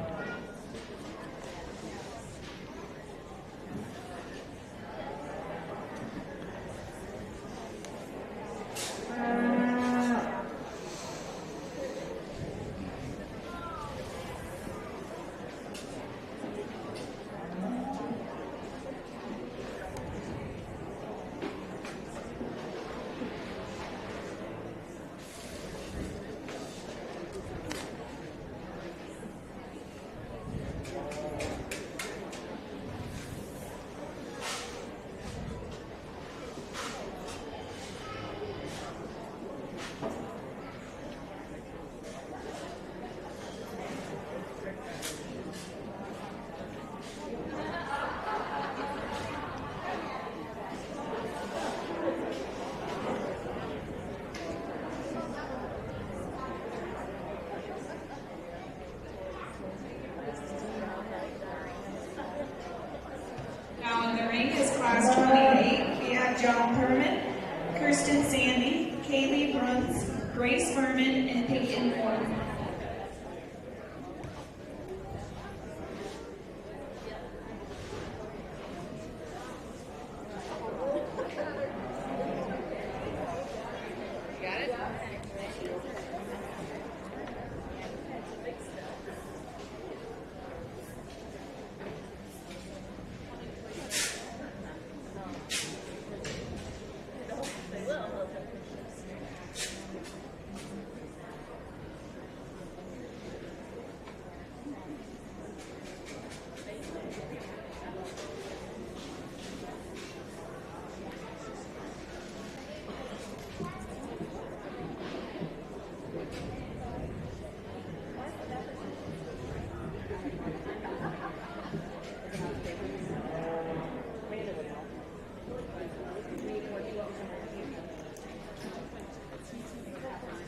Now in the ring is Class 28. We have John Herman, Kirsten Sandy, Kaylee Bruns, Grace Furman, and Peyton Morton.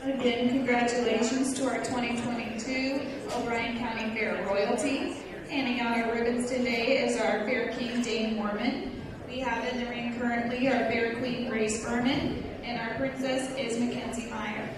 Again, congratulations to our 2022 O'Brien County Fair royalty. Handing out our ribbons today is our Fair King, Dane Mormon. We have in the ring currently our Fair Queen, Grace Furman, and our princess is Mackenzie Meyer.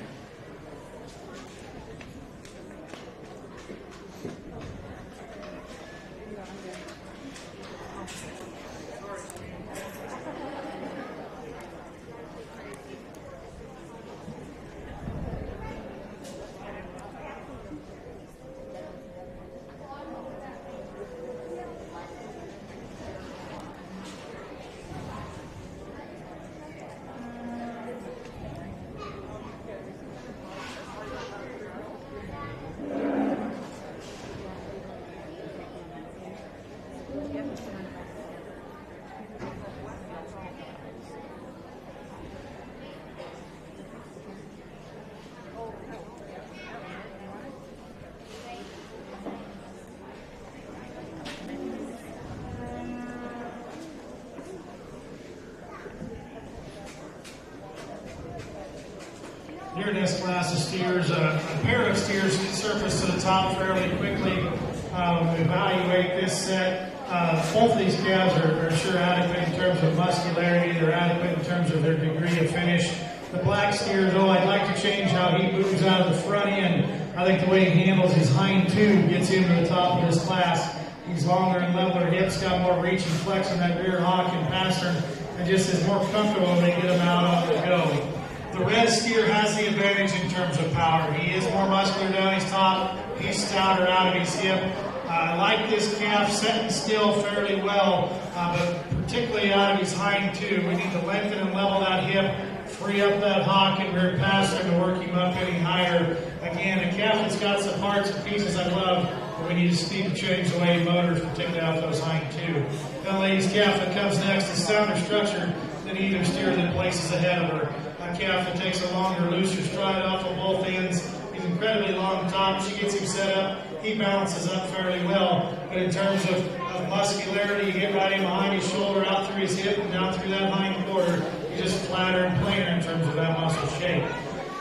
Here in this class of steers, a pair of steers surface to the top fairly quickly. Evaluate this set. Both of these calves are sure adequate in terms of muscularity. They're adequate in terms of their degree of finish. The black steers, I'd like to change how he moves out of the front end. I think the way he handles his hind tube gets him to the top of this class. He's longer and leveler hips, got more reach and flex in that rear hock and pastern, and just is more comfortable when they get him out on the go. The red steer has the advantage in terms of power. He is more muscular down his top. He's stouter out of his hip. I like this calf setting still fairly well, but particularly out of his hind tube. We need to lengthen and level that hip, free up that hock and rear pastern to work him up any higher. Again, a calf that's got some parts and pieces I love, but we need to speed and change the way motors, particularly out those hind tube. That lady's calf that comes next is sounder structure than either steer that places ahead of her. A calf that takes a longer, looser stride off of both ends. He's incredibly long top. She gets him set up. He balances up fairly well. But in terms of muscularity, you get right in behind his shoulder, out through his hip, and down through that hind quarter. He's just flatter and plainer in terms of that muscle shape.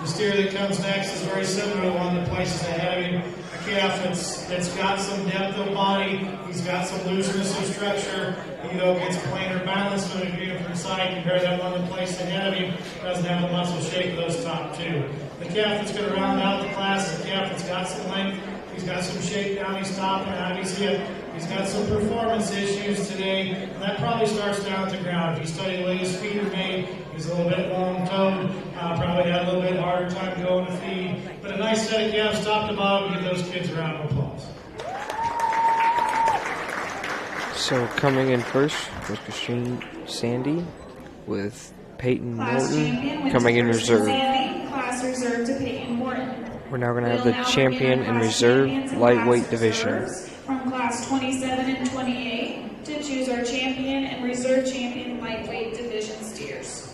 The steer that comes next is very similar to the one that places ahead of him. A calf that's got some depth of body. He's got some looseness of structure. He, gets plainer balance when we view him from the side compared to that one that placed ahead of him. Doesn't have the muscle shape of those top two. The calf that's going to round out the class is a calf that's got some length. He's got some shape down his top and out of his hip. He's got some performance issues today, and that probably starts down at the ground. If you study the way his feet are made, he's a little bit long-toed, probably had a little bit harder time going to feed. But a nice set of calves top to bottom. Give those kids a round of applause. So coming in first was Christine Sandy with Peyton Morton coming in reserve. Class reserve to Peyton Morton. We're now going to have the champion in reserve lightweight division. From class 27 and 28 to choose our champion and reserve champion lightweight division steers.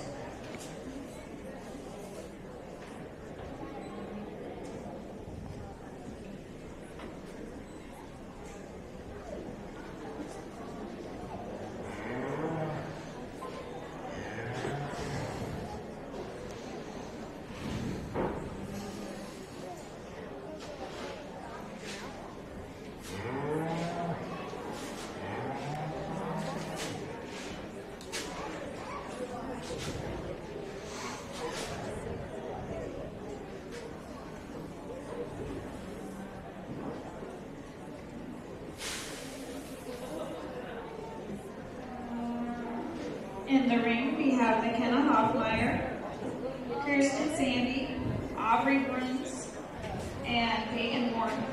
In the ring, we have McKenna Hoffmeyer, Kirsten Sandy, Aubrey Bruns, and Peyton Morton.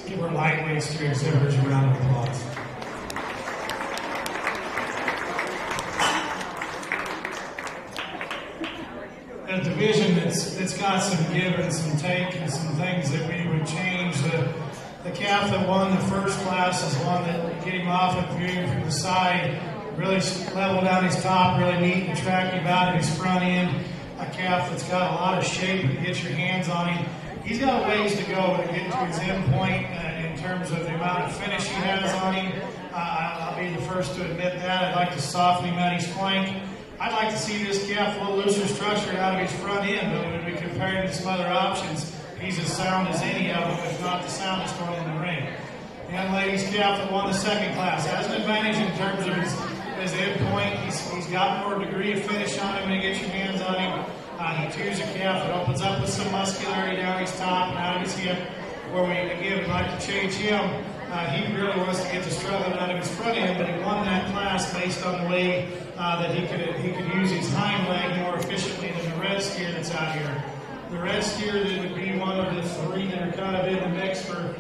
Give our lightweight steer exhibitors a round of applause. A division that's got some give and some take and some things that we would change. The calf that won the first class is one that getting off and viewing from the side, really level down his top, really neat and attractive out of his front end. a calf that's got a lot of shape and get your hands on him. He's got a ways to go to get to his end point in terms of the amount of finish he has on him. I'll be the first to admit that. I'd like to soften him at his flank. I'd like to see this calf a little looser structured out of his front end, but when we compare him to some other options, he's as sound as any of them, if not the soundest one in the ring. The young lady's calf that won the second class has an advantage in terms of his end point. He's got more degree of finish on him when you get your hands on him. He chews a calf that opens up with some muscularity down his top and out of his hip, where we, again, would like to change him. He really wants to get the struggling out of his front end, but he won that class based on the way that he could use his hind leg more efficiently than the red steer that's out here. The red steer that would be one of the three that are kind of in the mix for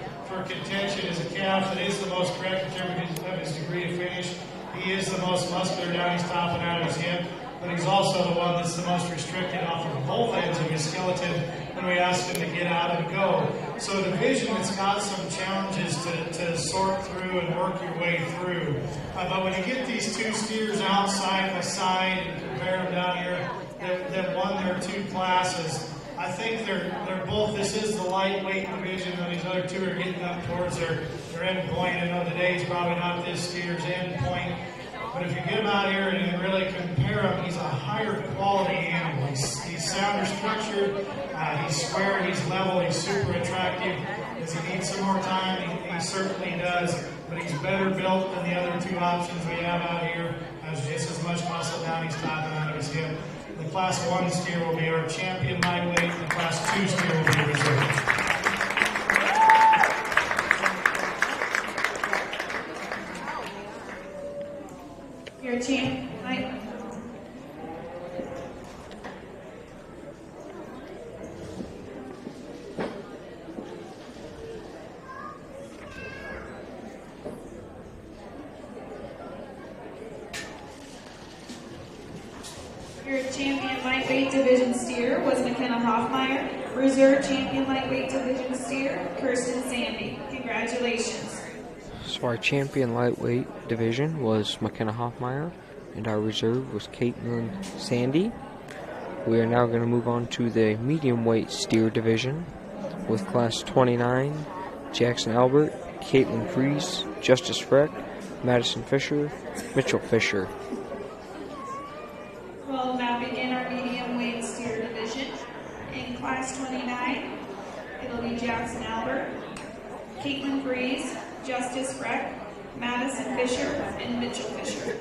contention is a calf that is the most correct in terms of his degree of finish. He is the most muscular down his top and out of his hip, but he's also the one that's the most restricted off of both ends of his skeleton when we ask him to get out and go. So a division that's got some challenges to sort through and work your way through. But when you get these two steers out side by side and compare them down here, that won their two classes, I think they're both, this is the lightweight division, and these other two are getting up towards their end point. I know today's probably not this steer's end point, but if you get him out here and really compare him, he's a higher quality animal. He's sounder structured, he's square, he's level, he's super attractive. Does he need some more time? He certainly does, but he's better built than the other two options we have out here. Has just as much muscle down his top and out of his hip. The Class 1 steer will be our champion lightweight, and the Class 2 steer will be reserved. Your champion lightweight. Your champion lightweight division steer was McKenna Hoffmeyer. Reserve champion lightweight division steer, Kirsten Sandy. Congratulations. So our champion lightweight division was McKenna Hoffmeyer, and our reserve was Caitlin Sandy. We are now going to move on to the medium weight steer division with Class 29, Jackson Albert, Caitlin Fries, Justice Freck, Madison Fisher, Mitchell Fisher. We'll now begin our medium weight steer division. In Class 29, it'll be Jackson Albert, Caitlin Fries, Justice Freck, Madison Fisher, and Mitchell Fisher.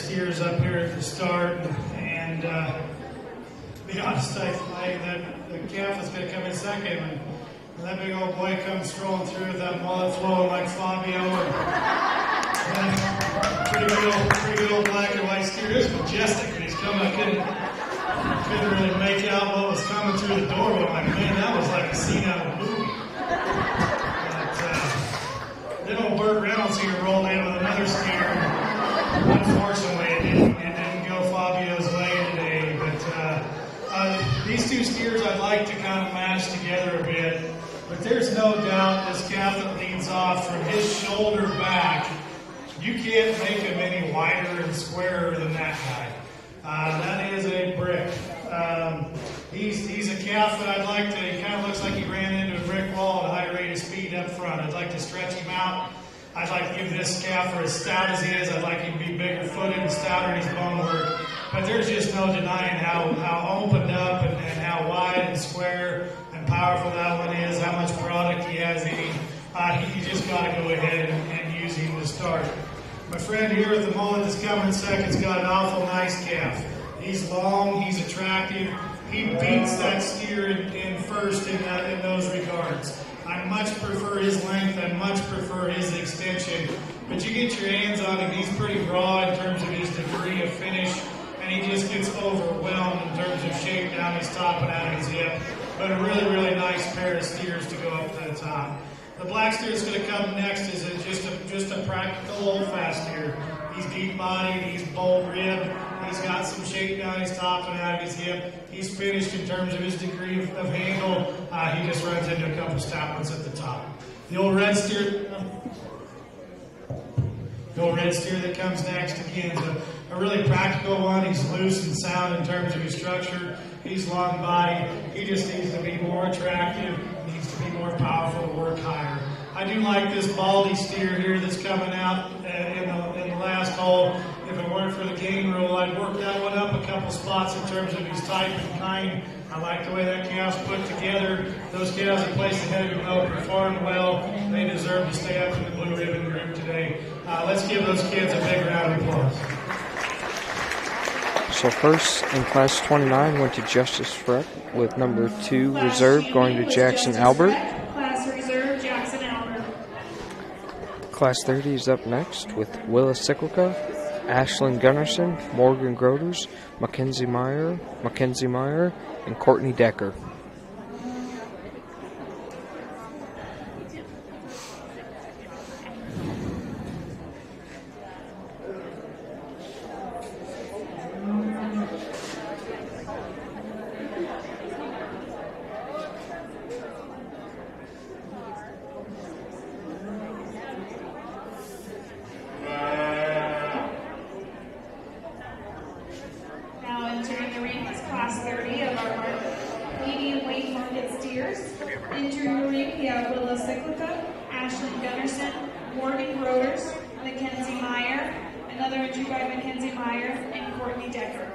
steers up here at the start, and to be honest, I that the calf is going to come in second, and that big old boy comes strolling through with that mullet flowing like Fabio, and pretty good old black and white steer. It was majestic when he's coming. I couldn't really make out what was coming through the door, but I'm like, man, that was like a scene out of a movie. Then old Burt Reynolds here rolled in with another steer. Unfortunately, it didn't go Fabio's way today. But these two steers I'd like to kind of match together a bit. But there's no doubt this calf that leads off from his shoulder back, you can't make him any wider and squarer than that guy. That is a brick. He's a calf that I'd like to, he kind of looks like he ran into a brick wall at a high rate of speed up front. I'd like to stretch him out. I'd like to give this calf, for as stout as he is, I'd like him to be bigger footed and stouter in his bone work. But there's just no denying how opened up and how wide and square and powerful that one is, how much product he has in him. You just got to go ahead and use him to start. My friend here with the mullet that's coming second's got an awful nice calf. He's long, he's attractive. He beats that steer in first in those regards. I much prefer his length, I much prefer his extension. But you get your hands on him, he's pretty raw in terms of his degree of finish, and he just gets overwhelmed in terms of shape down his top and out of his hip. But a really, really nice pair of steers to go up to the top. The black steer that's going to come next is just a practical old fast steer. He's deep-bodied, he's bold-ribbed, he's got some shape down his top and out of his hip. He's finished in terms of his degree of handle. He just runs into a couple stout ones at the top. The old red steer that comes next, again, is a really practical one. He's loose and sound in terms of his structure. He's long-bodied. He just needs to be more attractive, needs to be more powerful to work higher. I do like this baldy steer here that's coming out in the last hole. If it weren't for the game rule, I'd work that one up a couple spots in terms of his type and kind. I like the way that calf's put together. Those calves that placed ahead of him will perform well. They deserve to stay up in the blue ribbon group today. Let's give those kids a big round of applause. So first in Class 29 went to Justice Freck with number 2 reserve going to Jackson Albert. Class reserve, Jackson Albert. Class 30 is up next with Willa Cyclica, Ashlyn Gunnarsson, Morgan Groders, Mackenzie Meyer, and Courtney Decker. Now entering the ring is Class 30 of our medium weight market steers. Entering the ring, we have Willa Cyclica, Ashlyn Gunnarsson, Morgan Groders, Mackenzie Meyer, another entry by Mackenzie Meyer, and Courtney Decker.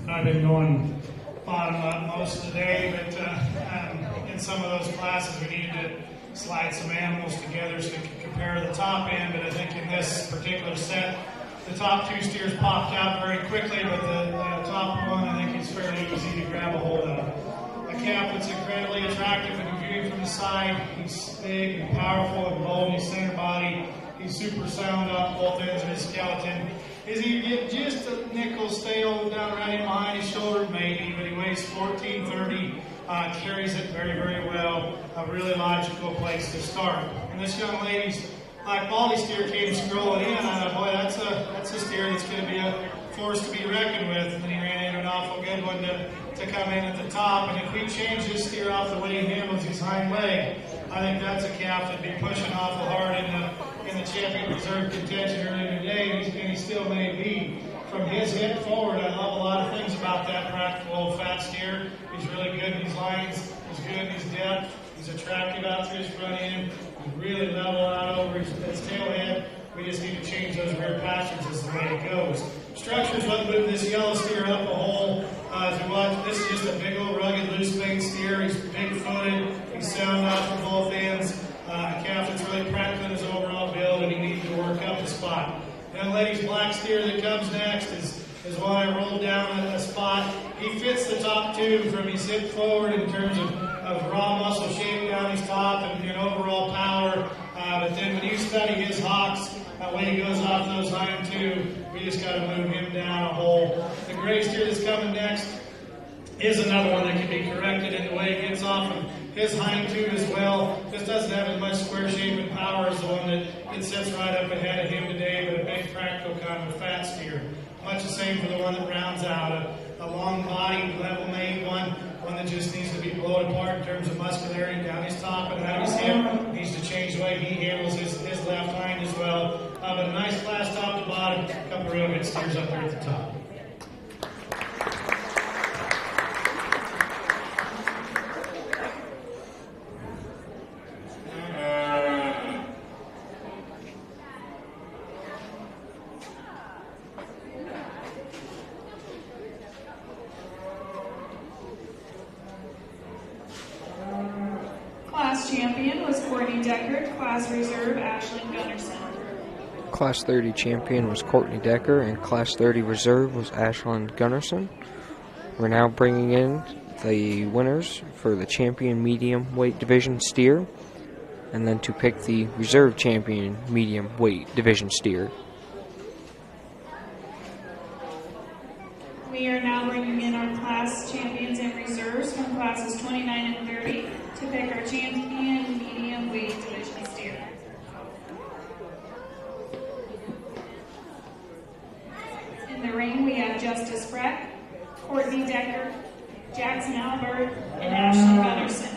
I've been going bottom up most of the day, but in some of those classes we needed to slide some animals together so we could compare the top end, but I think in this particular set, the top two steers popped out very quickly, but the top one I think is fairly easy to grab a hold of. A calf that's incredibly attractive when you view him from the side. He's big and powerful and bold, he's center body, he's super sound off both ends of his skeleton. Is he get just a nickel stale down right behind his shoulder? Maybe, but he weighs 1430, carries it very, very well. A really logical place to start. And this young lady's high quality steer came scrolling in, and I thought, boy, that's a steer that's going to be a force to be reckoned with. And then he ran into an awful good one to come in at the top. And if we change this steer off the way he handles his hind leg, I think that's a calf that'd be pushing awful hard in the champion reserve contention earlier today, and he still may be. From his hip forward, I love a lot of things about that practical old fat steer. He's really good in his lines, he's good in his depth, he's attractive out through his front end, he's really level out over his tail head. We just need to change those rear pastures as the way it goes. Structure's what moved this yellow steer up a hole. As we watch, this is just a big old rugged loose mane steer. He's big-footed, he's sound off from both ends. A calf that's really practical in his overall build, and he needs to work up a spot. Young lady's black steer that comes next is one I rolled down a spot. He fits the top two from his hip forward in terms of raw muscle shape down his top and overall power. But then when you study his hocks, when he goes off those hind two, we just got to move him down a hole. The gray steer that's coming next is another one that can be corrected in the way it gets off of his hind two as well. Just doesn't have as much square shape and power as the one that sits right up ahead of him today, but a big practical kind of a fat steer. Much the same for the one that rounds out a long body, level made one that just needs to be blown apart in terms of muscularity down his top and out of his hip. Needs to change the way he handles his left hind as well. But a nice class top to bottom, a couple of real good steers up there at the top. Class 30 champion was Courtney Decker, and Class 30 reserve was Ashlyn Gunnarsson. We're now bringing in the winners for the champion medium weight division steer, and then to pick the reserve champion medium weight division steer. We are now bringing in our class champions and reserves from classes 29 and 30 to pick our champion medium weight division steer. In the ring, we have Justice Freck, Courtney Decker, Jackson Albert, and Ashley Gunnarsson.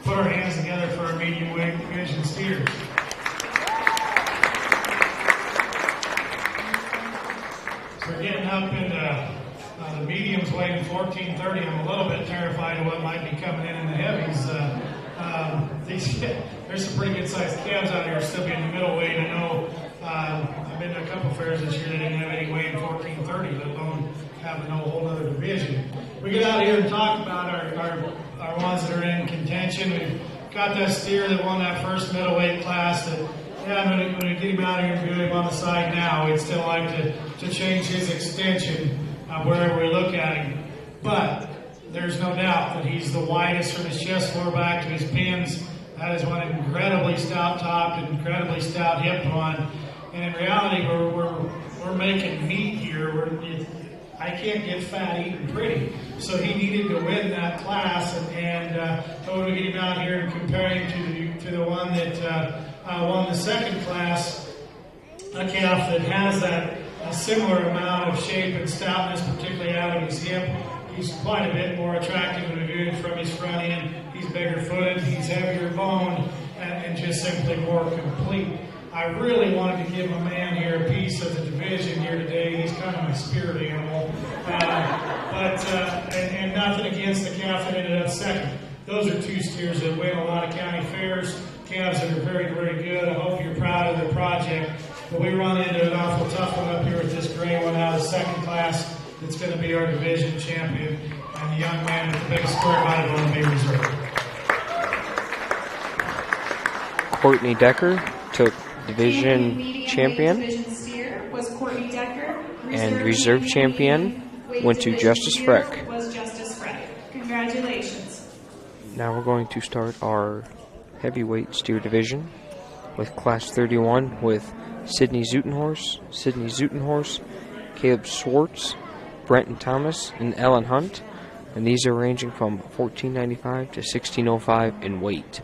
Put our hands together for our medium weight division steers. So we're getting up into the mediums weighing 1430. I'm a little bit terrified of what might be coming in the heavies. There's some pretty good sized calves out here still being the middleweight. I know I've been to a couple fairs this year that didn't have any weighing 1430, let alone having a whole other division. We get out here and talk about our ones that are in contention. We've got that steer that won that first middleweight class that, I'm going to get him out here and do him on the side now. We'd still like to change his extension wherever we look at him. But there's no doubt that he's the widest from his chest floor back to his pins. That is one incredibly stout-topped and incredibly stout hip one. And in reality, we're making meat here. I can't get fat eating pretty. So he needed to win that class, and when we get him out here and compare him to the one that won the second class, a calf that has that similar amount of shape and stoutness, particularly out of his hip. He's quite a bit more attractive when we view him from his front end. He's He's bigger footed, he's heavier boned, and just simply more complete. I really wanted to give my man here a piece of the division here today. He's kind of my spirit animal. And nothing against the calf that ended up second. Those are two steers that win a lot of county fairs, calves that are very, very good. I hope you're proud of their project. But we run into an awful tough one up here with this gray one out of the second class that's going to be our division champion. And the young man with the big square body going to be reserved. Courtney Decker took division champion, Division steer was Courtney Decker. and reserve champion went to Justice Freck. Was Justice Freck. Congratulations. Now we're going to start our heavyweight steer division with Class 31 with Sydney Zutenhorse, Caleb Swartz, Brenton Thomas, and Ellen Hunt. And these are ranging from $14.95 to $16.05 in weight.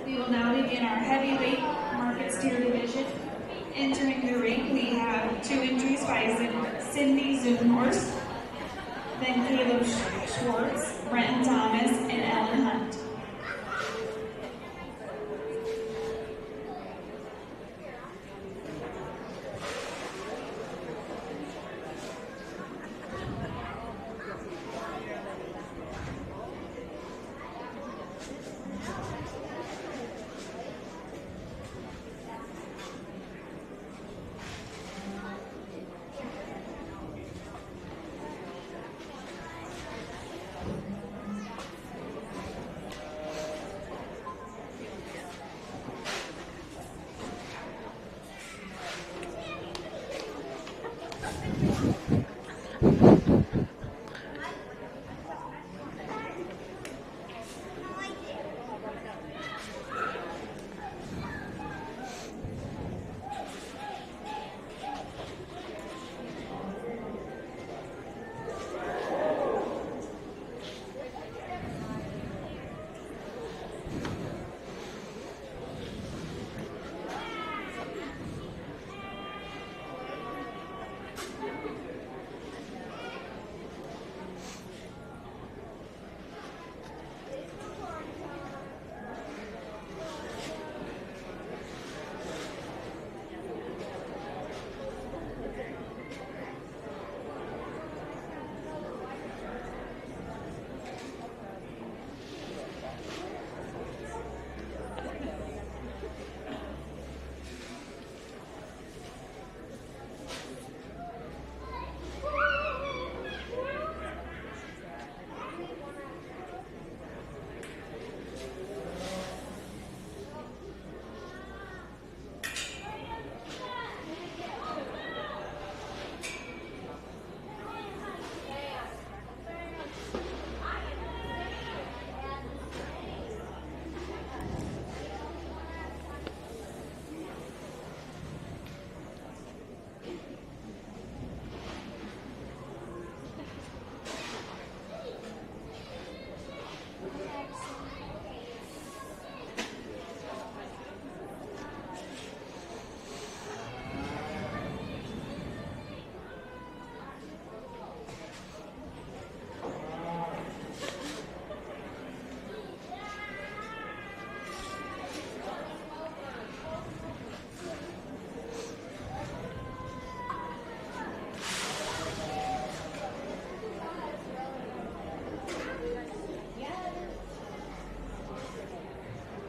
We will now begin our heavyweight market steer division. Entering the ring, we have 2 entries by Sydney Zutenhorse, then Caleb Schwartz, Brenton Thomas, and Ellen Hunt.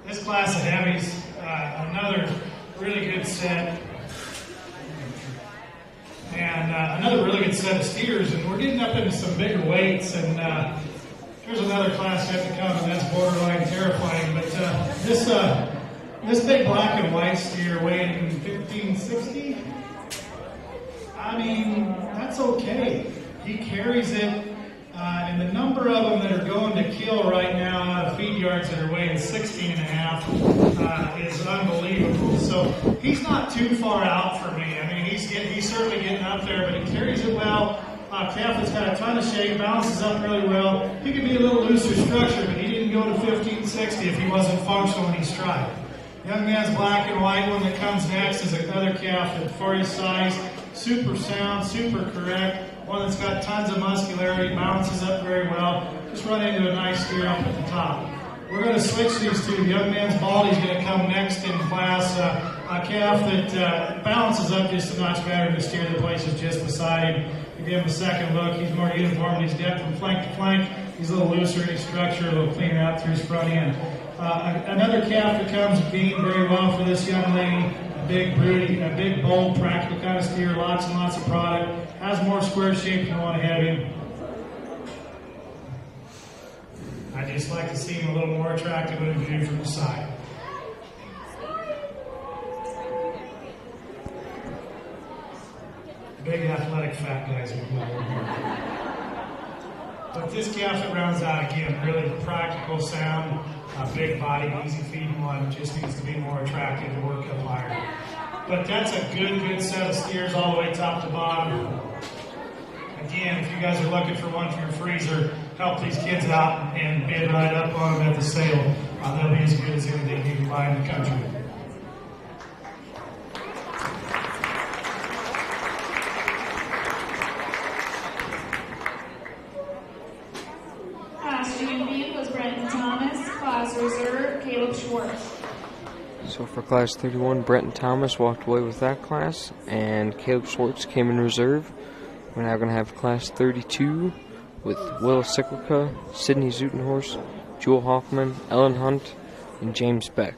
This class of heavies, another really good set, and another really good set of steers, and we're getting up into some bigger weights, and trying There's another class yet to come, and that's borderline terrifying. But this big black and white steer weighing 1560, I mean, that's okay. He carries it, and the number of them that are going to kill right now out of feed yards that are weighing 16 and a half is unbelievable. So he's not too far out for me. I mean, he's certainly getting up there, but he carries it well. Calf has got a ton of shape, balances up really well. He could be a little looser structure, but he didn't go to 1560 if he wasn't functional in his stride. Young man's black and white one that comes next is another calf that for his size, super sound, super correct. One that's got tons of muscularity, balances up very well. Just run into a nice steer up at the top. We're going to switch these two. The young man's baldy's going to come next in class. A calf that balances up just a notch better than the steer that places just beside him. To give him a second look, he's more uniform in his depth from flank to flank. He's a little looser in his structure, a little cleaner out through his front end. Another calf that comes being very well for this young lady. A big, broody, a big, bold, practical kind of steer. Lots and lots of product. Has more square shape than the one ahead of him. I just like to see him a little more attractive when viewed from the side. Big, athletic, fat guys we got over here. But this calf that rounds out again, really practical sound, big body, easy feeding one, just needs to be more attractive to work up higher. But that's a good set of steers all the way top to bottom. Again, if you guys are looking for one for your freezer, help these kids out and bid right up on them at the sale. They'll be as good as anything you can buy in the country. Class champion was Brenton Thomas. Class reserve, Caleb Schwartz. So for Class 31, Brenton Thomas walked away with that class, and Caleb Schwartz came in reserve. We're now going to have Class 32 with Will Cyclica, Sydney Zutenhorst, Jewel Hoffman, Ellen Hunt, and James Beck.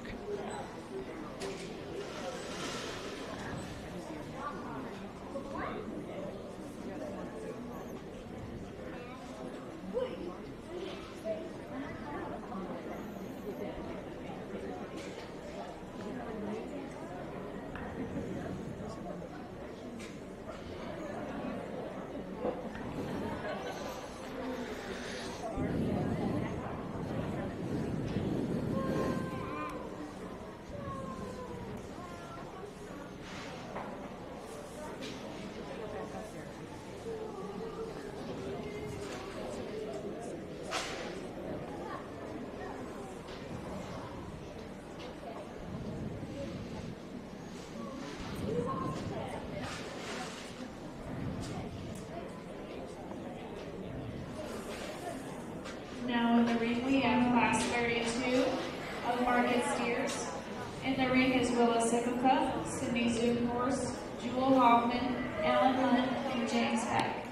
Now in the ring we have Class 32 of Market Steers. In the ring is Willa Cyclica, Sydney Zutenhorst, Jewel Hoffman, Ellen Hunt, and James Beck.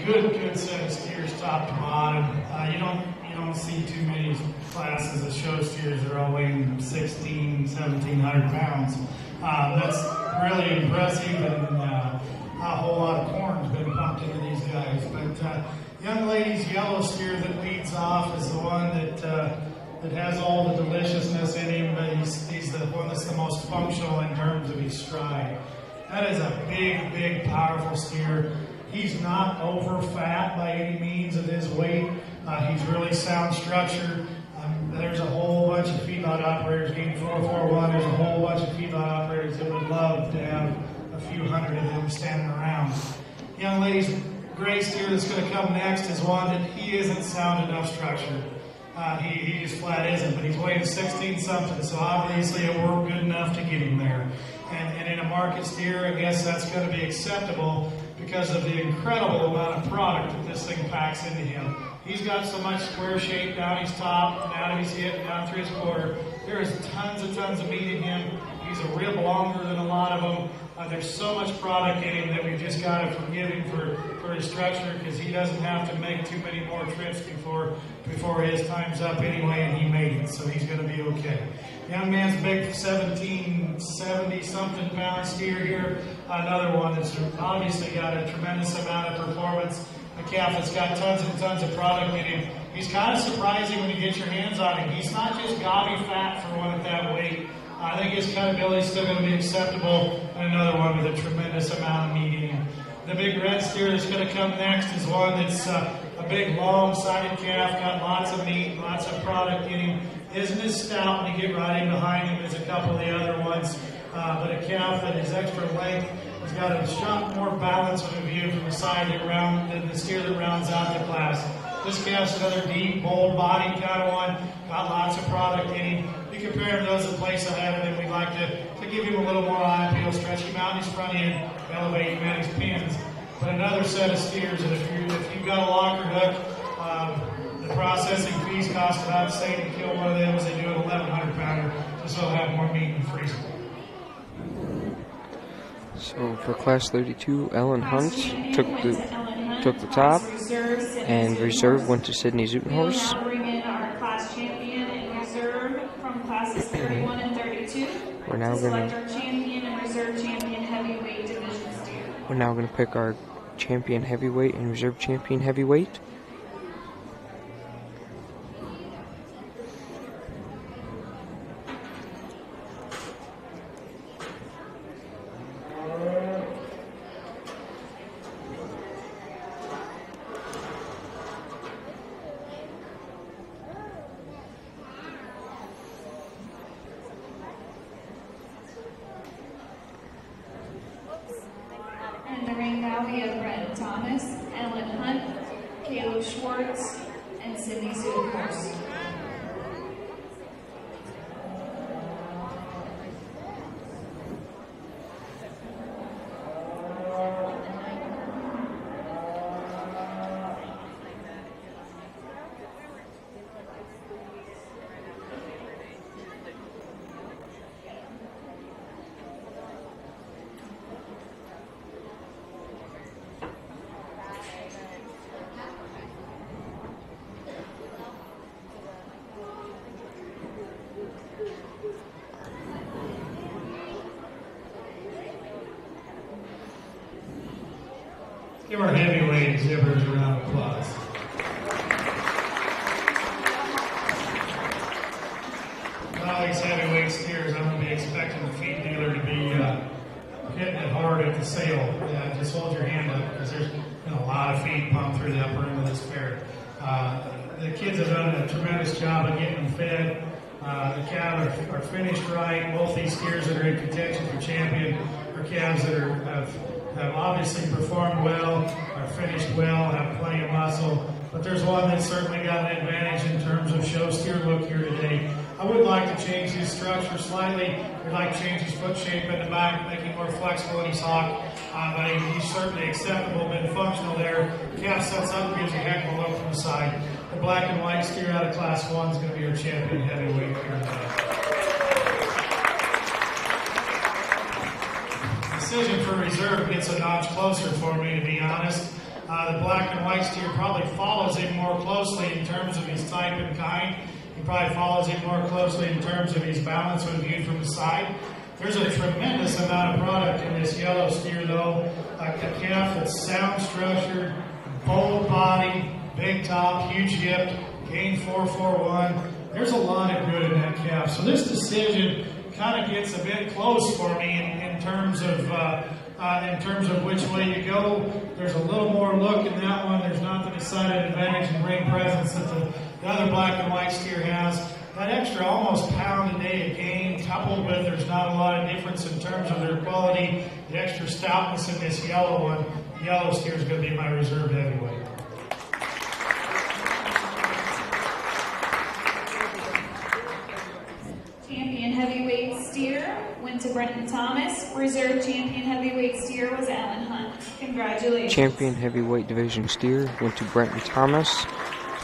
good set of steers top to bottom. You don't see too many classes of show steers that are all weighing 1,700 pounds. That's really impressive, and not a whole lot of corn's been pumped into these guys. But young lady's yellow steer that leads off is the one that has all the deliciousness in him, but he's the one that's the most functional in terms of his stride. That is a big, powerful steer. He's not over fat by any means of his weight. He's really sound structured. There's a whole bunch of feedlot operators, game 441, there's a whole bunch of feedlot operators that would love to have a few hundred of them standing around. Young lady's gray steer that's going to come next is one that he isn't sound enough structured. He just flat isn't, but he's weighing 16 something, so obviously it worked good enough to get him there. And in a market steer, I guess that's going to be acceptable because of the incredible amount of product that this thing packs into him. He's got so much square shape down his top, and out of his hip, and down through his quarter. There is tons of meat in him. He's a rib longer than a lot of them. There's so much product in him that we've just got to forgive him for his structure, because he doesn't have to make too many more trips before his time's up anyway, and he made it, so he's going to be okay. Young man's big 1770-something pound steer here. Another one that's obviously got a tremendous amount of performance. A calf that's got tons and tons of product in him. He's kind of surprising when you get your hands on him. He's not just gobby fat for one at that weight. I think his cutability is still going to be acceptable. And another one with a tremendous amount of meat in him. The big red steer that's going to come next is one that's a big, long-sided calf, got lots of meat, lots of product in him. Isn't as stout when you get right in behind him as a couple of the other ones, but a calf that is extra length. He's got a shot more balance when we view from the side than the steer that rounds out the class. This calf's another deep, bold body kind of one, got lots of product in him. You compare him to those that place ahead of him, we'd like to give him a little more eye appeal, stretch him out in his front end, elevate him at his pins. But another set of steers, and if you've got a locker hook, the processing fees cost about the same to kill one of them as they do an 1,100 pounder, just so they'll have more meat in the freezer. So for Class 32, Ellen Hunt took the top, and reserve went to Sydney Zutenhorst. We'll now bring in our class champion and reserve from classes 31 and 32. We're now select our champion and reserve champion heavyweight division steer. We're now going to pick our champion heavyweight and reserve champion heavyweight. In the ring now we have Brett Thomas, Ellen Hunt, Caleb Schwartz, and Sydney Zutenhorst. Give our heavyweight exhibitors a round of applause. All these heavyweight steers, I'm going to be expecting the feed dealer to be hitting it hard at the sale. Just hold your hand up, because there's been a lot of feed pumped through the upper end of this fair. The kids have done a tremendous job of getting them fed. The calves are finished right. Both these steers that are in contention for champion are calves that have obviously performed well, are finished well, have plenty of muscle. But there's one that's certainly got an advantage in terms of show steer look here today. I would like to change his structure slightly. I'd like to change his foot shape in the back, make him more flexible in his hock. But he's certainly acceptable, been functional there. Calf sets up, gives a heck of a look from the side. The black and white steer out of Class 1 is going to be our champion heavyweight here today. Decision for reserve gets a notch closer for me, to be honest. The black and white steer probably follows him more closely in terms of his type and kind. He probably follows him more closely in terms of his balance when viewed from the side. There's a tremendous amount of product in this yellow steer, though. A calf that's sound structured, bold body, big top, huge hip, gain 441. There's a lot of good in that calf. So this decision kind of gets a bit close for me in terms of which way you go. There's a little more look in that one. There's not the decided advantage in ring presence that the other black and white steer has. That extra almost pound a day of gain, coupled with there's not a lot of difference in terms of their quality, the extra stoutness in this yellow one. The yellow steer is going to be my reserve heavyweight. Champion heavyweight steer went to Brenton Thomas. Reserve champion heavyweight steer was Alan Hunt. Congratulations. Champion heavyweight division steer went to Brenton Thomas.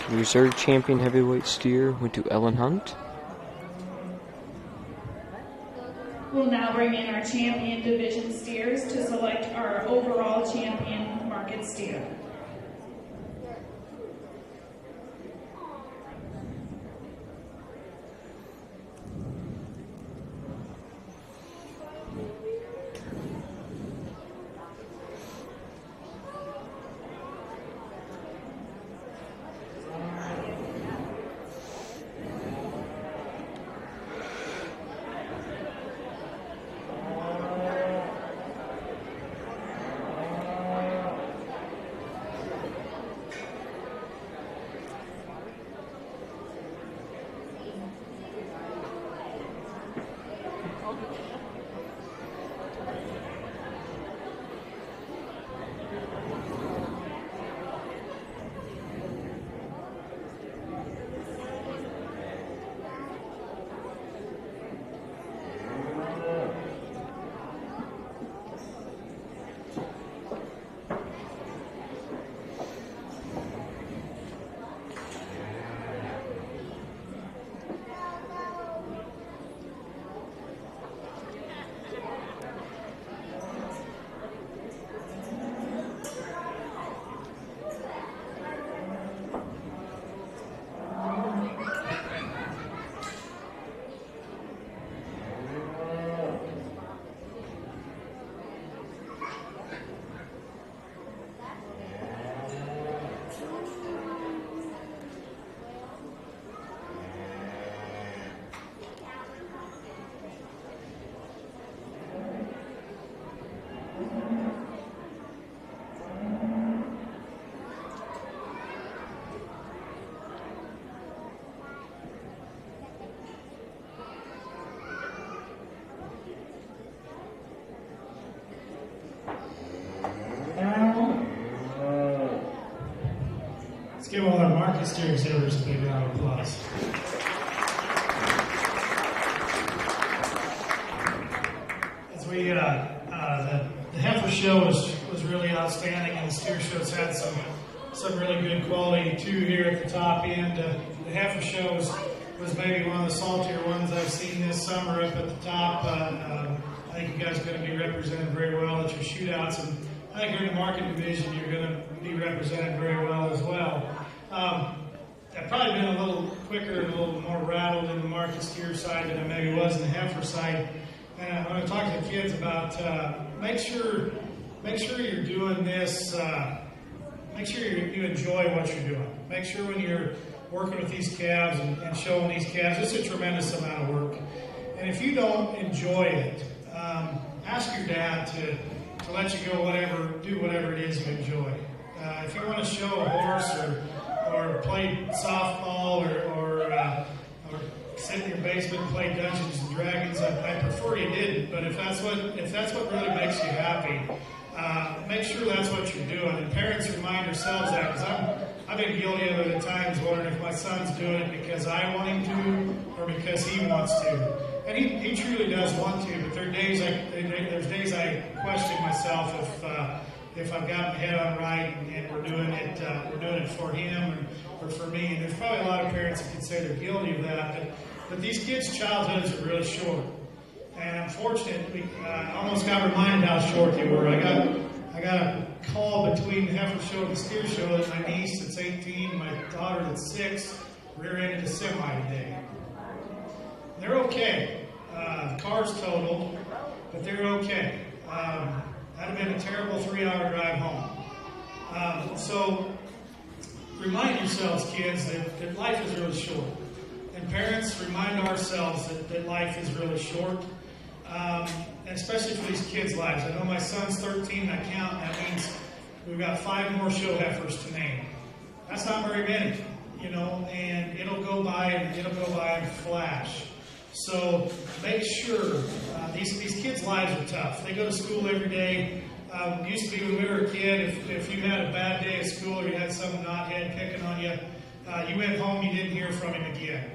Reserve champion heavyweight steer went to Ellen Hunt. We'll now bring in our champion division steers to select our overall champion market steer. Let's give all our market steer exhibitors a big round of applause. As we, the Heifer show was really outstanding, and the steer show's had some really good quality too here at the top end. The Heifer show was maybe one of the saltier ones I've seen this summer up at the top. I think you guys are going to be represented very well at your shootouts, and I think here in the market division you're going to be represented very well as well. I've probably been a little quicker and a little more rattled in the market steer side than I maybe was in the Heifer side. And when I talk to the kids about make sure you're doing this, make sure you enjoy what you're doing. Make sure when you're working with these calves and showing these calves, it's a tremendous amount of work. And if you don't enjoy it, ask your dad to let you go do whatever it is you enjoy. If you want to show a horse or play softball or sit in your basement and play Dungeons and Dragons, I prefer you didn't. But if that's what really makes you happy, make sure that's what you're doing. And parents remind yourselves that, because I've been guilty of it at times, wondering if my son's doing it because I want him to or because he wants to. And he truly does want to, but there's days I question myself if I've got my head on right and we're doing it for him or for me. And there's probably a lot of parents that can say they're guilty of that, but these kids' childhoods are really short. And I'm fortunate, I almost got reminded how short they were. I got a call between the Heifer show and the steer show that my niece that's 18 and my daughter that's 6 rear-ended a semi today. They're okay. The car's totaled, but they're okay. That'd have been a terrible 3-hour drive home. So remind yourselves, kids, that life is really short. And parents, remind ourselves that life is really short. Especially for these kids' lives. I know my son's 13, I count, that means we've got 5 more show heifers to name. That's not very many, you know, and it'll go by in a flash. So make sure, these kids' lives are tough. They go to school every day. Used to be when we were a kid, if you had a bad day at school or you had some knothead picking on you, you went home, you didn't hear from him again.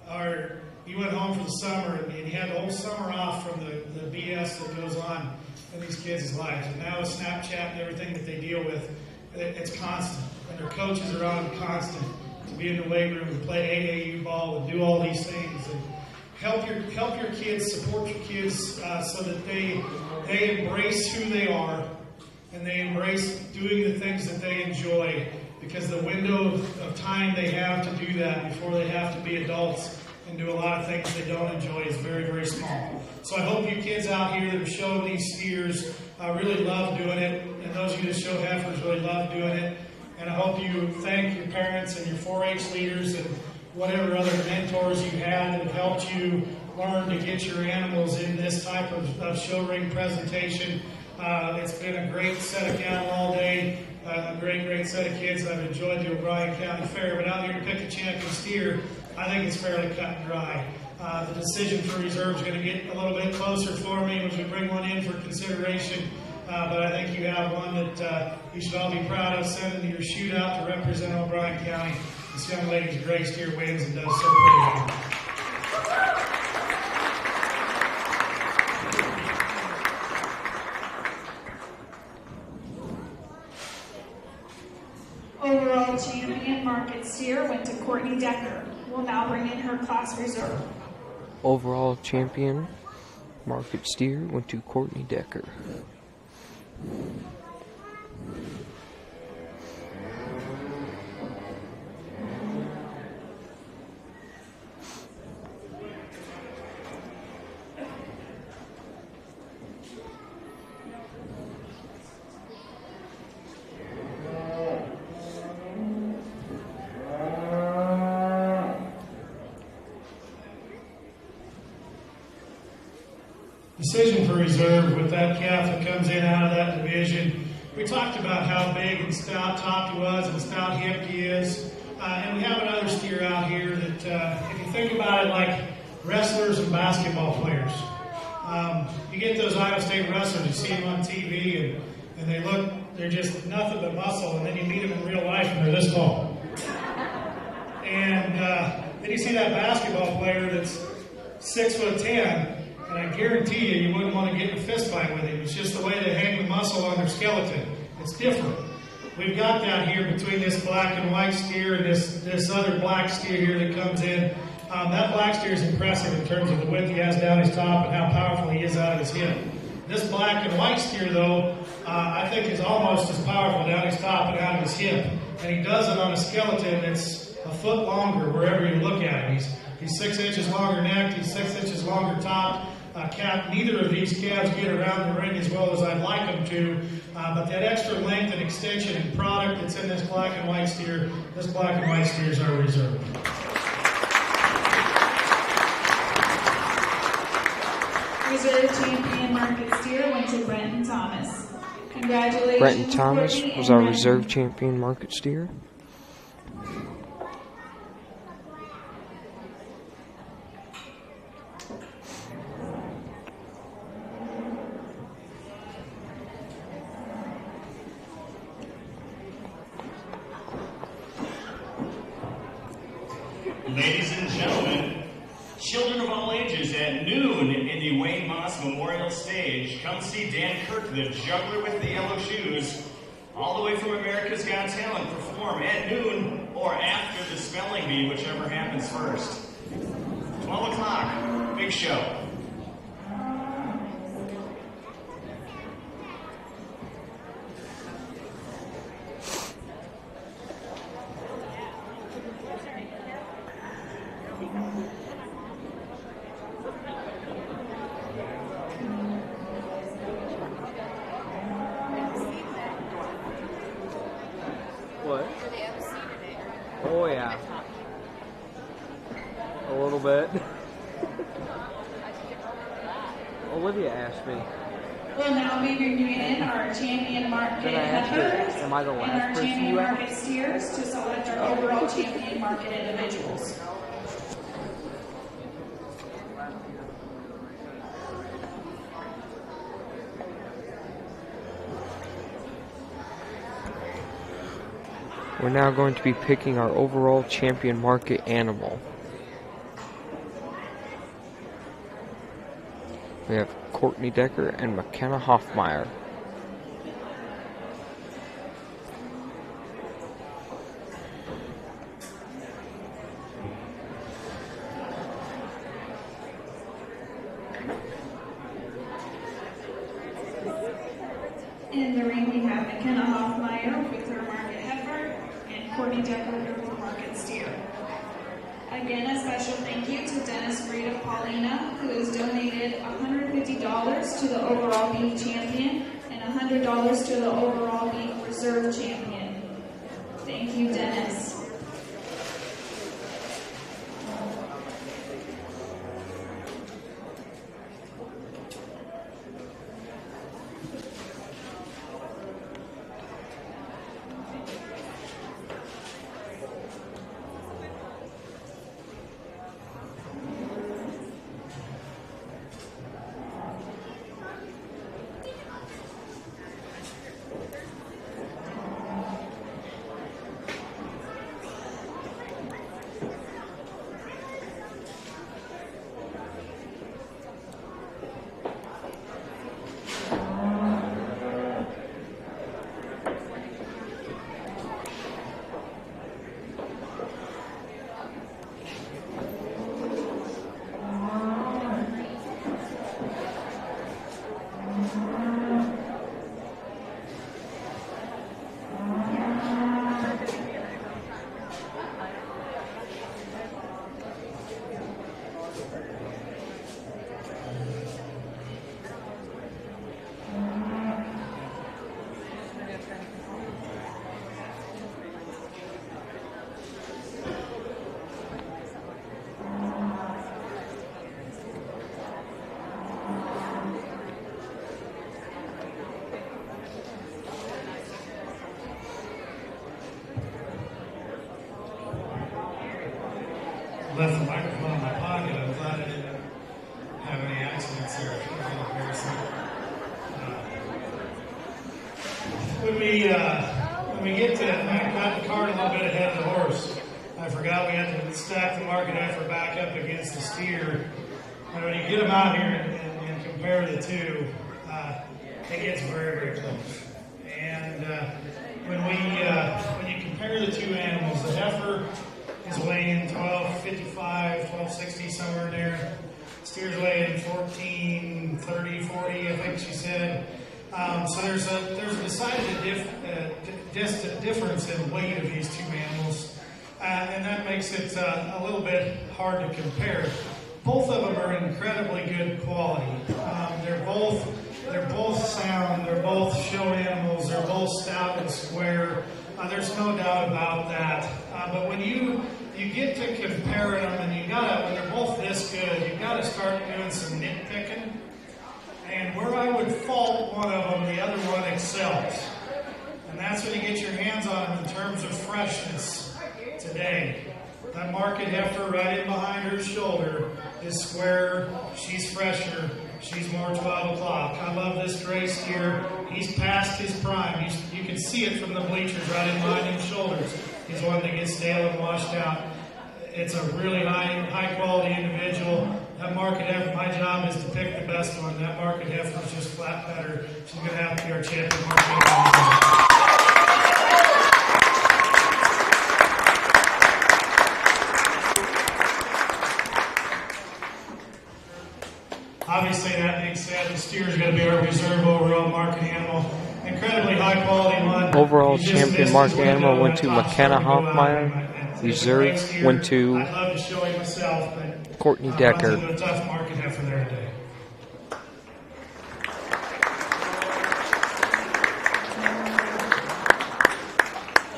Or you went home for the summer and you had the whole summer off from the BS that goes on in these kids' lives. And now with Snapchat and everything that they deal with, it's constant. And their coaches are on constant to be in the weight room and play AAU ball and do all these things. And help your kids, support your kids so that they embrace who they are and they embrace doing the things that they enjoy, because the window of time they have to do that before they have to be adults and do a lot of things they don't enjoy is very, very small. So I hope you kids out here that are showing these steers really love doing it, and those of you that show heifers really love doing it. And I hope you thank your parents and your 4-H leaders and whatever other mentors you had that have helped you learn to get your animals in this type of show ring presentation. It's been a great set of cattle all day, a great set of kids. I've enjoyed the O'Brien County Fair, but out here to pick a champion steer, I think it's fairly cut and dry. The decision for reserve is going to get a little bit closer for me as we bring one in for consideration. But I think you have one that you should all be proud of, sending to your shootout to represent O'Brien County. This young lady's a great steer, wins and does so pretty well. Overall champion market steer went to Courtney Decker. Will now bring in her class reserve. Overall champion market steer went to Courtney Decker. Decision for reserve with that calf that comes in out of that division. We talked about how big and stout topped he was and stout hipped he is. And we have another steer out here that, if you think about it like wrestlers and basketball players, you get those Iowa State wrestlers, you see them on TV and they're just nothing but muscle, and then you meet them in real life and they're this tall. And then you see that basketball player that's 6'10", and I guarantee you wouldn't want to get in a fist fight with him. It's just the way they hang the muscle on their skeleton. It's different. We've got that here between this black and white steer and this other black steer here that comes in. That black steer is impressive in terms of the width he has down his top and how powerful he is out of his hip. This black and white steer, though, I think is almost as powerful down his top and out of his hip. And he does it on a skeleton that's a foot longer wherever you look at it. He's 6 inches longer neck, he's 6 inches longer top. Neither of these calves get around the ring as well as I'd like them to, but that extra length and extension and product that's in this black and white steer, this black and white steer is our reserve. Reserve champion market steer went to Brenton Thomas. Congratulations. Brenton Thomas Courtney was our and reserve champion market steer. Ladies and gentlemen, children of all ages, at noon in the Wayne Moss Memorial Stage, come see Dan Kirk, the juggler with the yellow shoes, all the way from America's Got Talent, perform at noon or after the spelling bee, whichever happens first. 12 o'clock, big show. What? Oh yeah. A little bit. Olivia asked me. We'll now be reviewing in our champion market Then I asked her, heifers am I the and last our person champion you market steers to select our overall champion market individuals. We're now going to be picking our overall champion market animal. We have Courtney Decker and McKenna Hoffmeyer. In the ring, we have McKenna Hoffmeyer with her market heifer and Courtney Decker with her market steer. Again, a special thank you to Dennis Reed of Paulina, who has donated $150 to the overall beef champion and $100 to the overall beef reserve champion. Thank you, Dennis. Left the microphone in my pocket. I'm glad I didn't have any accidents here. It was embarrassing. When we get to, I got the cart a little bit ahead of the horse. I forgot we had to stack the market heifer back up against the steer. And when you get them out here and compare the two, it gets very, very close. And when you compare the two animals, the heifer is weighing 1255, 1260, somewhere in there. Steer's weighing 1430, 40, I think she said. So there's a decided difference in weight of these two animals, and that makes it a little bit hard to compare. Both of them are incredibly good quality. They're both sound. They're both show animals. They're both stout and square. There's no doubt about that. But when you get to comparing them, and when they're both this good, you gotta start doing some nitpicking. And where I would fault one of them, the other one excels. And that's when you get your hands on them in terms of freshness today. That market heifer right in behind her shoulder is square. She's fresher. She's more 12 o'clock. I love this gray steer. He's past his prime. You can see it from the bleachers right in behind his shoulders. He's one that gets stale and washed out. It's a really high quality individual. That market heifer, my job is to pick the best one. That market heifer is just flat better. She's going to have to be our champion market heifer. Obviously, that being said, the steer is going to be our reserve overall market animal. Incredibly high quality one. Overall champion market animal went to McKenna Hoffmeyer. Reserve Rights here. went to I'd love to show him myself, but Courtney runs Decker. into a tough market heifer there today.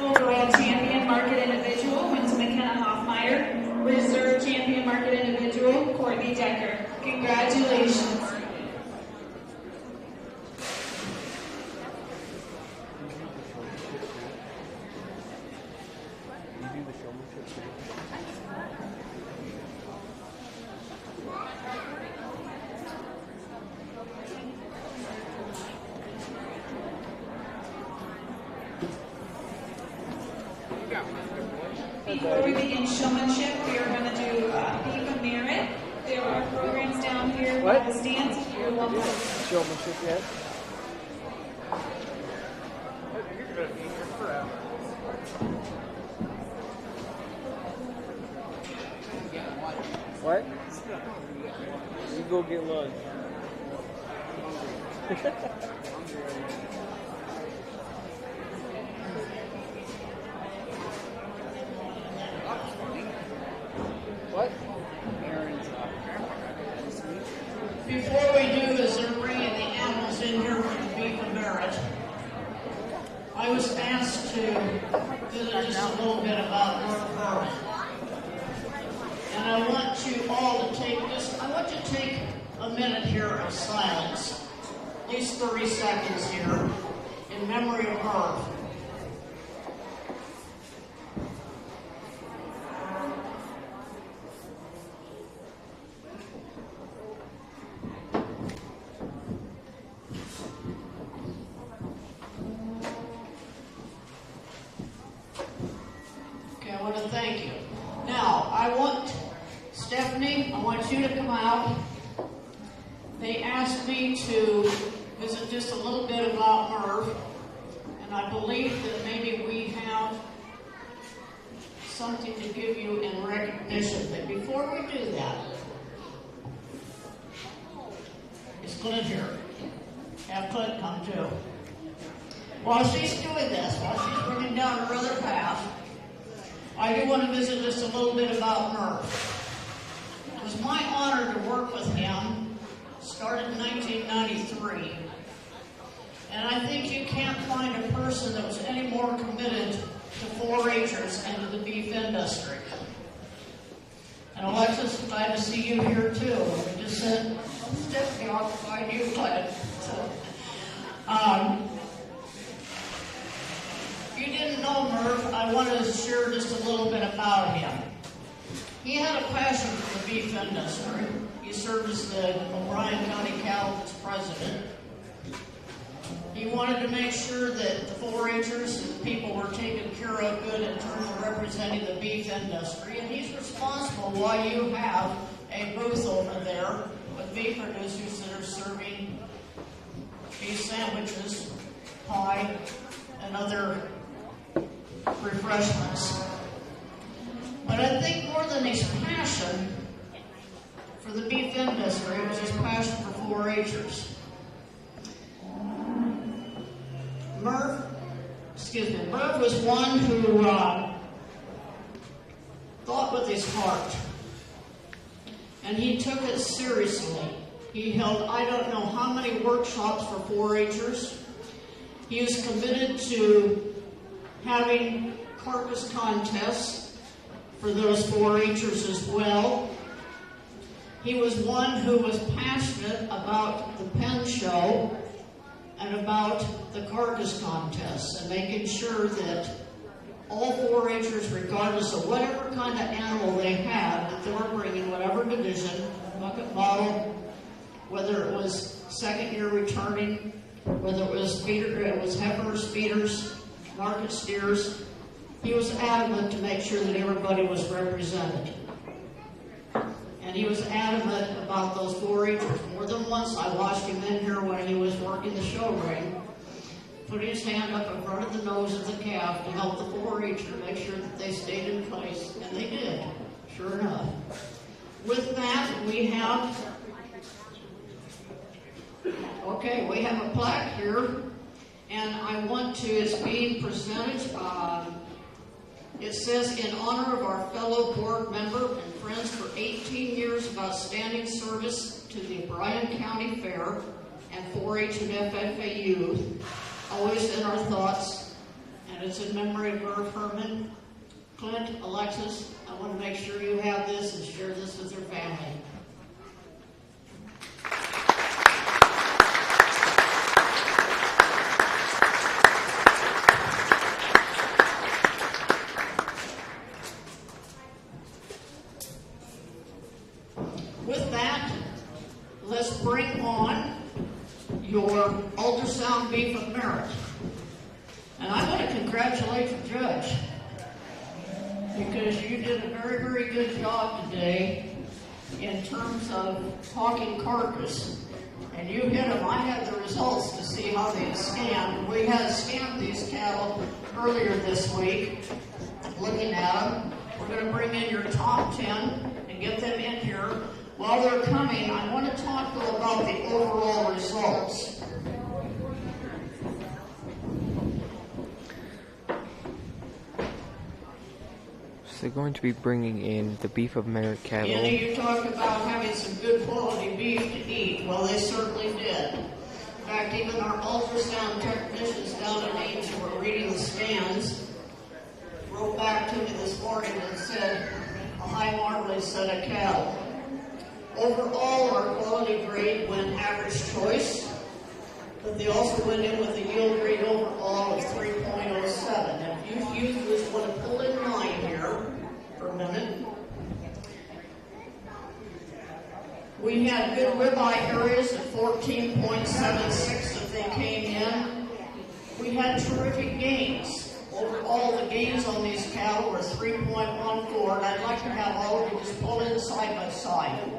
Overall champion market individual went to McKenna Hoffmeyer. Reserve champion market individual, Courtney Decker. Congratulations. Before we begin showmanship, we are going to do Beef of Merit. There are programs down here by the stands if you're welcome. Showmanship yet? What? You go get lunch. What? Before we do this, they're bringing the animals in here for the Beef of Merit. I was asked to visit just a little bit about North Carolina. And I want you all to take a minute here of silence, at least 30 seconds here, in memory of Merv. Okay, I want to thank you. Now, Stephanie, I want you to come out. They asked me to visit just a little bit about Merv, and I believe that maybe we have something to give you in recognition. But before we do that, is Clint here? Have Clint come too. While she's doing this, while she's running down her other path, I do want to visit just a little bit about Merv. It was my honor to work with him, started in 1993. And I think you can't find a person that was any more committed to 4-H'ers and to the beef industry. And Alexis, glad to see you here too. We just said, Stephanie occupied you, Clint. So, if you didn't know Merv, I want to share just a little bit about him. He had a passion for the beef industry. He served as the O'Brien County Cattlemen's president. He wanted to make sure that the 4-H'ers and the people were taken care of good in terms of representing the beef industry. And he's responsible why you have a booth over there with beef producers that are serving beef sandwiches, pie, and other refreshments. But I think more than his passion for the beef industry, it was his passion for 4-H'ers. Merv was one who thought with his heart, and he took it seriously. He held, I don't know how many workshops for 4-H'ers. He was committed to having carcass contests for those 4-H'ers as well. He was one who was passionate about the pen show and about the carcass contests and making sure that all 4-H'ers, regardless of whatever kind of animal they had, that they were bringing whatever division, bucket model, whether it was second year returning, whether it was heifers, feeders, market steers, he was adamant to make sure that everybody was represented. And he was adamant about those 4-H'ers. More than once I watched him in here when he was working the show ring, putting his hand up in front of the nose of the calf to help the 4-H'er make sure that they stayed in place. And they did, sure enough. With that, we have a plaque here. And I want to, it's being presented It says, in honor of our fellow board member and friends for 18 years of outstanding service to the Bryan County Fair and 4-H and FFA youth, always in our thoughts, and it's in memory of Merv Herman. Clint, Alexis, I want to make sure you have this and share this with your family. With that, let's bring on your ultrasound beef of merit. And I want to congratulate the judge, because you did a very, very good job today in terms of talking Carcass. And you hit them. I had the results to see how they scanned. We had scanned these cattle earlier this week, looking at them. We're going to bring in your top 10 and get them in here. While they're coming, I want to talk though about the overall results. So they're going to be bringing in the beef of merit cattle. You talk about having some good quality beef to eat. Well, they certainly did. In fact, even our ultrasound technicians down in Angel were reading the scans, wrote back to me this morning and said, a high marbling set of cattle. Overall, our quality grade went average choice, but they also went in with a yield grade overall of 3.07. If you just want to pull in line here for a minute, we had good ribeye areas at 14.76 if they came in. We had terrific gains. Overall, the gains on these cattle were 3.14, and I'd like to have all of you just pull in side by side.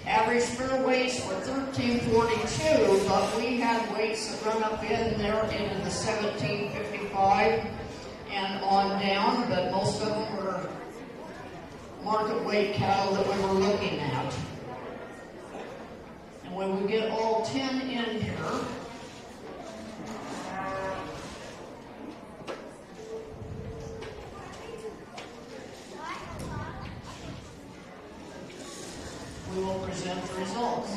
Average fair weights were 1342, but we had weights that run up in there into the 1755 and on down, but most of them were market weight cattle that we were looking at. And when we get all 10 in here, we will present the results.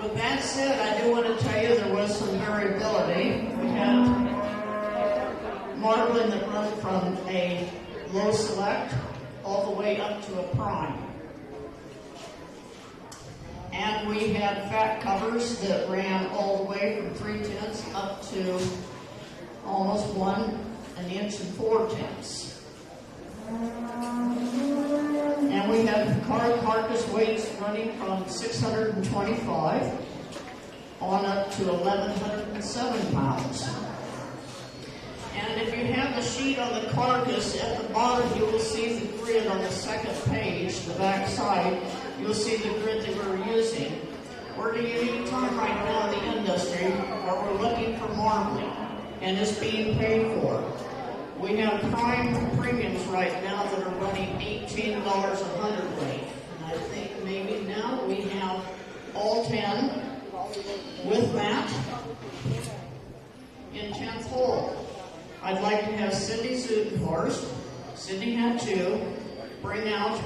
With that said, I do want to tell you there was some variability. We had marbling that run from a low select all the way up to a prime. And we had fat covers that ran all the way from 3/10 up to almost 1 inch and 4/10. And we had carcass weights running from 625 on up to 1,107 pounds. And if you have the sheet on the carcass, at the bottom you will see the grid on the second page, the back side. You'll see the grid that we're using. We're at a unique time right now in the industry where we're looking for marbling, and it's being paid for. We have prime premiums right now that are running $18 a hundredweight. And I think maybe now we have all 10 with that in 10th hole. I'd like to have Cindy Zutenhorst, Cindy had 2, bring out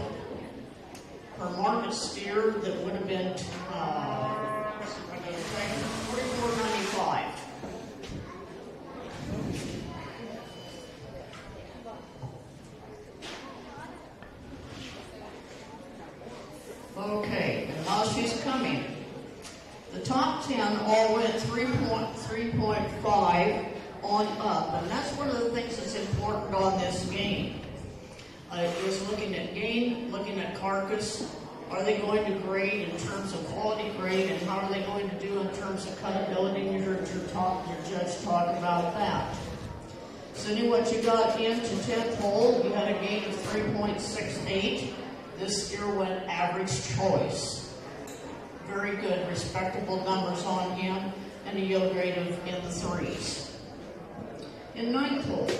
her market steer that would have been $44.95. Okay, and while she's coming, the top 10 all went 3.5 on up, and that's one of the things that's important on this game. Is looking at gain, looking at carcass. Are they going to grade in terms of quality grade, and how are they going to do in terms of cutability? You heard your judge talk about that. Cindy, what you got into 10th hole, you had a gain of 3.68. This steer went average choice. Very good, respectable numbers on him, and a yield grade in the 3s. In 9th hole,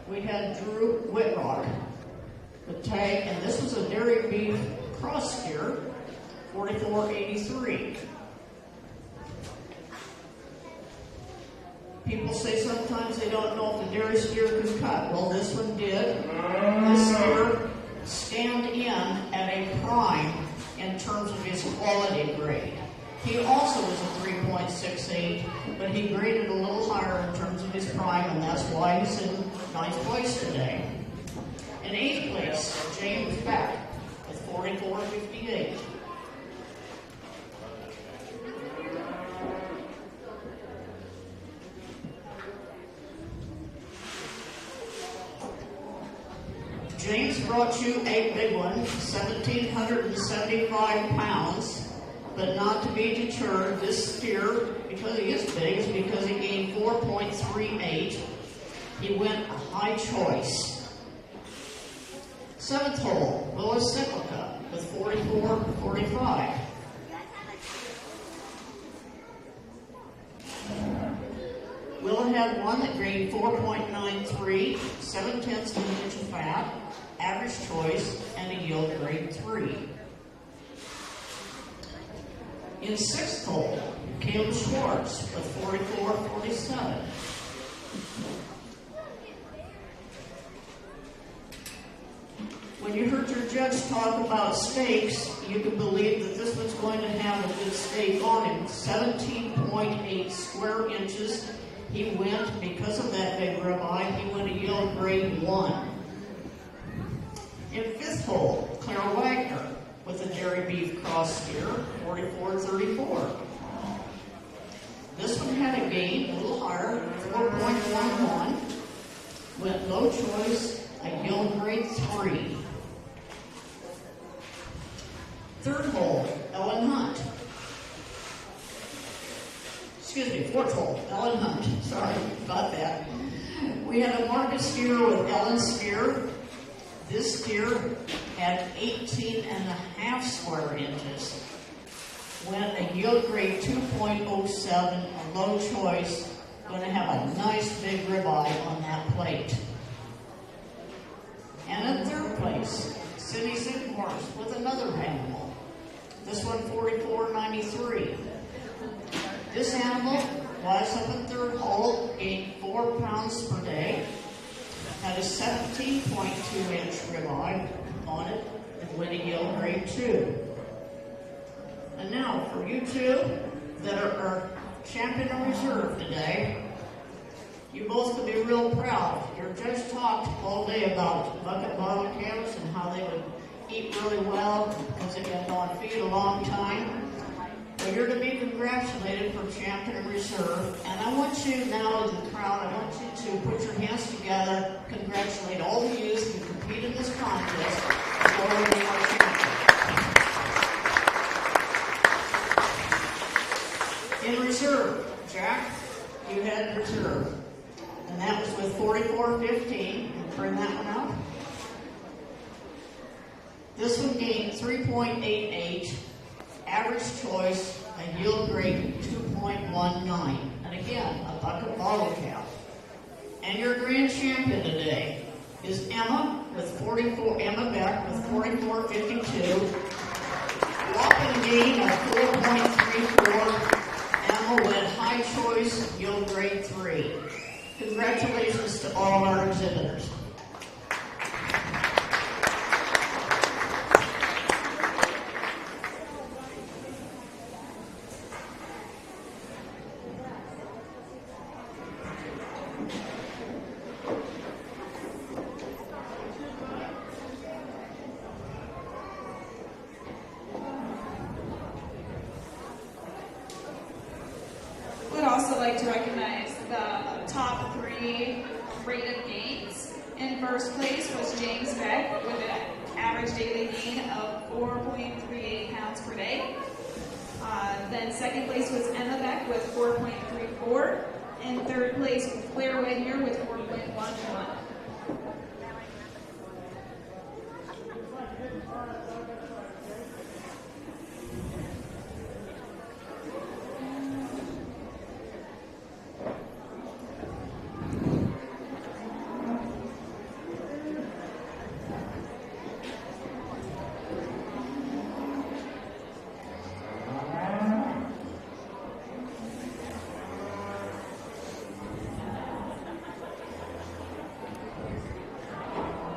we had Drew Whitrock, the tag, and this was a dairy beef cross steer, 44.83. folks say sometimes they don't know if the dairy steer can cut. Well, this one did. This steer stand in at a prime in terms of his quality grade. He also was a 3.68, but he graded a little higher in terms of his prime, and that's why he's in 9th place today. In 8th place, James Beck with 44.58. James brought you a big one, 1,775 pounds, but not to be deterred, this steer, because he is big, is because he gained 4.38. He went a high choice. 7th hole, Willis Cyclica with 44.45. Willa had one that gained 4.93, 7/10 of an inch of fat, average choice, and a yield grade 3. In 6th hole, Caleb Schwartz with 44.47. When you heard your judge talk about stakes, you can believe that this one's going to have a good stake on him. 17.8 square inches. He went, because of that big ribeye, he went a yield grade 1. In 5th hole, Claire Wagner with a dairy beef cross steer, 44.34. This one had a gain, a little higher, 4.11. Went low choice, a yield grade 3. 3rd hole, Ellen Hunt. Excuse me, 4th hole, Ellen Hunt. Sorry about that. We had a market steer with Ellen Steer. This steer had 18.5 square inches. Went a yield grade 2.07, a low choice. Going to have a nice big ribeye on that plate. And in 3rd place, Cindy Sidmores with another animal. This one 44.93. This animal was up in 3rd hole, gained 4 pounds per day, had a 17.2-inch ribeye on it, and went a yield grade 2. And now, for you two that are champion in reserve today, you both can be real proud. Your judge talked all day about bucket bottle calves and how they would eat really well because they've been on feed a long time. Well, you're to be congratulated for champion in reserve. And I want you now in the crowd, I want you to put your hands together, congratulate all the youths who compete in this contest before we name our champion. In reserve, Jack, you had reserve. And that was with 44.15. Bring that one out. This one gained 3.88. Average choice, a yield grade 2.19. And again, a bucket bottle calf. And your grand champion today is Emma Emma Beck with 44.52. Whopping gain of 4.34. Emma went high choice, yield grade 3. Congratulations to all our exhibitors. We'd also like to recognize the top 3 rated gains. In 1st place was James Beck with an average daily gain of 4.38 pounds per day. Then 2nd place was Emma Beck with 4.34. And 3rd place was Claire Wagner with 4.11.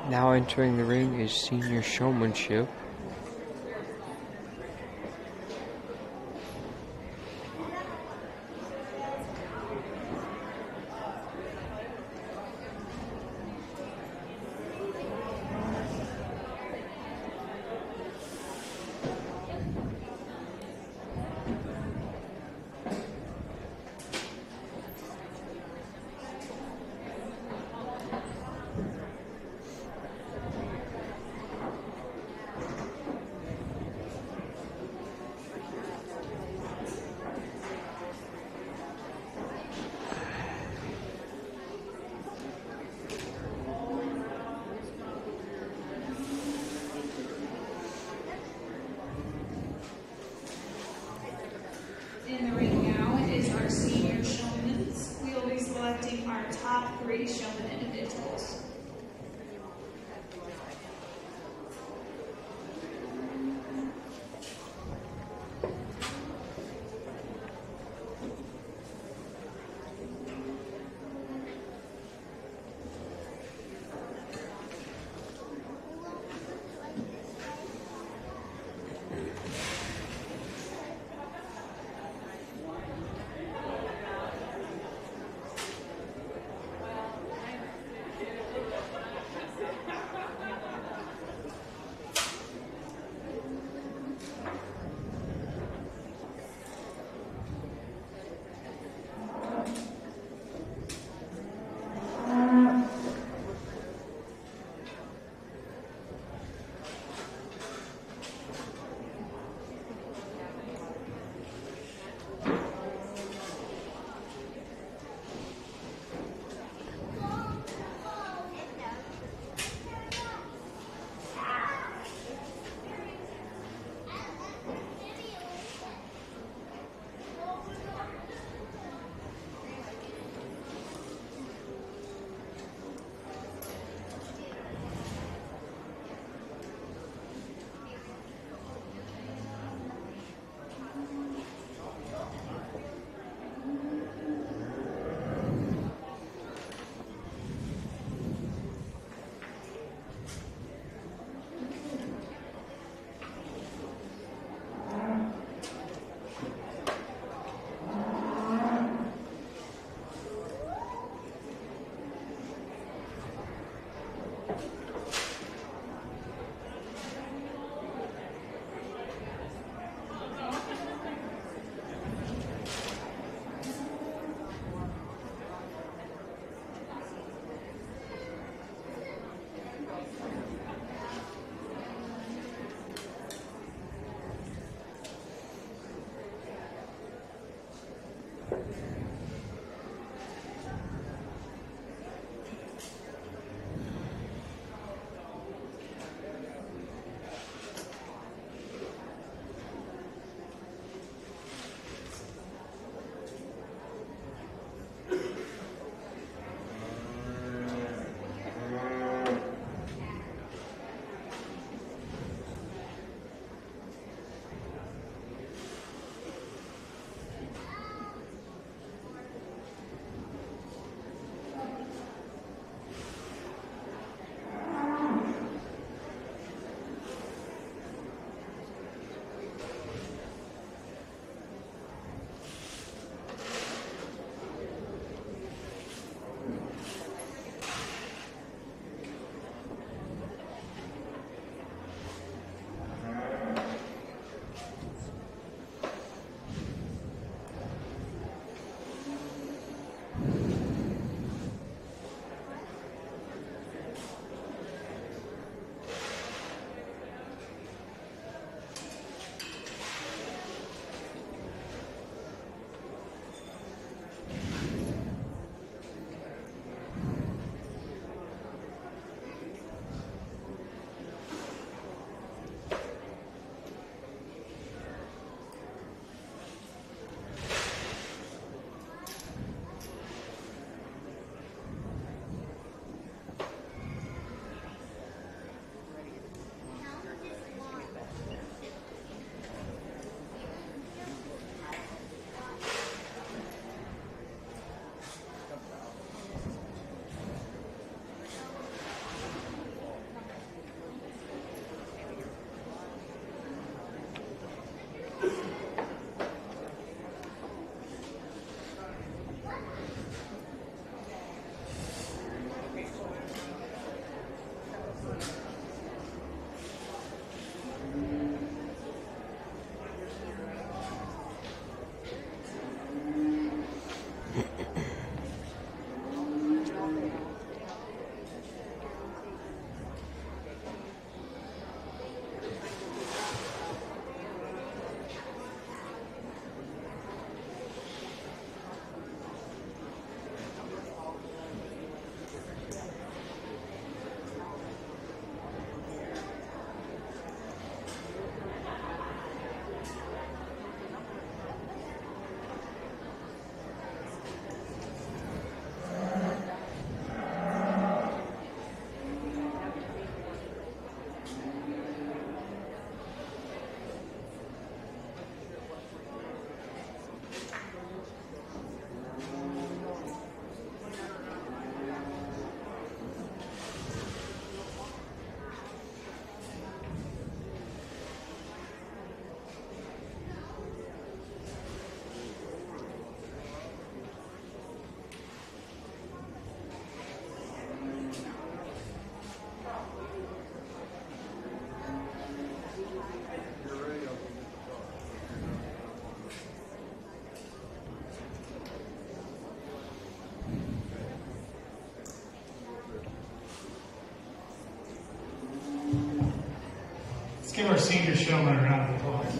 Now entering the ring is Senior Showmanship. In the ring now is our senior showmen. We will be selecting our top 3 showman individuals. senior showmen a round of applause.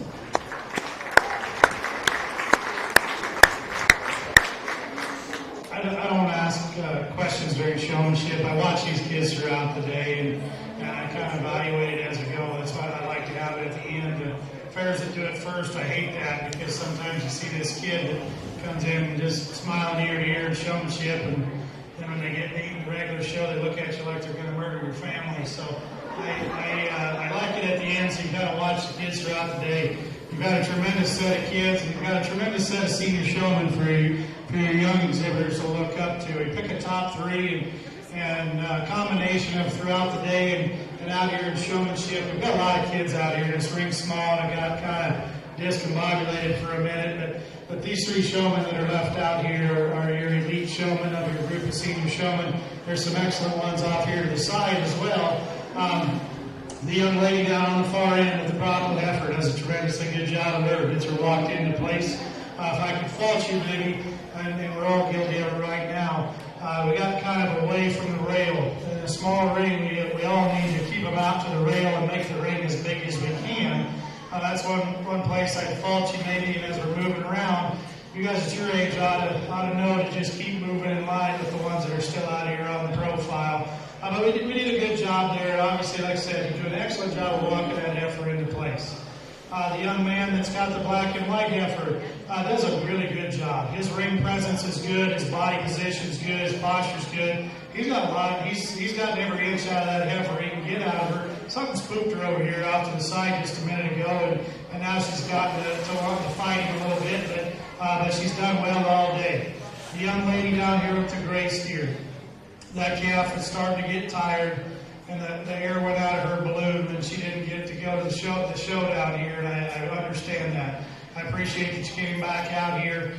I don't want to ask questions during showmanship. I watch these kids throughout the day, and I kind of evaluate it as I go. That's why I like to have it at the end. The fairs that do it first, I hate that, because sometimes you see this kid that comes in and just smiling ear to ear in showmanship, and then when they get to eat the regular show, they look at you like they're going to murder your family. So I like it at the end, so you kind of watch the kids throughout the day. You've got a tremendous set of kids, and you've got a tremendous set of senior showmen for your young exhibitors to look up to. You pick a top three and a combination of throughout the day and out here in showmanship. We've got a lot of kids out here. This ring's small, and I got kind of discombobulated for a minute, but these three showmen that are left out here are your elite showmen of your group of senior showmen. There's some excellent ones off here to the side as well. The young lady down on the far end with the broccoli heifer does a tremendously good job of her. Gets her walked into place. If I could fault you, maybe, and we're all guilty of it right now, we got kind of away from the rail. In a small ring, we all need to keep them out to the rail and make the ring as big as we can. That's one place I'd fault you maybe, and as we're moving around, you guys at your age ought to know to just keep moving in line with the ones that are still out here on the profile. But we did a good job there. Obviously, like I said, you do an excellent job of walking that heifer into place. The young man that's got the black and white heifer does a really good job. His ring presence is good, his body position's good, his posture's good. He's got a lot. He's gotten every inch out of that heifer he can get out of her. Something spooked her over here off to the side just a minute ago, and now she's gotten to want to fight him a little bit, but she's done well all day. The young lady down here with the gray steer. That calf is starting to get tired, and the air went out of her balloon, and she didn't get to go to the show down here, and I understand that. I appreciate that you came back out here.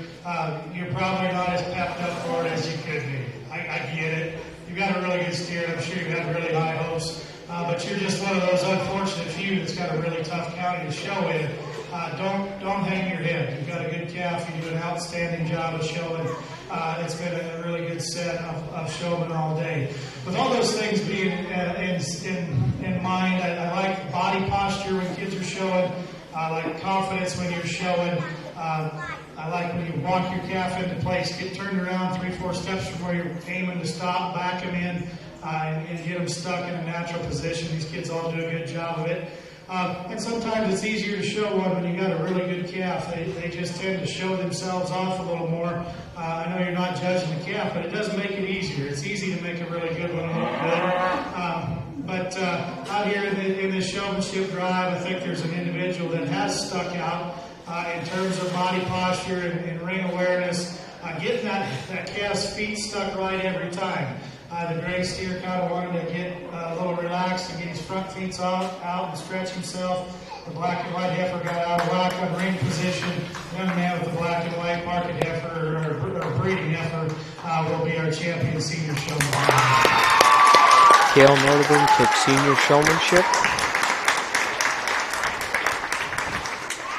You're probably not as pepped up for it as you could be. I get it. You got a really good steer, and I'm sure you had really high hopes, but you're just one of those unfortunate few that's got a really tough county to show in. Don't hang your head. You've got a good calf. You do an outstanding job of showing. It's been a really good set of showmen all day. With all those things being in mind, I like body posture when kids are showing. I like confidence when you're showing. I like when you walk your calf into place, get turned around 3-4 steps from where you're aiming to stop, back them in, and get them stuck in a natural position. These kids all do a good job of it. And sometimes it's easier to show one when you got a really good calf. They just tend to show themselves off a little more. I know you're not judging the calf, but it does make it easier. It's easy to make a really good one look good. But out here in this showmanship drive, I think there's an individual that has stuck out in terms of body posture and ring awareness, getting that calf's feet stuck right every time. The gray steer kind of wanted to get a little relaxed and get his front feet out and stretch himself. The black and white heifer got out of whack on ring position. The young man with the black and white market heifer or breeding heifer will be our champion senior showman. Gail Notably took senior showmanship.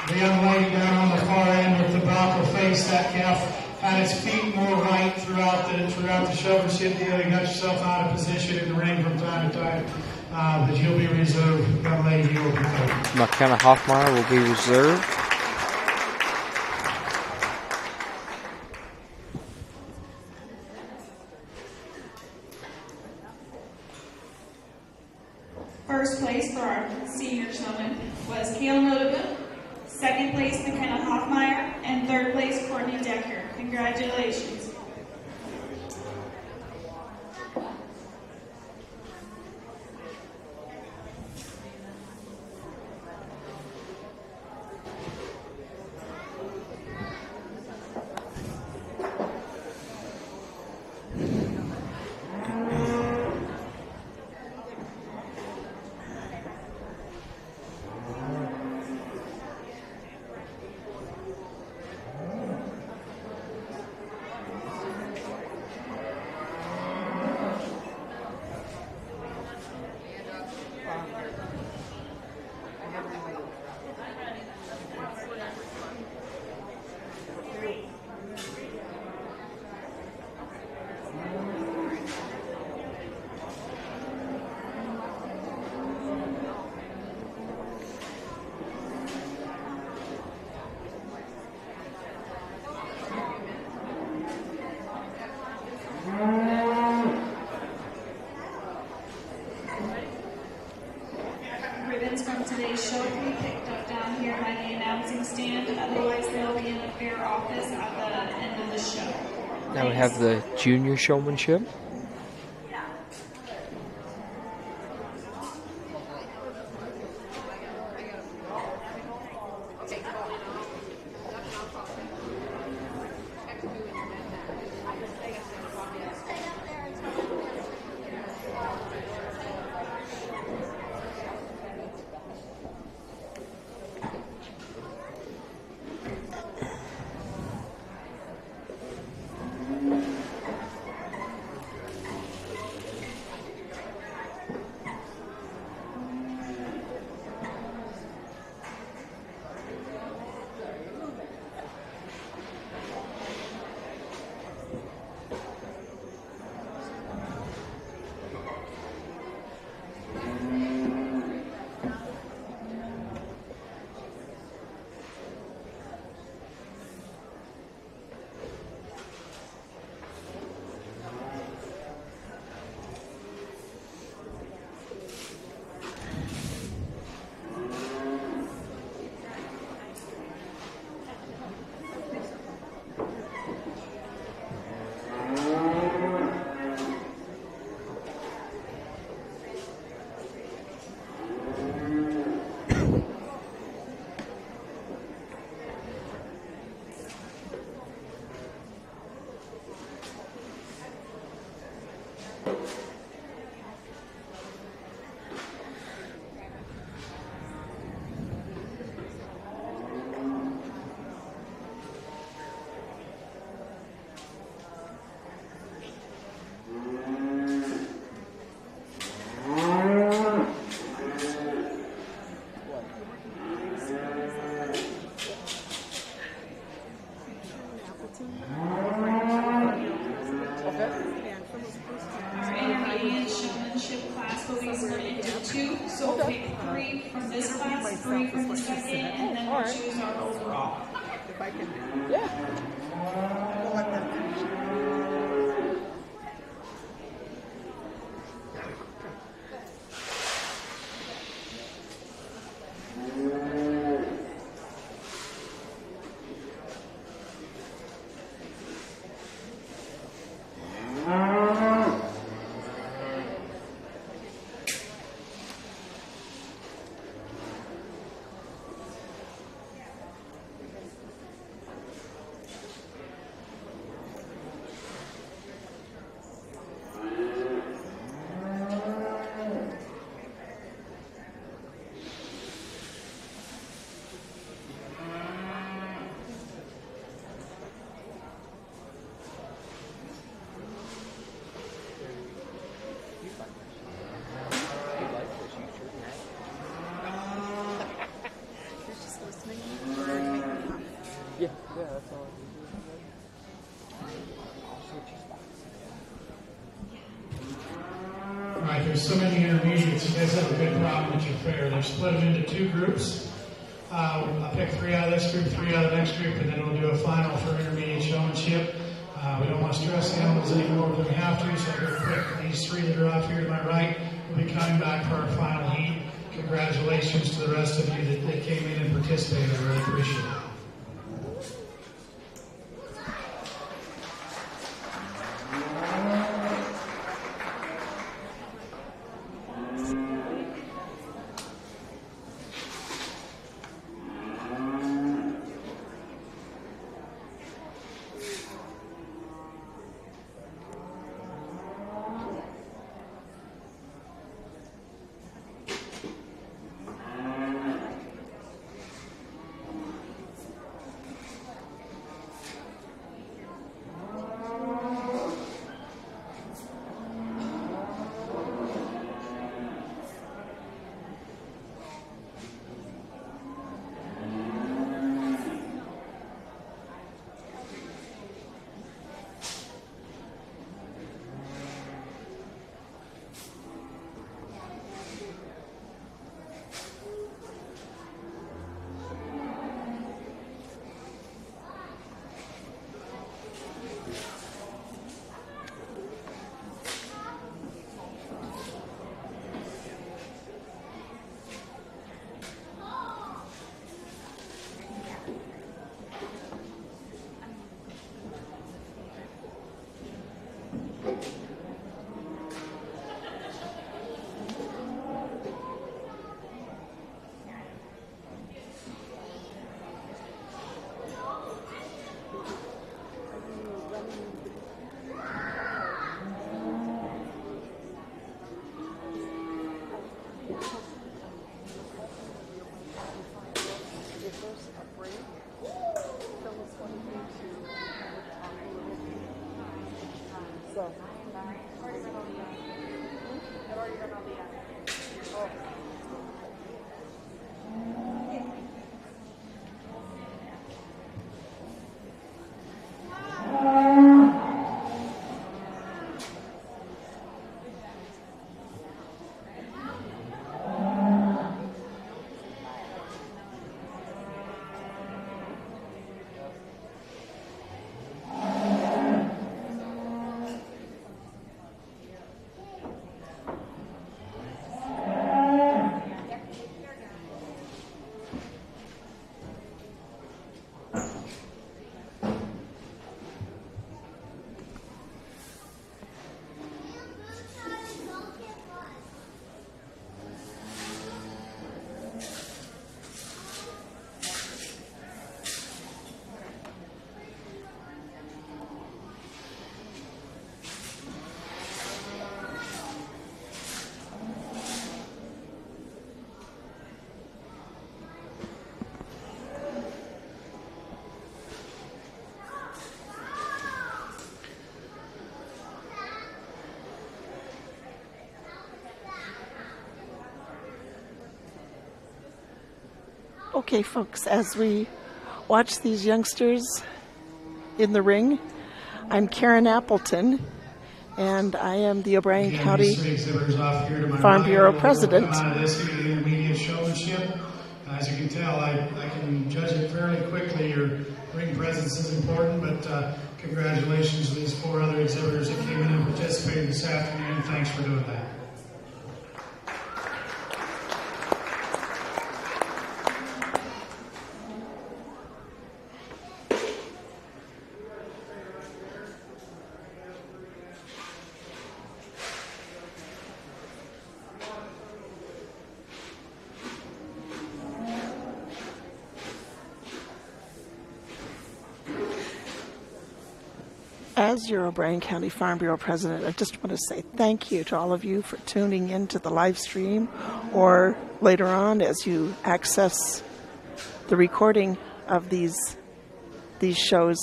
The young lady down on the far end with the Bronco face, that calf had its feet more right throughout the showmanship deal. You got yourself out of position in the ring from time to time, but you'll be reserved. Young lady, you will be reserved. McKenna Hoffmeyer will be reserved. First place for our senior showman was Kale Notably. Second place, McKenna Hoffmeyer, and third place, Courtney Decker. Congratulations. Now we have the junior showmanship. Our intermediate showmanship class will be split into two, so we'll pick 3 from this class, 3 from the second, and then we'll choose our overall. If I can, yeah. We'll let them finish. Yeah, that's all. All right, there's so many intermediates. You guys have a good problem at your fair. They're split them into 2 groups. I'll pick 3 out of this group, 3 out of the next group, and then we'll do a final for intermediate showmanship. We don't want to stress the animals any more than we have to, so I'm going to pick these 3 that are off here to my right. We'll be coming back for our final heat. Congratulations to the rest of you that came in and participated. I really appreciate it. Okay, folks, as we watch these youngsters in the ring, I'm Karen Appleton, and I am the O'Brien County Farm Bureau President. This is the intermediate showmanship. As you can tell, I can judge it fairly quickly. Your ring presence is important, but congratulations to these 4 other exhibitors that came in and participated this afternoon. Thanks for doing that. As your O'Brien County Farm Bureau President, I just want to say thank you to all of you for tuning in to the live stream, or later on as you access the recording of these shows.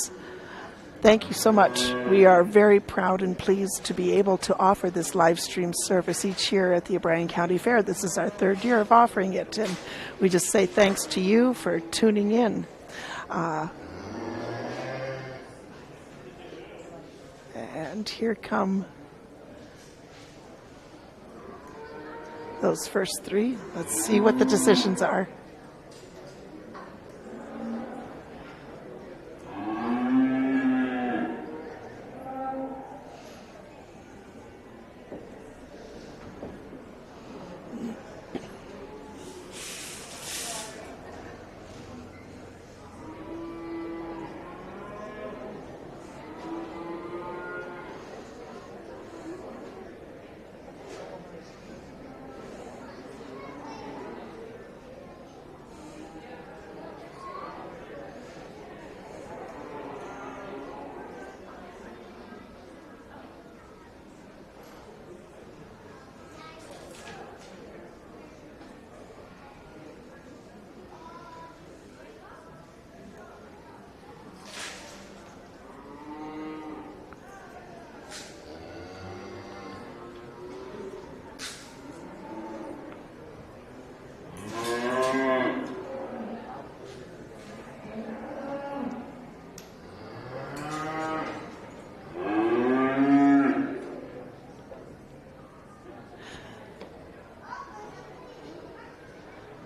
Thank you so much. We are very proud and pleased to be able to offer this live stream service each year at the O'Brien County Fair. This is our 3rd year of offering it, and we just say thanks to you for tuning in. And here come those first 3. Let's see what the decisions are.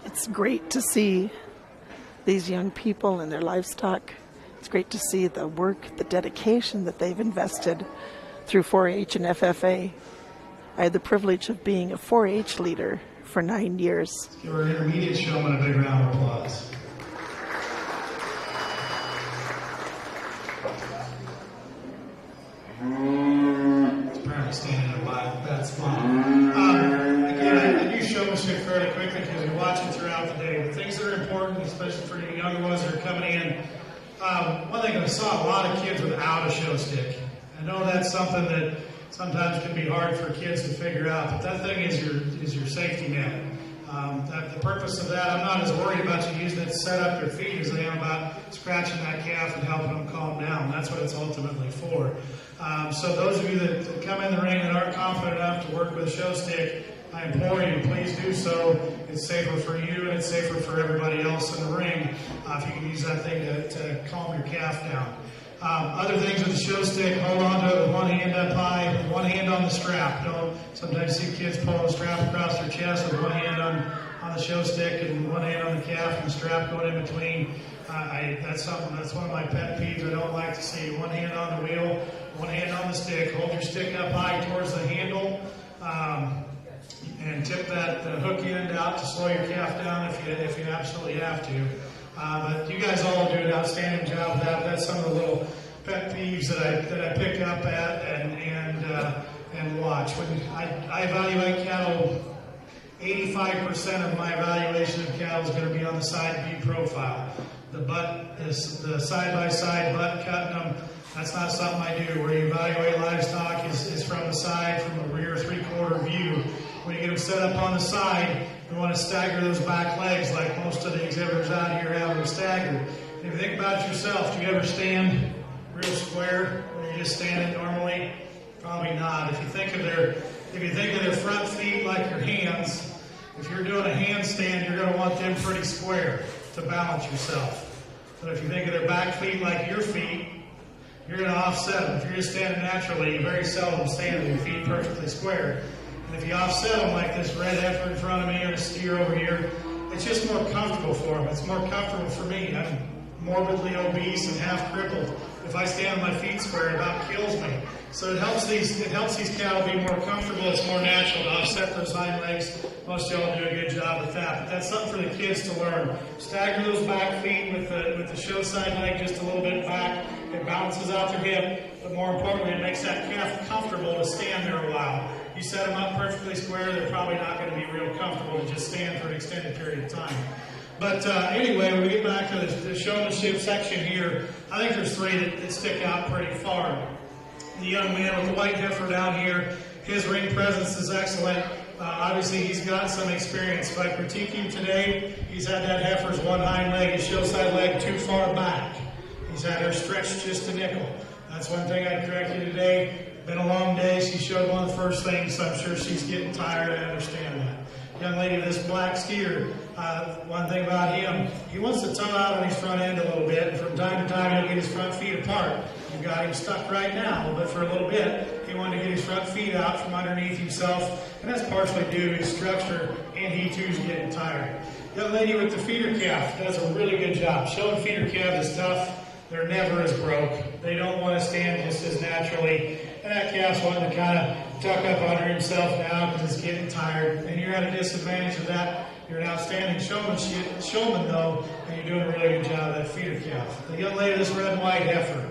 It's great to see these young people and their livestock. It's great to see the work, the dedication that they've invested through 4-H and FFA. I had the privilege of being a 4-H leader for 9 years. Give our intermediate showman a big round of applause. Apparently standing in line. That's fine. Again, I do showmanship fairly quickly because you're watching throughout the day. The things that are important, especially for the younger ones that are coming in. One thing, I saw a lot of kids without a show stick. I know that's something that sometimes can be hard for kids to figure out, but that thing is your safety net. The purpose of that, I'm not as worried about you using it to set up your feet as I am about scratching that calf and helping them calm down. That's what it's ultimately for. So those of you that come in the ring that aren't confident enough to work with a show stick, I implore you, please do so. It's safer for you and it's safer for everybody else in the ring if you can use that thing to calm your calf down. Other things with the show stick, hold on to it with one hand up high, with one hand on the strap. Sometimes you see kids pull the strap across their chest with one hand on the show stick and one hand on the calf and the strap going in between. That's one of my pet peeves I don't like to see. One hand on the wheel, one hand on the stick. Hold your stick up high towards the handle. And tip the hook end out to slow your calf down if you absolutely have to. But you guys all do an outstanding job with that. That's some of the little pet peeves that I pick up at and watch. When I evaluate cattle, 85% of my evaluation of cattle is going to be on the side view profile. The butt, the side-by-side butt cutting them, that's not something I do. Where you evaluate livestock is from the side, from a rear three-quarter view. When you get them set up on the side, you want to stagger those back legs like most of the exhibitors out here have them staggered. And if you think about it yourself, do you ever stand real square when you're just standing normally? Probably not. If you think of their front feet like your hands, if you're doing a handstand, you're going to want them pretty square to balance yourself. But if you think of their back feet like your feet, you're going to offset them. If you're just standing naturally, you very seldom stand with your feet perfectly square. And if you offset them like this red heifer in front of me or a steer over here, it's just more comfortable for them. It's more comfortable for me. I'm morbidly obese and half crippled. If I stand on my feet square, it about kills me. So it helps these cattle be more comfortable. It's more natural to offset those hind legs. Most of y'all do a good job with that. But that's something for the kids to learn. Stagger those back feet with the show side leg just a little bit back. It balances out their hip, but more importantly, it makes that calf comfortable to stand there a while. You set them up perfectly square, they're probably not going to be real comfortable to just stand for an extended period of time. But anyway, when we get back to the showmanship section here, I think there's three that stick out pretty far. The young man with the white heifer down here, his ring presence is excellent. Obviously, he's got some experience. If I critique him today, he's had that heifer's one hind leg, his show side leg, too far back. He's had her stretched just a nickel. That's one thing I'd correct you today. Been a long day. She showed one of the first things, so I'm sure she's getting tired. I understand that. Young lady with this black steer, one thing about him, he wants to toe out on his front end a little bit, and from time to time he'll get his front feet apart. You've got him stuck right now, but for a little bit, he wanted to get his front feet out from underneath himself, and that's partially due to his structure, and he too is getting tired. Young lady with the feeder calf does a really good job. Showing feeder calf is tough. They're never as broke. They don't want to stand just as naturally. And that calf's wanting to kind of tuck up under himself now because it's getting tired. And you're at a disadvantage of that. You're an outstanding showman, though, and you're doing a really good job of that feeder calf. The young lady, this red and white heifer,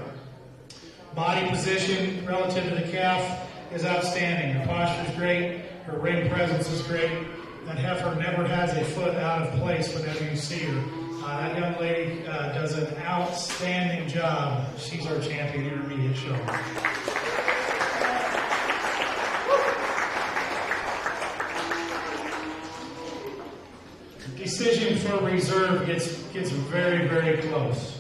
body position relative to the calf is outstanding. Her posture is great. Her ring presence is great. That heifer never has a foot out of place whenever you see her. That young lady does an outstanding job. She's our champion intermediate show. Decision for reserve gets very, very close.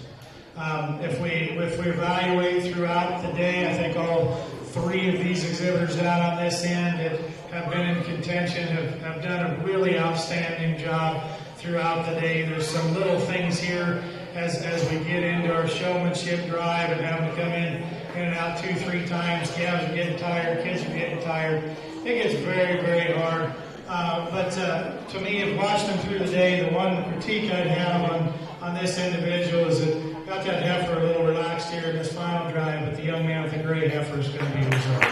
If we evaluate throughout the day, I think all three of these exhibitors out on this end that have been in contention have done a really outstanding job throughout the day. There's some little things here as we get into our showmanship drive and having to come in and out 2-3 times. Calves are getting tired, kids are getting tired. It gets very, very hard. But to me, if watching them through the day, the one critique I'd have on this individual is that got that heifer a little relaxed here in this final drive, but the young man with the gray heifer is going to be reserved.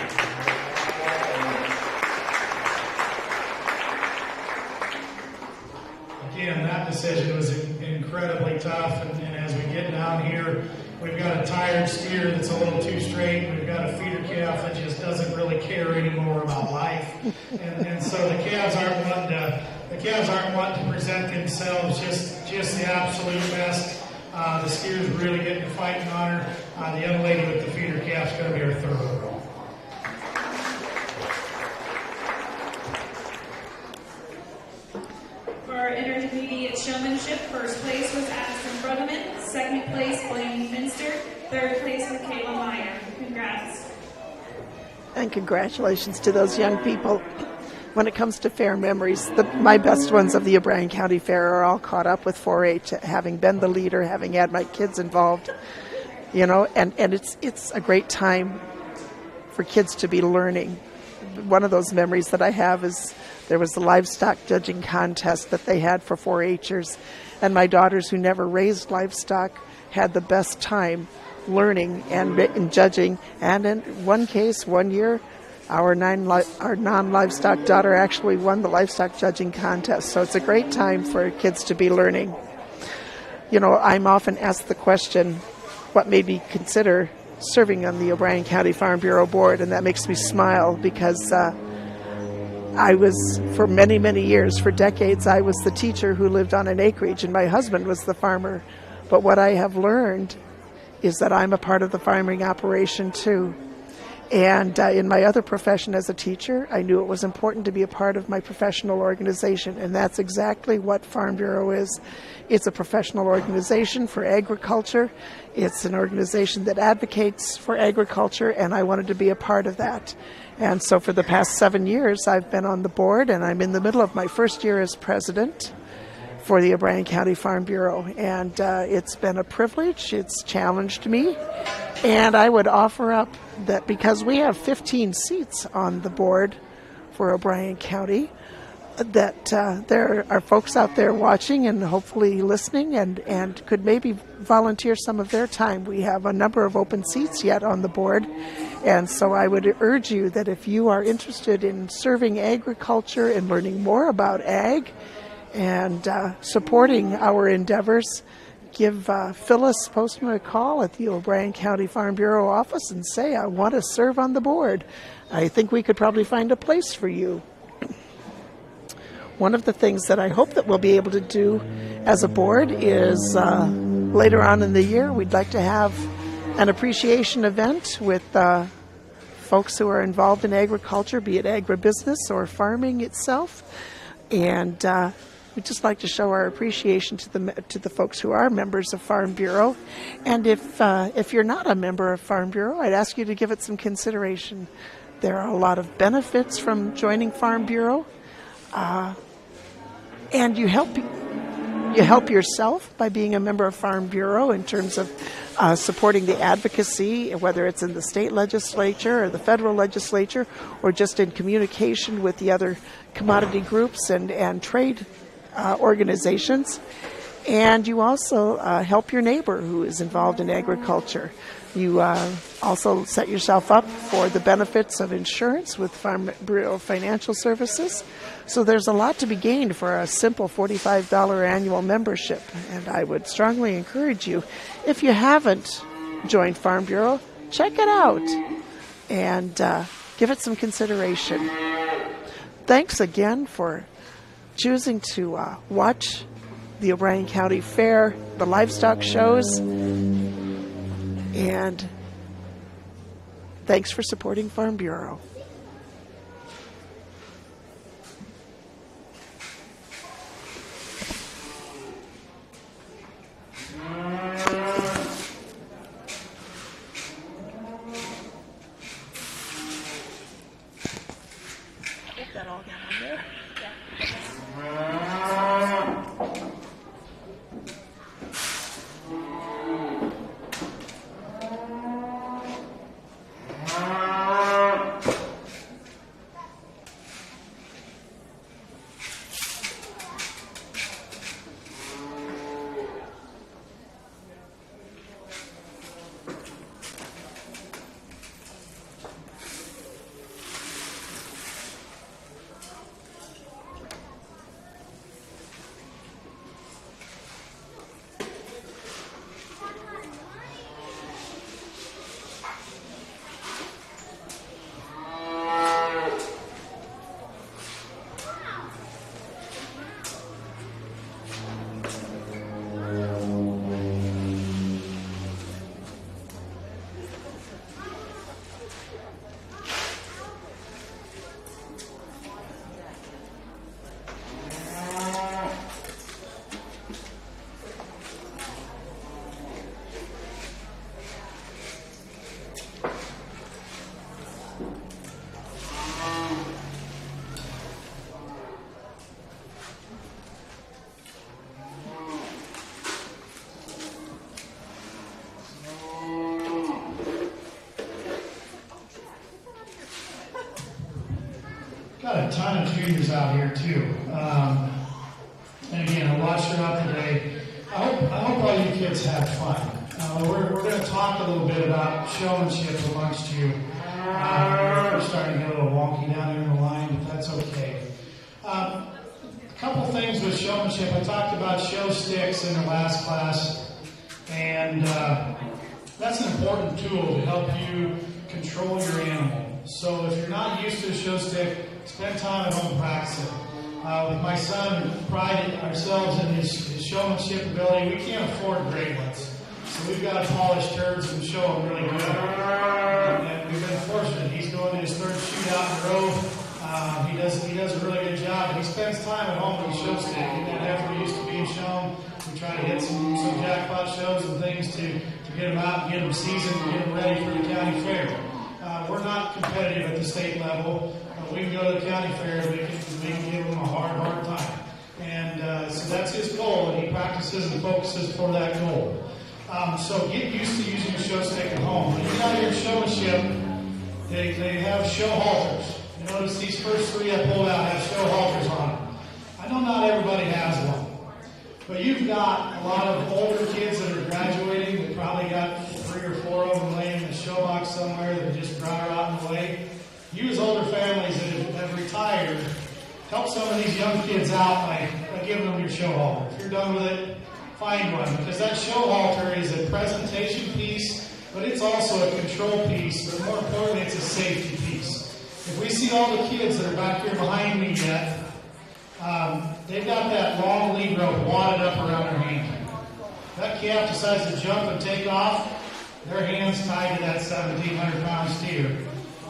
Again, that decision was incredibly tough, and as we get down here, we've got a tired steer that's a little too straight, and we've got a feeder calf that just doesn't really care anymore about life, and so the calves aren't wanting to present themselves just the absolute best. The steer's really getting fighting on her. The young lady with the feeder calf's going to be her third overall. intermediate showmanship, first place was Addison Brudeman, second place Blaine Finster, third place Michaela Meyer. Congrats. And congratulations to those young people. When it comes to fair memories, my best ones of the O'Brien County Fair are all caught up with 4-H, having been the leader, having had my kids involved, and it's a great time for kids to be learning. One of those memories that I have is there was the livestock judging contest that they had for 4-Hers, and my daughters, who never raised livestock, had the best time learning and judging. And in one case, one year, our non-livestock daughter actually won the livestock judging contest. So it's a great time for kids to be learning. I'm often asked the question, what made me consider serving on the O'Brien County Farm Bureau Board? And that makes me smile because I was, for many, many years, for decades, I was the teacher who lived on an acreage, and my husband was the farmer. But what I have learned is that I'm a part of the farming operation too. And in my other profession as a teacher, I knew it was important to be a part of my professional organization, and that's exactly what Farm Bureau is. It's a professional organization for agriculture. It's an organization that advocates for agriculture, and I wanted to be a part of that. And so for the past 7 years, I've been on the board, and I'm in the middle of my first year as president for the O'Brien County Farm Bureau. And it's been a privilege. It's challenged me. And I would offer up that because we have 15 seats on the board for O'Brien County, that there are folks out there watching and hopefully listening and could maybe volunteer some of their time. We have a number of open seats yet on the board. And so I would urge you that if you are interested in serving agriculture and learning more about ag and supporting our endeavors, give Phyllis Postman a call at the O'Brien County Farm Bureau office and say, I want to serve on the board. I think we could probably find a place for you. One of the things that I hope that we'll be able to do as a board is later on in the year, we'd like to have an appreciation event with folks who are involved in agriculture, be it agribusiness or farming itself. And we'd just like to show our appreciation to the folks who are members of Farm Bureau. And if you're not a member of Farm Bureau, I'd ask you to give it some consideration. There are a lot of benefits from joining Farm Bureau. And you help yourself by being a member of Farm Bureau in terms of supporting the advocacy, whether it's in the state legislature or the federal legislature, or just in communication with the other commodity groups and trade organizations. And you also help your neighbor who is involved in agriculture. You also set yourself up for the benefits of insurance with Farm Bureau Financial Services. So there's a lot to be gained for a simple $45 annual membership. And I would strongly encourage you, if you haven't joined Farm Bureau, check it out and give it some consideration. Thanks again for choosing to watch the O'Brien County Fair, the livestock shows, and thanks for supporting Farm Bureau. That all got on there? got a ton of juniors out here too. And again, I watched throughout the day. I hope all you kids have fun. We're going to talk a little bit about showmanship amongst you. We're starting to get a little wonky down here in the line, but that's okay. A couple things with showmanship. I talked about show sticks in the last class, and that's an important tool to help you control your animal. So if you're not used to a show stick, spend time at home practicing. With my son, we pride ourselves in his showmanship ability. We can't afford great ones. So we've got to polish turds and show them really good. And we've been fortunate. He's going to his third shootout in a row. He does a really good job. He spends time at home with his show stick. And after he used to being shown, we try to hit some jackpot shows and things to get him out and get him seasoned and get him ready for the county fair. We're not competitive at the state level. We can go to the county fair and we can give him a hard time. And so that's his goal, and he practices and focuses for that goal. So get used to using a show stick at home. When you get out here in showmanship, they have show halters. You notice these first three I pulled out have show halters on them. I know not everybody has one, but you've got a lot of older kids that are graduating. They probably got 3 or 4 of them laying in a show box somewhere that just dry rot in the way. You as older families that have retired, help some of these young kids out by giving them your show halter. If you're done with it, find one, because that show halter is a presentation piece, but it's also a control piece, but more importantly, it's a safety piece. If we see all the kids that are back here behind me yet, they've got that long lead rope wadded up around their hand. If that calf decides to jump and take off, their hand's tied to that 1,700-pound steer.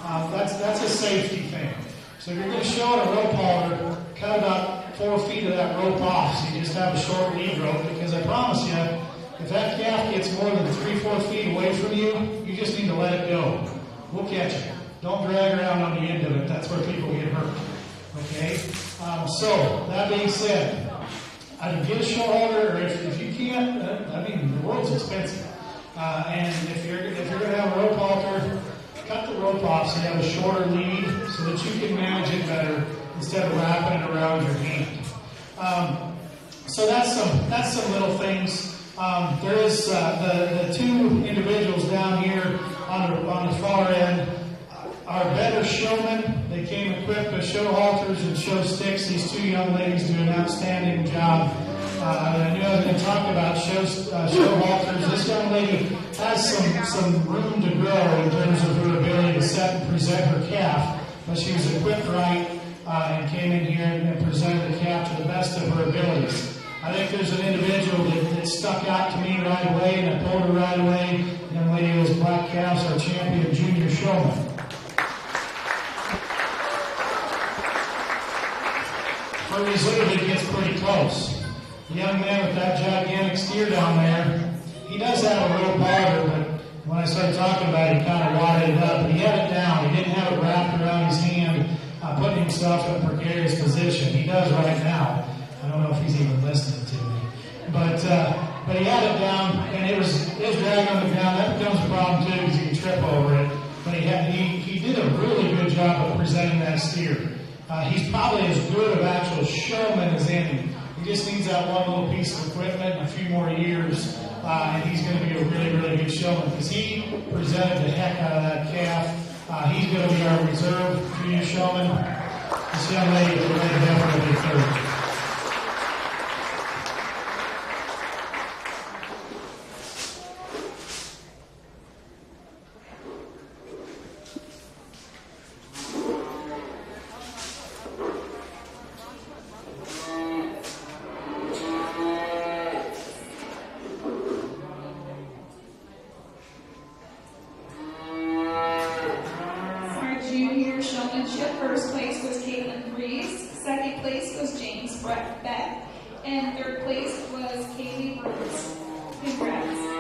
That's a safety thing. So if you're going to show it a rope halter, cut about 4 feet of that rope off so you just have a short lead rope, because I promise you, if that calf gets more than 3-4 feet away from you, you just need to let it go. We'll catch it. Don't drag around on the end of it. That's where people get hurt. Okay? So, that being said, get a show halter, or if you can't, the world's expensive. And if you're going to have a rope halter, cut the rope off so you have a shorter lead so that you can manage it better instead of wrapping it around your hand. So that's some little things. There is the 2 individuals down here on the far end are better showmen. They came equipped with show halters and show sticks. These 2 young ladies do an outstanding job. I knew I was going to talk about show halters. This young lady has some room to grow in terms of her ability to set and present her calf, but she was equipped right and came in here and presented the calf to the best of her abilities. I think there's an individual that stuck out to me right away, and I pulled her right away. The young lady was Black Calves, our champion junior showman. For reserve, it gets pretty close. The young man with that gigantic steer down there, he does have a rope halter, but when I started talking about it, he kind of wadded it up, but he had it down. He didn't have it wrapped around his hand, putting himself in a precarious position. He does right now. I don't know if he's even listening to me. But he had it down, and it was dragging on the ground. That becomes a problem, too, because you can trip over it. But he did a really good job of presenting that steer. He's probably as good of actual showman as any. He just needs that one little piece of equipment and a few more years, and he's going to be a really, really good showman, because he presented the heck out of that calf. He's going to be our reserve junior showman. This young lady is ready to definitely be third. And third place was Katie Burns. Congrats.